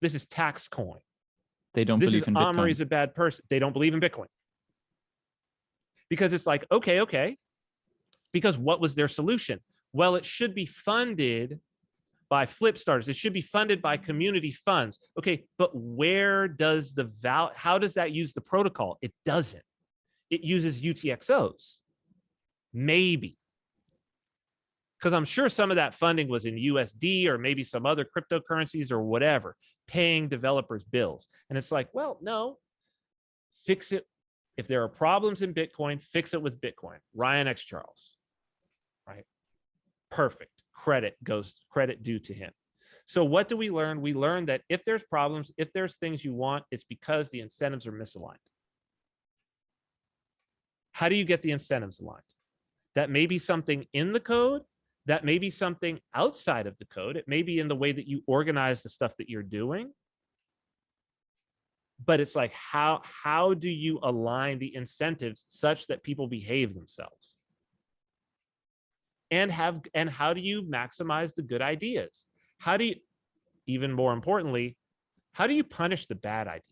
This is tax coin. They don't believe in Bitcoin. Omri's a bad person. They don't believe in Bitcoin. Because it's like, okay. Because what was their solution? Well, it should be funded by flip starters. It should be funded by community funds. Okay, but where does how does that use the protocol? It doesn't. It uses UTXOs. Maybe. Because I'm sure some of that funding was in USD or maybe some other cryptocurrencies or whatever, paying developers bills. And it's like, well, no, fix it. If there are problems in Bitcoin, fix it with Bitcoin. Ryan X. Charles, right? Perfect. Credit due to him. So what do we learn? We learn that if there's problems, if there's things you want, it's because the incentives are misaligned. How do you get the incentives aligned? That may be something in the code. That may be something outside of the code. It may be in the way that you organize the stuff that you're doing. But it's like, how do you align the incentives such that people behave themselves? And how do you maximize the good ideas? How do you, even more importantly, how do you punish the bad ideas?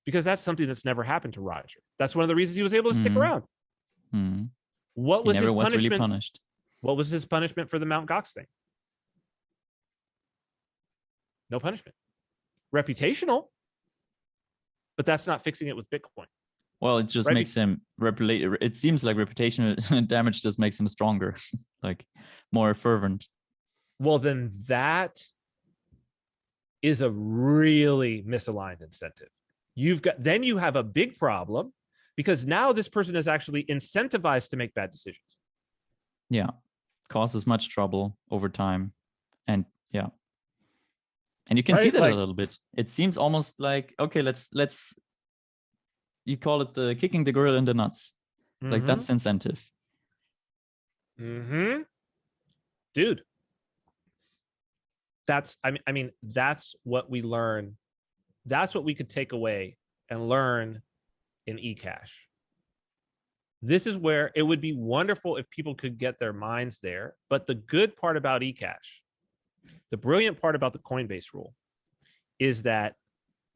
Because that's something that's never happened to Roger. That's one of the reasons he was able to stick around. What was his punishment? Really punished. What was his punishment for the Mt. Gox thing? No punishment. Reputational, but that's not fixing it with Bitcoin. Well, it just right? makes him it seems like reputational damage just makes him stronger, like more fervent. Well, then that is a really misaligned incentive. Then you have a big problem, because now this person is actually incentivized to make bad decisions. Yeah, causes much trouble over time, and yeah, and you can see that a little bit. It seems almost like, okay, let's you call it the kicking the gorilla in the nuts. Like that's the incentive. Dude, that's that's what we learn. That's what we could take away and learn in eCash. This is where it would be wonderful if people could get their minds there. But the good part about eCash, the brilliant part about the Coinbase rule, is that,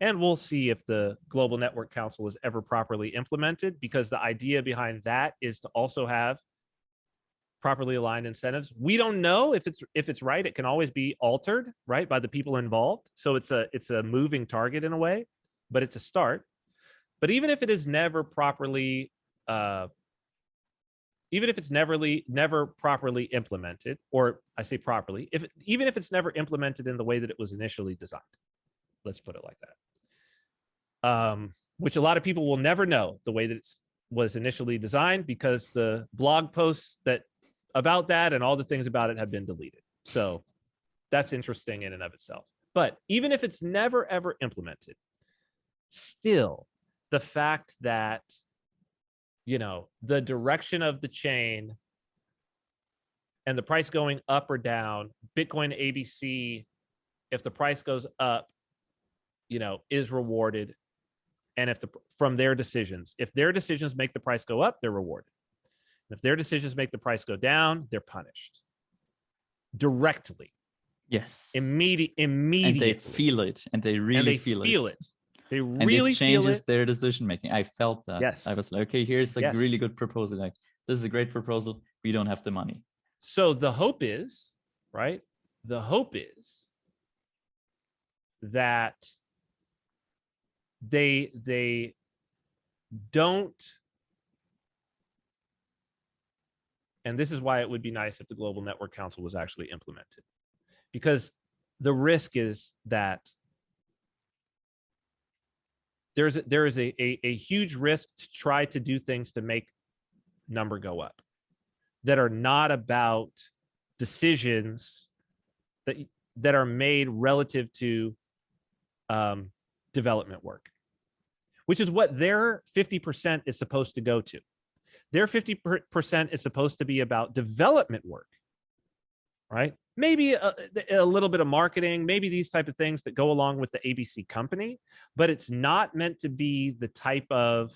and we'll see if the Global Network Council is ever properly implemented, because the idea behind that is to also have properly aligned incentives. We don't know if it's right. It can always be altered, right, by the people involved. So it's a moving target in a way, but it's a start. But even if it is never properly, even if it's never properly implemented, or I say properly, even if it's never implemented in the way that it was initially designed, let's put it like that, which a lot of people will never know the way that it was initially designed, because the blog posts about that and all the things about it have been deleted. So that's interesting in and of itself. But even if it's never, ever implemented, still the fact that, the direction of the chain and the price going up or down, Bitcoin ABC, if the price goes up, is rewarded. And from their decisions, if their decisions make the price go up, they're rewarded. If their decisions make the price go down, they're punished directly. Yes. Immediately. And they feel it, and they really feel it. They really and it changes feel it. their decision making. I felt that. Yes. I was like, okay, here's a really good proposal. Like, this is a great proposal. We don't have the money. So the hope is, right? The hope is that they don't. And this is why it would be nice if the Global Network Council was actually implemented, because the risk is that there is a huge risk to try to do things to make number go up that are not about decisions that are made relative to development work, which is what their 50% is supposed to go to. Their 50% is supposed to be about development work, right? Maybe a little bit of marketing, maybe these type of things that go along with the ABC company, but it's not meant to be the type of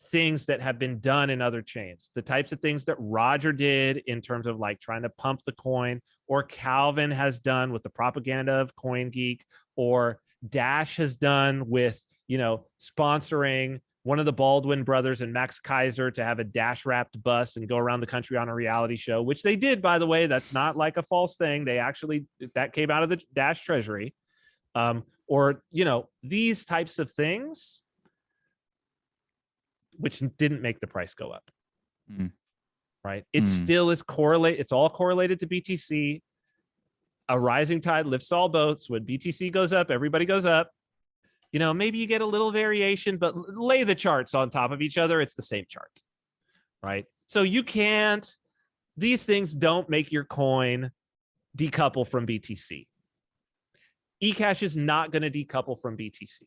things that have been done in other chains, the types of things that Roger did in terms of like trying to pump the coin, or Calvin has done with the propaganda of CoinGeek, or Dash has done with, sponsoring one of the Baldwin brothers and Max Kaiser to have a Dash wrapped bus and go around the country on a reality show, which they did, by the way. That's not like a false thing. They actually, that came out of the Dash treasury. Or, these types of things, which didn't make the price go up. Right. It still is correlated. It's all correlated to BTC. A rising tide lifts all boats. When BTC goes up, everybody goes up. Maybe you get a little variation, but lay the charts on top of each other. It's the same chart, right? So these things don't make your coin decouple from BTC. eCash is not going to decouple from BTC.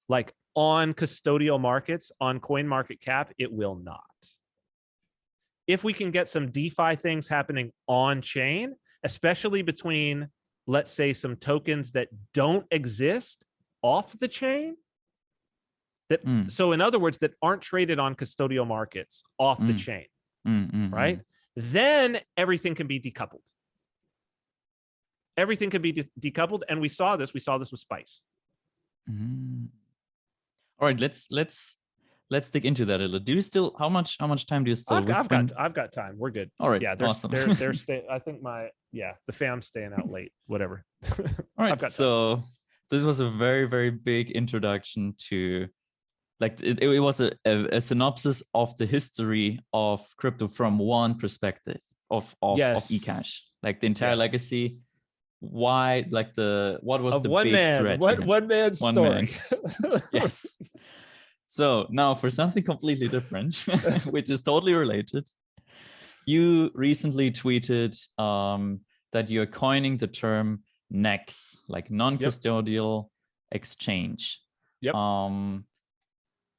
Like on custodial markets, on CoinMarketCap, it will not. If we can get some DeFi things happening on chain, especially between, let's say, some tokens that don't exist off the chain, so in other words, that aren't traded on custodial markets off the chain, right? Then everything can be decoupled. Everything can be decoupled, and we saw this with Spice. All right, let's dig into that a little. Do you still, how much time do you still? I've got time. We're good. All right. Yeah, awesome. they're I think the fam's staying out late. Whatever. All right. So this was a very, very big introduction to like it was a synopsis of the history of crypto from one perspective of eCash, like the entire legacy. Why, like what was of the one big man, threat? one man's One story. man. Yes. So now for something completely different, which is totally related. You recently tweeted that you're coining the term NEX, like non-custodial exchange. Yep.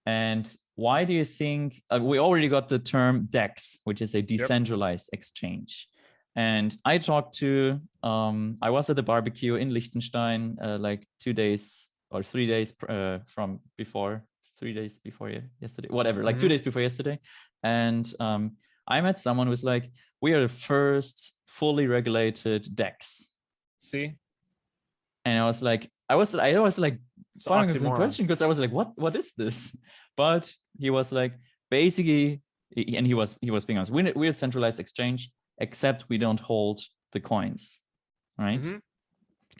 And why do you think we already got the term DEX, which is a decentralized exchange? And I talked to, I was at the barbecue in Liechtenstein like 2 days or 3 days from before, 3 days before yesterday, whatever, like 2 days before yesterday. And I met someone who was like, we are the first fully regulated DEX. See? And I was like, following with the question, because I was like, what is this? But he was like, basically, and he was being honest, we're a centralized exchange, except we don't hold the coins, right?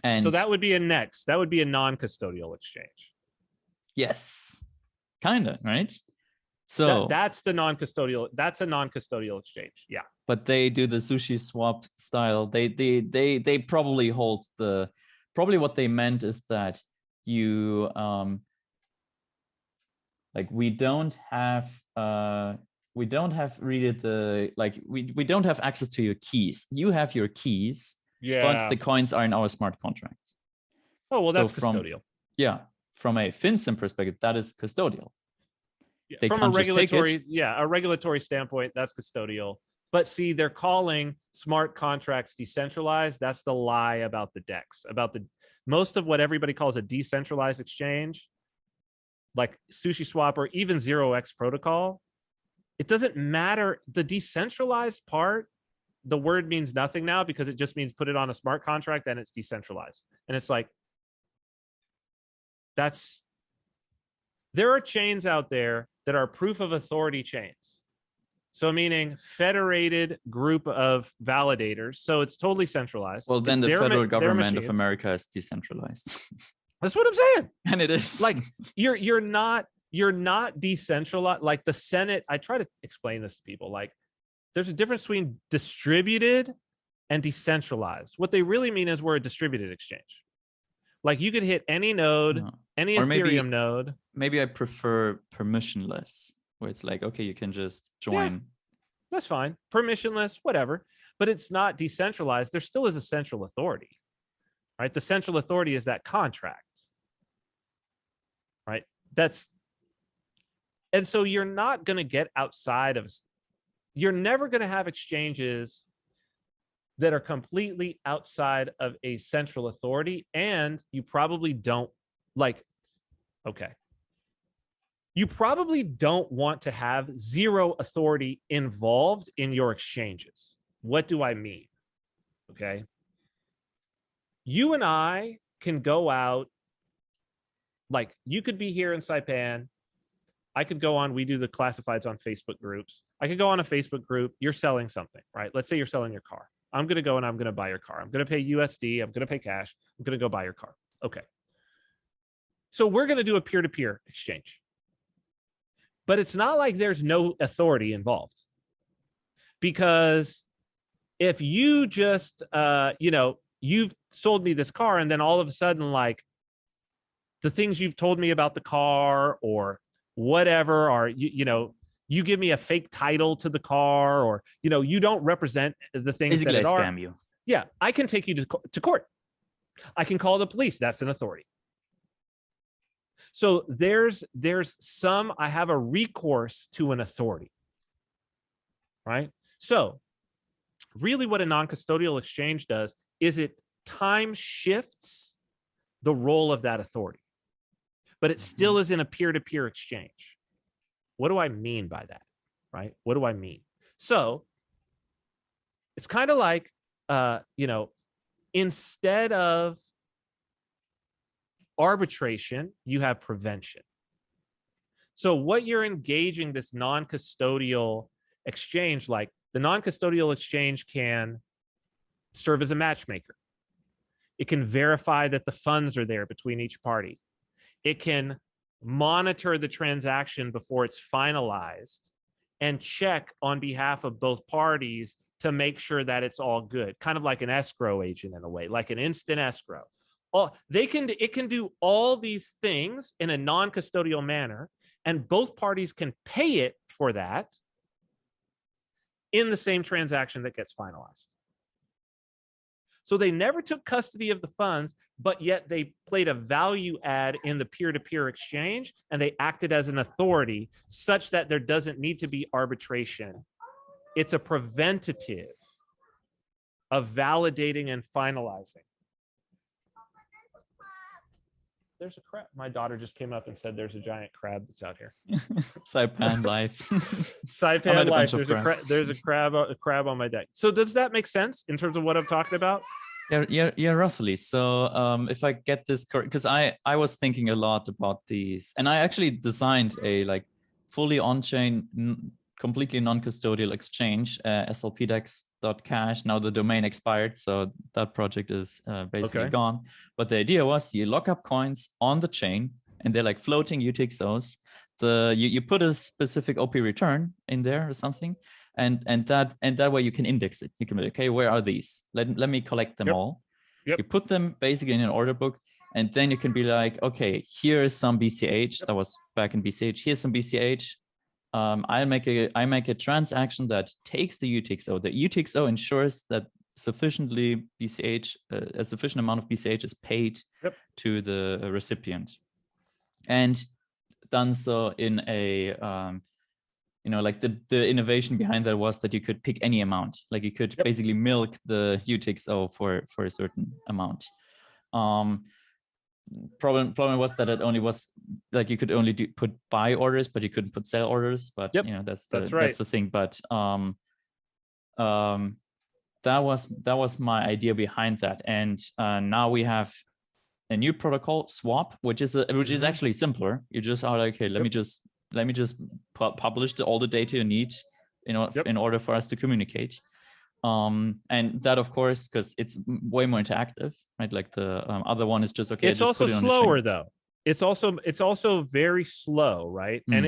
And so that would be a NEX. That would be a non-custodial exchange. Yes, kind of, right? So that's the non-custodial. That's a non-custodial exchange. Yeah. But they do the sushi swap style. They probably hold the. Probably what they meant is that you like we don't have really the like we don't have access to your keys. You have your keys, but the coins are in our smart contract. Oh well, that's custodial. From a FinCEN perspective, that is custodial. Yeah, from a regulatory standpoint, that's custodial. But see, they're calling smart contracts decentralized. That's the lie about the DEX, about the most of what everybody calls a decentralized exchange, like Sushi Swap or even 0x protocol. It doesn't matter. The decentralized part, the word means nothing now because it just means put it on a smart contract and it's decentralized. And it's like, there are chains out there that are proof of authority chains. So meaning federated group of validators. So it's totally centralized. Well, then the federal government of America is decentralized. That's what I'm saying. And it is. Like you're not decentralized. Like the Senate, I try to explain this to people. Like there's a difference between distributed and decentralized. What they really mean is we're a distributed exchange. Like you could hit any node, any Ethereum node. Maybe I prefer permissionless, where it's like, okay, you can just join. Yeah, that's fine. Permissionless, whatever. But it's not decentralized. There still is a central authority, right? The central authority is that contract, right? And so you're not going to get outside of, you're never going to have exchanges that are completely outside of a central authority. And you probably don't you probably don't want to have zero authority involved in your exchanges. What do I mean? Okay. You and I can go out, like you could be here in Saipan. I could go on, we do the classifieds on Facebook groups. I could go on a Facebook group. You're selling something, right? Let's say you're selling your car. I'm going to go and I'm going to buy your car. I'm going to pay USD. I'm going to pay cash. I'm going to go buy your car. Okay. So we're going to do a peer-to-peer exchange. But it's not like there's no authority involved. Because if you just, you've sold me this car and then all of a sudden, like the things you've told me about the car or whatever, or, you give me a fake title to the car, or, you don't represent the things basically that I are. Scam you. Yeah, I can take you to court. I can call the police. That's an authority. So there's some, I have a recourse to an authority, right? So really what a non-custodial exchange does is it time shifts the role of that authority, but it still is in a peer-to-peer exchange. What do I mean by that, right? What do I mean? So it's kind of like, instead of arbitration, you have prevention. So what you're engaging this non-custodial exchange, like the non-custodial exchange can serve as a matchmaker. It can verify that the funds are there between each party. It can monitor the transaction before it's finalized, and check on behalf of both parties to make sure that it's all good. Kind of like an escrow agent in a way, like an instant escrow. It can do all these things in a non-custodial manner, and both parties can pay it for that in the same transaction that gets finalized. So they never took custody of the funds, but yet they played a value add in the peer-to-peer exchange, and they acted as an authority such that there doesn't need to be arbitration. It's a preventative of validating and finalizing. There's a crab. My daughter just came up and said there's a giant crab that's out here. Saipan life. Saipan life. There's a crab on my deck. So does that make sense in terms of what I'm talking about? Yeah, roughly. So if I get this correct, because I was thinking a lot about these, and I actually designed a like fully on-chain, completely non-custodial exchange, slpdex.cash. Now the domain expired, so that project is basically gone. But the idea was you lock up coins on the chain, and they're like floating UTXOs. You put a specific OP return in there or something, and that way you can index it. You can be like, okay, where are these? Let me collect them all. You put them basically in an order book, and then you can be like, okay, here is some BCH that was back in BCH. Here's some BCH. I make a transaction that takes the UTXO. The UTXO ensures that sufficiently BCH, a sufficient amount of BCH is paid to the recipient, and done so in a like the innovation behind that was that you could pick any amount. Like you could basically milk the UTXO for a certain amount. Problem was that it only was like you could only put buy orders, but you couldn't put sell orders. But that's the thing. But that was my idea behind that. And now we have a new protocol, Swap, which is actually simpler. You just are like, hey, let me just publish all the data you need in order for us to communicate. And that, of course, because it's way more interactive, right? Like the other one is just okay. It's also slower though. It's also very slow, right? And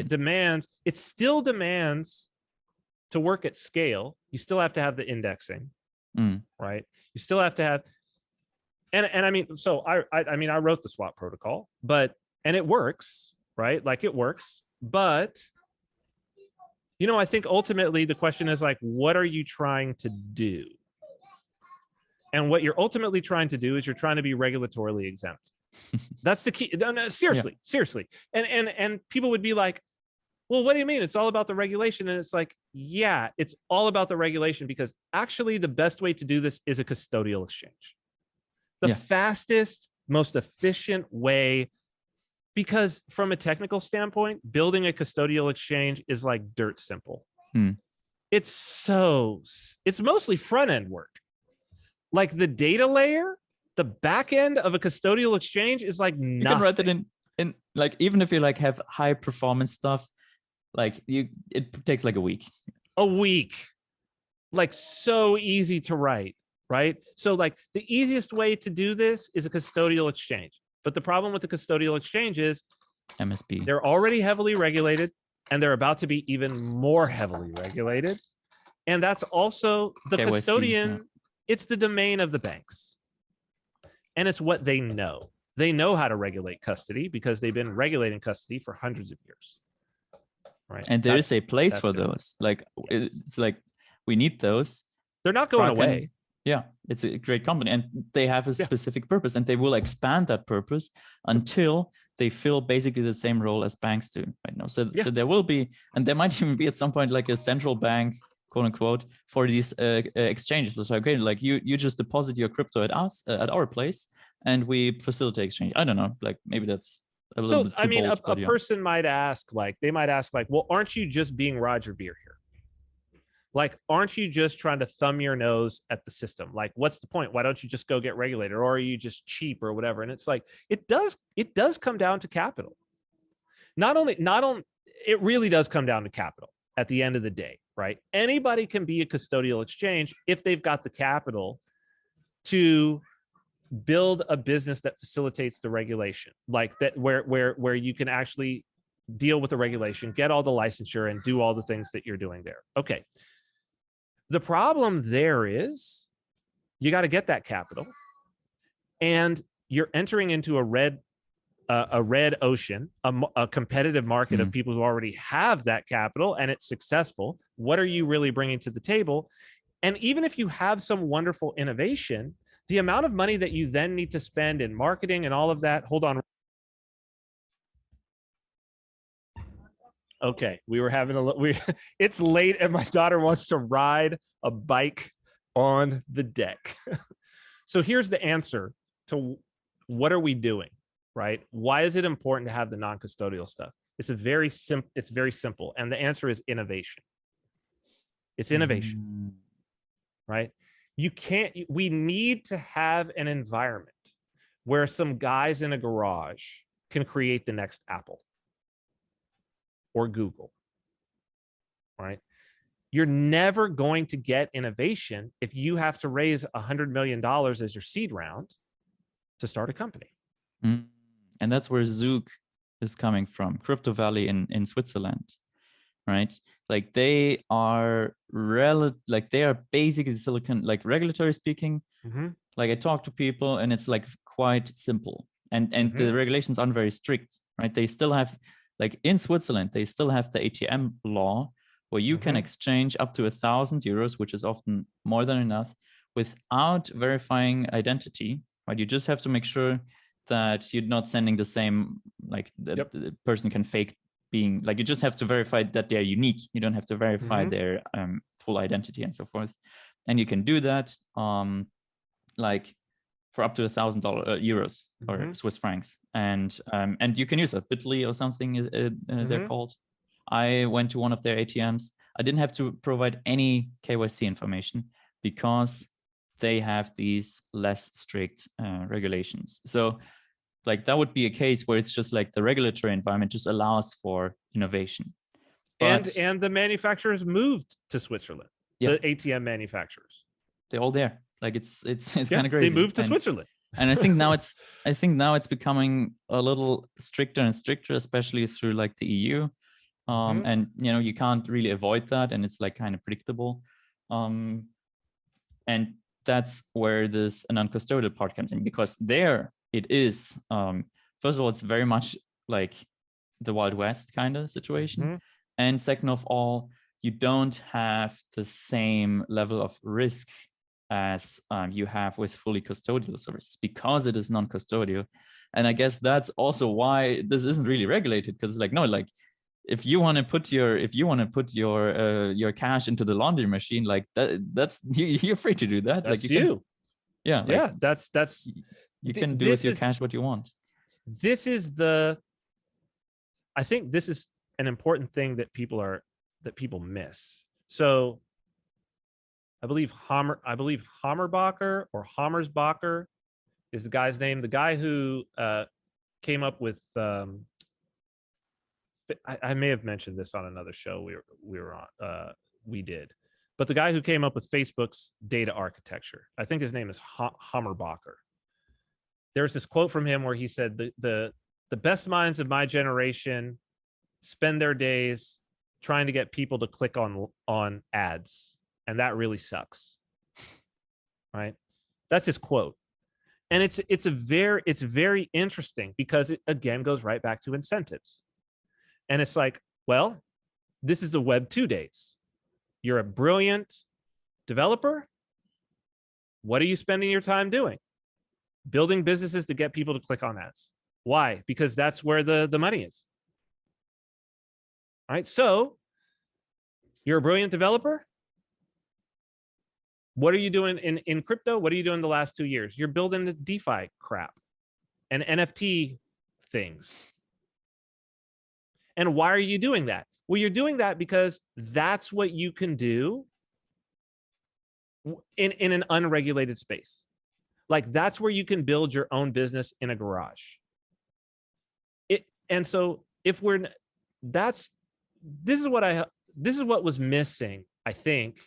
it still demands to work at scale. You still have to have the indexing, right? You still have to have, and I mean, so I wrote the swap protocol, and it works, right? Like it works, but I think ultimately the question is like, what are you trying to do? And what you're ultimately trying to do is you're trying to be regulatorily exempt. That's the key. No, seriously. And people would be like, well, what do you mean? It's all about the regulation. And it's like, yeah, it's all about the regulation, because actually the best way to do this is a custodial exchange. The fastest, most efficient way. Because from a technical standpoint, building a custodial exchange is like dirt simple. It's mostly front end work. Like the data layer, the back end of a custodial exchange is like nothing. You can write it in like, even if you like have high performance stuff, like it takes like a week. Like so easy to write, right? So like the easiest way to do this is a custodial exchange. But the problem with the custodial exchange is MSB. They're already heavily regulated, and they're about to be even more heavily regulated. And that's also the KYC, custodian. It's the domain of the banks. And it's what they know. They know how to regulate custody because they've been regulating custody for hundreds of years. Right. And there is a place for those. Like it's like we need those. They're not going away. Yeah, it's a great company, and they have a specific purpose, and they will expand that purpose until they fill basically the same role as banks do right now. So there will be, and there might even be at some point like a central bank, quote unquote, for these exchanges. It's like, okay, like you just deposit your crypto at us at our place, and we facilitate exchange. I don't know, like maybe that's a little bit too bold, a person might ask, like, well, aren't you just being Roger Ver here? Like, aren't you just trying to thumb your nose at the system? Like, what's the point? Why don't you just go get regulated? Or are you just cheap or whatever? And it's like, it does come down to capital. It really does come down to capital at the end of the day, right? Anybody can be a custodial exchange if they've got the capital to build a business that facilitates the regulation, like that, where you can actually deal with the regulation, get all the licensure, and do all the things that you're doing there. Okay. The problem there is you got to get that capital, and you're entering into a red ocean, a competitive market of people who already have that capital, and it's successful. What are you really bringing to the table? And even if you have some wonderful innovation, the amount of money that you then need to spend in marketing and all of that. Hold on. Okay, we were having it's late and my daughter wants to ride a bike on the deck. So here's the answer to what are we doing, right? Why is it important to have the non-custodial stuff? It's very simple. And the answer is innovation. It's innovation, right? We need to have an environment where some guys in a garage can create the next Apple or Google, right? You're never going to get innovation if you have to raise $100 million as your seed round to start a company. And that's where Zook is coming from, Crypto Valley in Switzerland, right? Like they are they are basically silicon, like regulatory speaking. Like I talk to people and it's like quite simple, and the regulations aren't very strict, right? They still have, like in Switzerland, they still have the ATM law where you can exchange up to 1,000 euros, which is often more than enough, without verifying identity, right? You just have to make sure that you're not sending the same, like the person can fake being, like you just have to verify that they're unique. You don't have to verify their full identity and so forth. And you can do that like for up to €1,000 or Swiss francs. And you can use a Bitly or something they're called. I went to one of their ATMs. I didn't have to provide any KYC information because they have these less strict regulations. So like that would be a case where it's just like the regulatory environment just allows for innovation. But, and the manufacturers moved to Switzerland. The ATM manufacturers. They're all there. Like it's kind of crazy. They moved to Switzerland. And I think now it's becoming a little stricter and stricter, especially through like the EU. And you can't really avoid that, and it's like kind of predictable. And that's where this non-custodial part comes in, because there it is. First of all, it's very much like the Wild West kind of situation, and second of all, you don't have the same level of risk as you have with fully custodial services, because it is non-custodial. And I guess that's also why this isn't really regulated, because if you want to put your cash into the laundry machine, like that's you're free to do that. That's like that's you can do with your cash what you want. I think this is an important thing that people miss. So I believe Hammerbacher or Hammersbacher is the guy's name. The guy who came up with I may have mentioned this on another show we were on. We did, but the guy who came up with Facebook's data architecture, I think his name is Hammerbacher. There's this quote from him where he said, "The best minds of my generation spend their days trying to get people to click on ads, and that really sucks." Right? That's his quote. And it's very interesting, because it again goes right back to incentives. And it's like, well, this is the Web 2 days. You're a brilliant developer. What are you spending your time doing? Building businesses to get people to click on ads. Why? Because that's where the money is. All right. So you're a brilliant developer. What are you doing in crypto? What are you doing the last 2 years? You're building the DeFi crap and NFT things. And why are you doing that? Well, you're doing that because that's what you can do in an unregulated space. Like that's where you can build your own business in a garage. And so if this is what was missing, I think,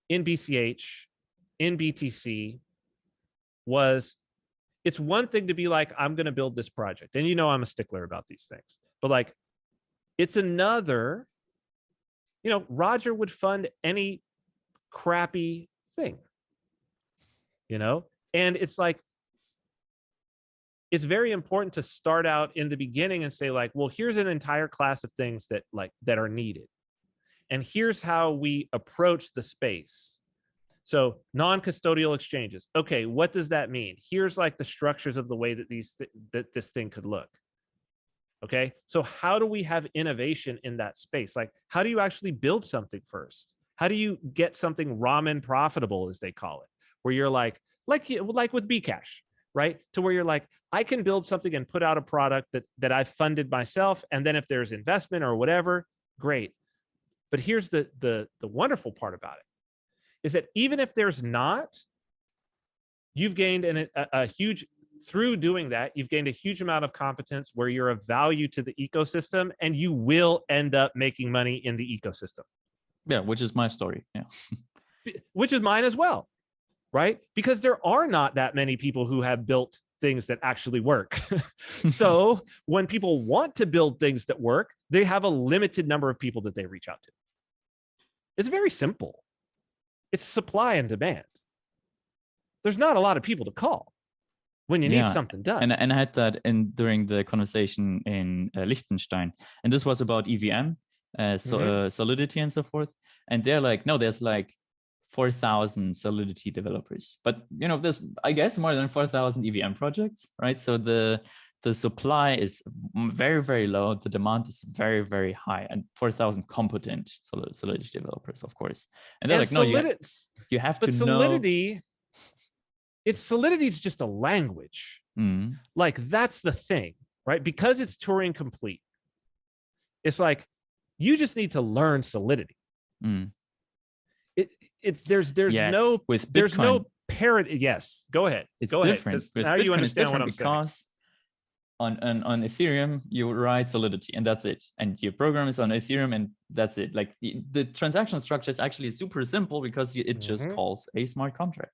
in BCH, in BTC, was, it's one thing to be like, I'm going to build this project. And I'm a stickler about these things. But like, it's another, Roger would fund any crappy thing, and it's like, it's very important to start out in the beginning and say like, well, here's an entire class of things that are needed. And here's how we approach the space. So non-custodial exchanges. Okay, what does that mean? Here's like the structures of the way that this thing could look. Okay, so how do we have innovation in that space? Like, how do you actually build something first? How do you get something ramen profitable, as they call it, where you're like with BCH, right? To where you're like, I can build something and put out a product that I've funded myself, and then if there's investment or whatever, great. But here's the wonderful part about it, is that even if there's not, you've gained a huge, through doing that, you've gained a huge amount of competence where you're of value to the ecosystem, and you will end up making money in the ecosystem. Yeah, which is my story. Yeah. Which is mine as well, right? Because there are not that many people who have built things that actually work. So when people want to build things that work, they have a limited number of people that they reach out to. It's very simple. It's supply and demand. There's not a lot of people to call when you need something done. And I had that during the conversation in Liechtenstein, and this was about EVM, Solidity and so forth. And they're like, no, there's like 4,000 Solidity developers, but there's, I guess, more than 4,000 EVM projects, right? So the supply is very, very low. The demand is very, very high, and 4,000 competent Solidity developers, of course. And they're like, no, you have to Solidity, know. Solidity is just a language. Like, that's the thing, right? Because it's Turing complete. It's like, you just need to learn Solidity. There's yes, no with Bitcoin, there's no parity. Yes, go ahead. It's go different. Ahead, with now Bitcoin, you understand it's different what I'm because saying. on Ethereum you write Solidity and that's it, and your program is on Ethereum and that's it. Like the transaction structure is actually super simple because it just calls a smart contract.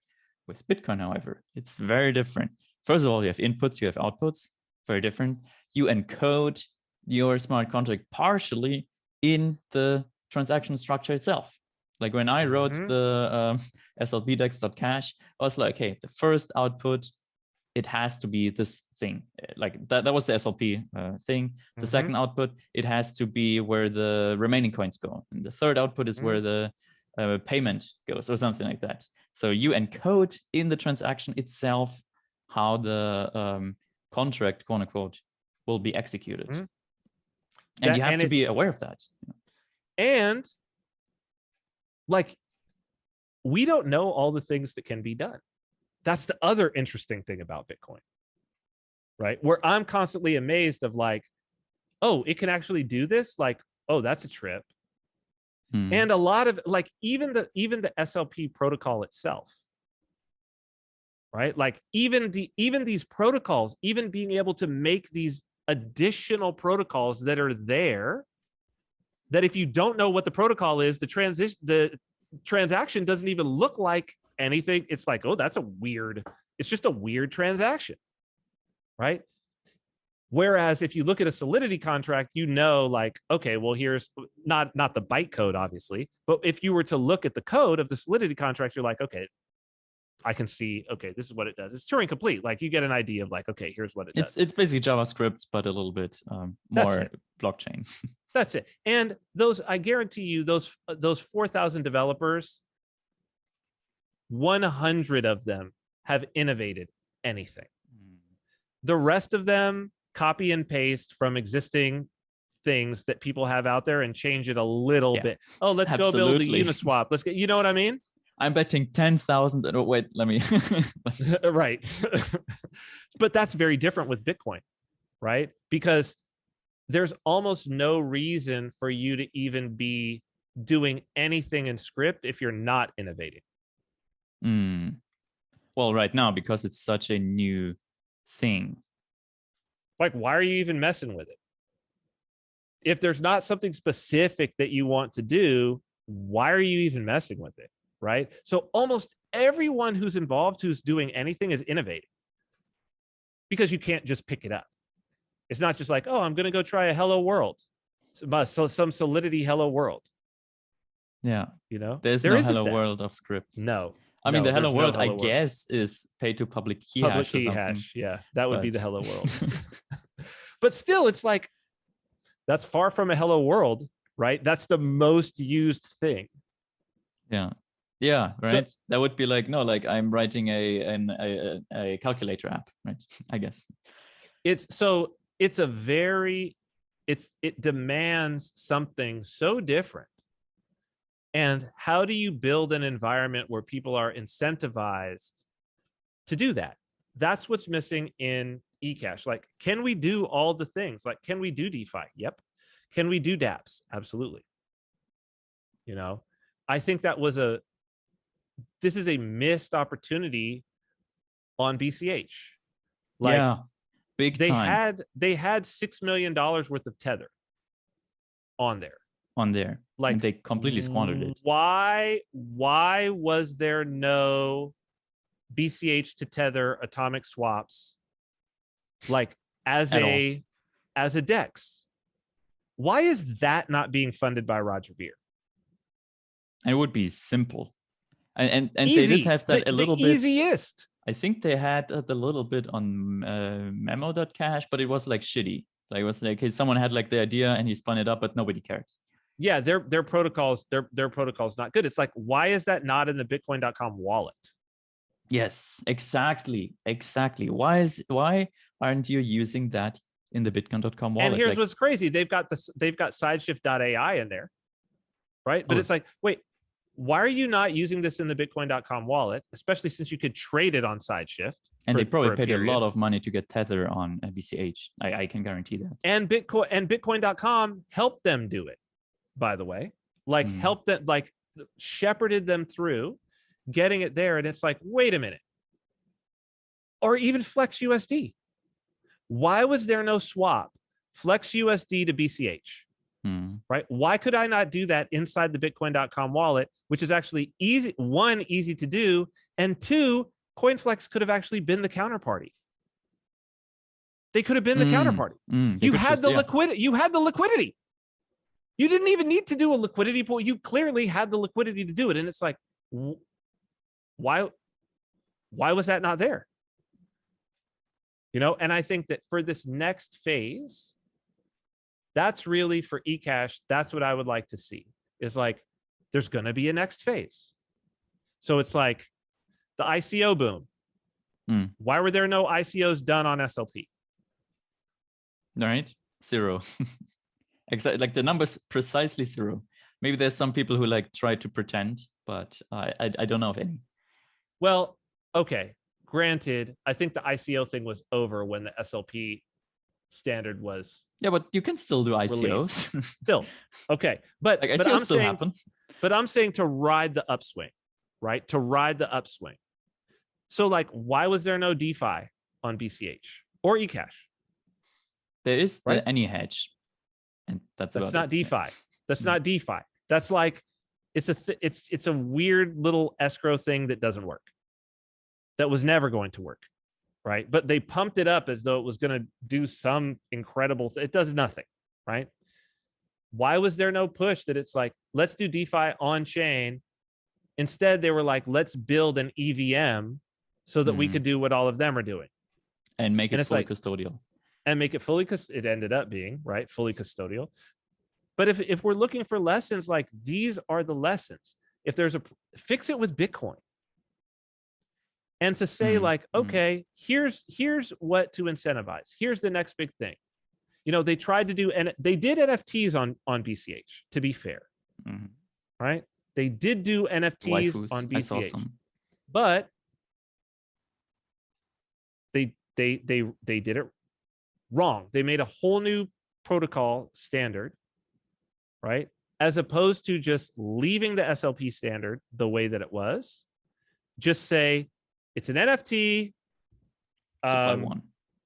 With Bitcoin, however, it's very different. First of all, you have inputs, you have outputs, very different. You encode your smart contract partially in the transaction structure itself. Like when I wrote the slbdex.cash, I was like, okay, the first output, it has to be this thing. Like that was the SLP thing. The second output, it has to be where the remaining coins go. And the third output is where the payment goes, or something like that. So you encode in the transaction itself how the contract, quote unquote, will be executed. And you have to be aware of that. And like, we don't know all the things that can be done. That's the other interesting thing about Bitcoin, right? Where I'm constantly amazed of like, oh, it can actually do this. Like, oh, that's a trip. And a lot of like, even the SLP protocol itself, right? Like even these protocols, even being able to make these additional protocols that are there, that if you don't know what the protocol is, the transaction doesn't even look like anything. It's like, oh, it's just a weird transaction, right? Whereas if you look at a Solidity contract, like, okay, well, here's not the bytecode, obviously, but if you were to look at the code of the Solidity contract, you're like, okay, I can see, okay, this is what it does. It's Turing complete. Like, you get an idea of like, okay, here's what it does. It's basically JavaScript, but a little bit more blockchain. That's it. And I guarantee you, those 4,000 developers, 100 of them have innovated anything. The rest of them copy and paste from existing things that people have out there and change it a little bit. Oh, let's go build a Uniswap. Let's get, you know what I mean? I'm betting 10,000. Oh, wait, let me. Right. But that's very different with Bitcoin, right? Because there's almost no reason for you to even be doing anything in script if you're not innovating. Well, right now, because it's such a new thing. Like, why are you even messing with it? If there's not something specific that you want to do, why are you even messing with it? right? So almost everyone who's involved, who's doing anything, is innovating, because you can't just pick it up. It's not just like, oh, I'm going to go try a hello world, some Solidity hello world. Yeah. You know, There's there no isn't hello that. world of script. No. I mean, the hello there's no world, I hello world. guess, is pay to public key Public hash or key something. hash. Yeah, that would be the but- hello world. But still, it's like, that's far from a hello world, right? That's the most used thing. Yeah. Yeah, right. So, that would be like, no, like I'm writing a calculator app, right? I guess. It demands something so different. And how do you build an environment where people are incentivized to do that? That's what's missing in eCash. Like, can we do all the things? Like, can we do DeFi? Yep. Can we do dApps? Absolutely. You know, I think this is a missed opportunity on BCH. Like, yeah, big time. They had $6 million worth of tether on there. Like, and they completely squandered it. Why was there no BCH to tether atomic swaps, like as a DEX? Why is that not being funded by Roger Ver? And it would be simple. And they did have that a little bit. Easiest. I think they had a little bit on memo.cash, but it was like shitty. Like, it was like, hey, someone had like the idea and he spun it up, but nobody cared. Yeah, their protocols not good. It's like, why is that not in the Bitcoin.com wallet? Yes, exactly. Why aren't you using that in the Bitcoin.com wallet? And here's what's crazy: they've got sideshift.ai in there, right? But it's like, wait, why are you not using this in the Bitcoin.com wallet, especially since you could trade it on Sideshift? And they probably paid a lot of money to get Tether on BCH. I can guarantee that. And Bitcoin.com helped them do it, by the way. Like, helped them, like, shepherded them through getting it there. And it's like, wait a minute. Or even Flex USD. Why was there no swap Flex USD to BCH? Right? Why could I not do that inside the Bitcoin.com wallet, which is actually easy to do, and two, CoinFlex could have actually been the counterparty. They could have been the counterparty. You had the liquidity. You had the liquidity. You didn't even need to do a liquidity pool. You clearly had the liquidity to do it. And it's like, why was that not there? You know, and I think that for this next phase, that's really for eCash. That's what I would like to see, is like, there's going to be a next phase. So it's like the ICO boom. Why were there no ICOs done on SLP? All right. 0. Exactly. Like, the number's precisely 0. Maybe there's some people who like try to pretend, but I don't know of any. Well, okay. Granted, I think the ICO thing was over when the SLP standard was. Yeah, but you can still do ICOs. Still. Okay. But, like, ICOs still happen. But I'm saying to ride the upswing, right? To ride the upswing. So, like, why was there no DeFi on BCH or eCash? There is the any hedge. And that's not DeFi. That's not DeFi. That's like, it's a weird little escrow thing that doesn't work. That was never going to work, right? But they pumped it up as though it was going to do some incredible it does nothing, right? Why was there no push that it's like, let's do DeFi on chain? Instead, they were like, let's build an EVM so that we could do what all of them are doing. And make it fully custodial. And make it fully, it ended up being, right, fully custodial. But if we're looking for lessons, like, these are the lessons. If there's fix it with Bitcoin. And to say like, okay, here's what to incentivize. Here's the next big thing. You know, they tried to do, and they did NFTs on BCH, to be fair. Right? They did do NFTs Waifus. on BCH. I saw some. But they did it wrong. They made a whole new protocol standard, right? As opposed to just leaving the SLP standard the way that it was. Just say, it's an NFT.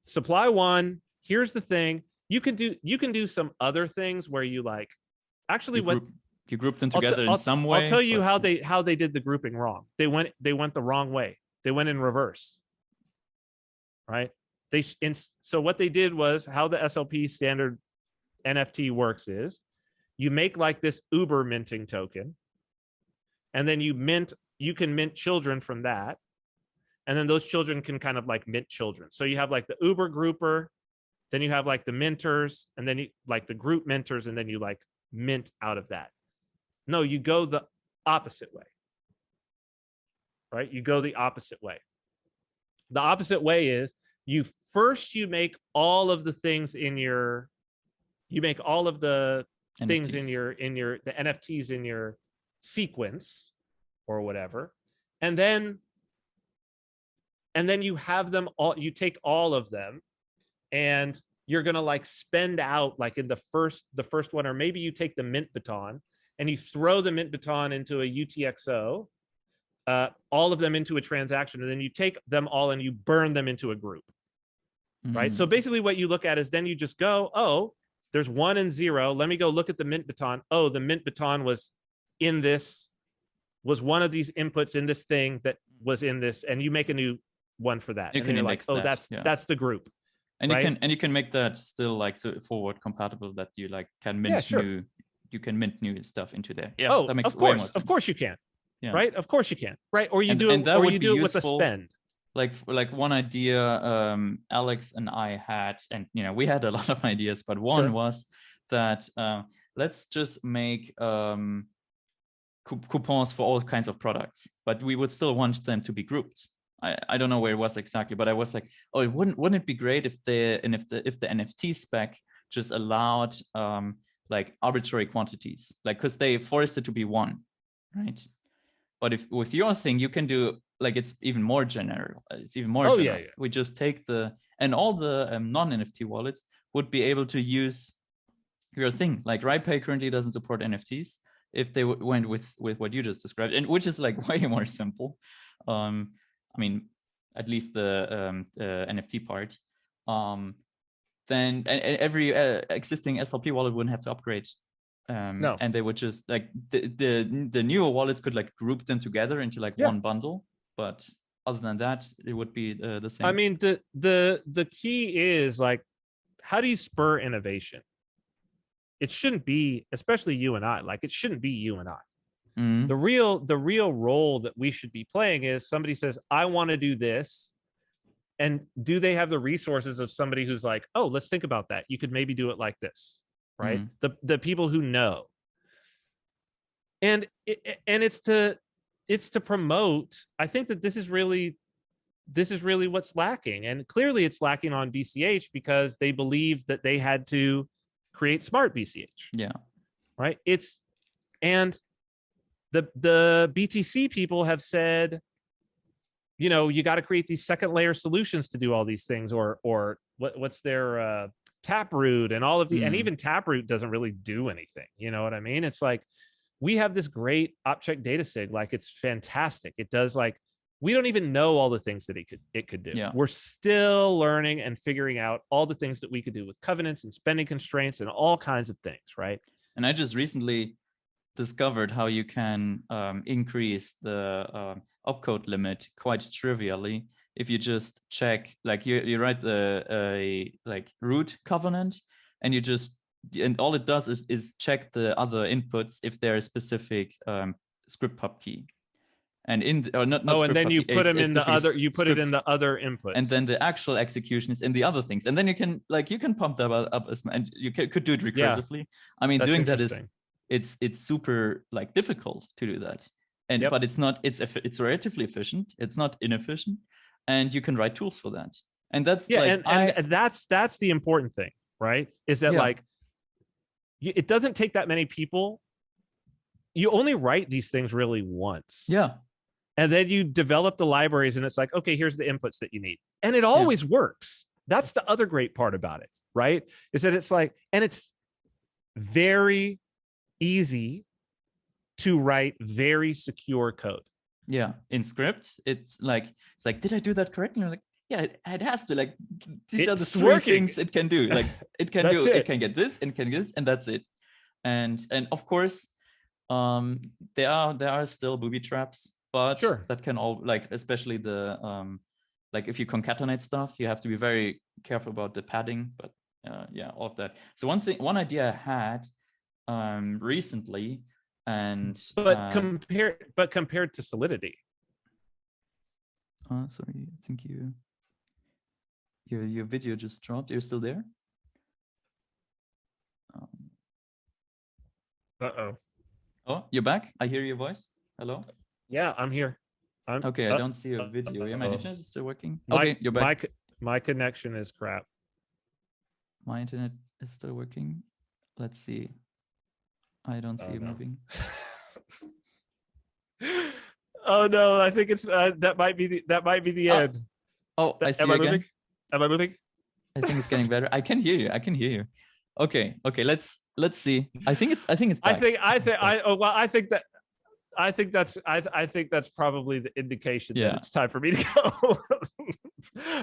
Supply one. Here's the thing. You can do some other things where you like, actually, You group them together in some way. I'll tell you how they did the grouping wrong. They went the wrong way. They went in reverse. Right? So what they did was, how the SLP standard NFT works is, you make like this Uber minting token, and then you can mint children from that, and then those children can kind of like mint children. So you have like the Uber grouper, then you have like the minters, and then you like the group minters, and then you like mint out of that. No, you go the opposite way. Right? You go the opposite way. The opposite way is, you make all of the things in your, you make all of the NFTs. Things in your the NFTs in your sequence or whatever, and then you have them all, you take all of them, and you're gonna like spend out like in the first one, or maybe you take the mint baton and you throw the mint baton into a UTXO, all of them into a transaction, and then you take them all and you burn them into a group. Right? So basically what you look at is, then you just go, oh, there's 1 and 0. Let me go look at the mint baton. Oh, the mint baton was one of these inputs in this thing that was in this, and you make a new one for that. You can index that. That's the group. And right? you can make that still like so forward compatible, that you like can mint you can mint new stuff into there. Yeah, oh, that makes of course, way more sense. Of course you can. Yeah. Right? Of course you can. Right? Or you do it with a spend. Like one idea Alex and I had, and we had a lot of ideas, but one was that let's just make coupons for all kinds of products, but we would still want them to be grouped. I don't know where it was exactly, but I was like, oh, wouldn't it be great if the NFT spec just allowed like arbitrary quantities, like, because they forced it to be 1, right? But if with your thing you can do like, it's even more general. It's even more general. Yeah. We just take all the non-NFT wallets would be able to use your thing. Like RidePay currently doesn't support NFTs. If they went with what you just described, and which is like way more simple. I mean, at least the NFT part. Then every existing SLP wallet wouldn't have to upgrade. No. And they would just like the newer wallets could like group them together into like one bundle. But other than that, it would be the same. I mean, the key is like, how do you spur innovation? It shouldn't be, especially you and I, like it shouldn't be you and I. Mm-hmm. The real role that we should be playing is, somebody says, I want to do this. And do they have the resources of somebody who's like, oh, let's think about that. You could maybe do it like this, right? Mm-hmm. The people who know. And it's to promote. I think that this is really what's lacking, and clearly it's lacking on BCH, because they believed that they had to create SmartBCH. Yeah, right. And the BTC people have said, you got to create these second layer solutions to do all these things, or what's their Taproot and all of the, and even Taproot doesn't really do anything. You know what I mean? It's like, we have this great object data sig, like it's fantastic. It does, like, we don't even know all the things that it could do. Yeah. We're still learning and figuring out all the things that we could do with covenants and spending constraints and all kinds of things, right? And I just recently discovered how you can increase the opcode limit quite trivially if you just check, like you write the like root covenant, and you just, and all it does is check the other inputs if they're a specific script pub key. And and then you put them in the other. You put it in the other inputs, and then the actual execution is in the other things. And then you can pump that up, and you could do it recursively. Yeah, I mean, doing that is it's super like difficult to do that, and but it's not. It's relatively efficient. It's not inefficient, and you can write tools for that. And that's and that's the important thing, right? Is that like, it doesn't take that many people. You only write these things really once. Yeah. And then you develop the libraries, and it's like, okay, here's the inputs that you need. And it always works. That's the other great part about it, right? Is that it's like, and it's very easy to write very secure code. Yeah. In script, it's like, did I do that correctly? You're like, yeah, it has to. Like, these are the three things it can do. Like, it can do, it can get this, and can get this, and that's it. And of course, There are still booby traps, but Sure. that can all, like, especially the like if you concatenate stuff, you have to be very careful about the padding. But yeah, all of that. So one idea I had recently, and but compared to Solidity. Sorry, I think your video just dropped. You're still there? Uh-oh. Oh, you're back. I hear your voice. Hello. Yeah, I'm here. Okay, I don't see a video. Yeah, my internet is still working. Okay, you're back. My connection is crap. My internet is still working. Let's see. I don't see it moving. Oh no, I think it's that might be the end. Oh, I see. Again. Am I moving? I think it's getting better. I can hear you. Okay. Let's see. I think it's back. I think that's probably the indication that it's time for me to go.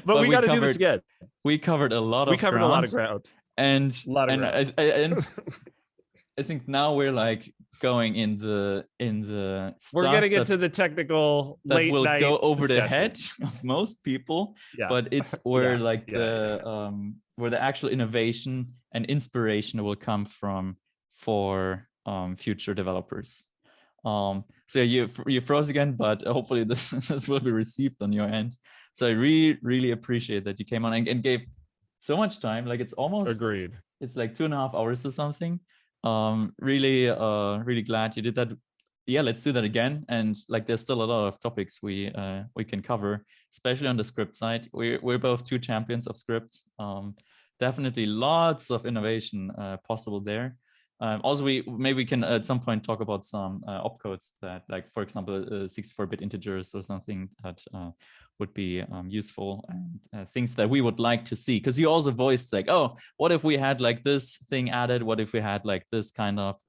but we got to do this again. We covered a lot of ground. And I think now we're like going in the we're getting into the technical that late will night go over discussion. the head of most people. Yeah. But it's where where the actual innovation and inspiration will come from for future developers. So you froze again, but hopefully this will be received on your end. So I really appreciate that you came on and gave so much time. Like it's almost agreed. It's like 2.5 hours or something. Really glad you did that. Yeah, let's do that again. And like there's still a lot of topics we can cover, especially on the script side. We're both two champions of script. Definitely lots of innovation possible there. Also, maybe we can at some point talk about some opcodes that, like, for example, 64-bit integers or something that would be useful, and things that we would like to see. Because you also voiced like, oh, what if we had like this thing added? What if we had like this kind of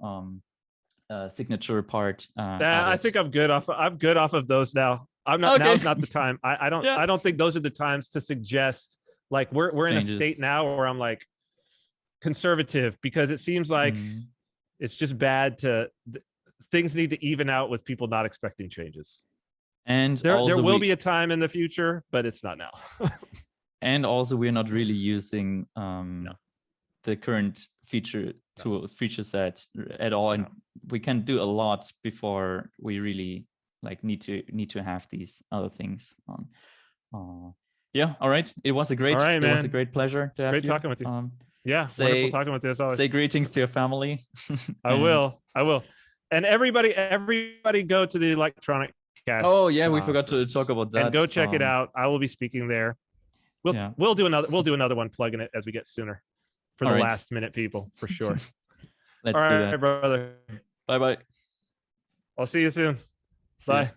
signature part? I think I'm good off of those now. I'm not. Okay. Now's not the time. I don't think those are the times to suggest. Like we're in a state now where I'm like conservative, because it seems like it's just bad to things need to even out with people not expecting changes. And there will be a time in the future, but it's not now. And also we're not really using the current feature set at all, and we can do a lot before we really like need to have these other things on. Yeah, all right. It was a great pleasure to have you. Great talking with you. Wonderful talking with you as always. Say greetings to your family. I will. And everybody go to the electronic cast. Oh yeah, we forgot to talk about that. And go check it out. I will be speaking there. We'll do another one plugging it as we get sooner for the last minute people, for sure. Let's do that. Brother. Bye. I'll see you soon. Bye.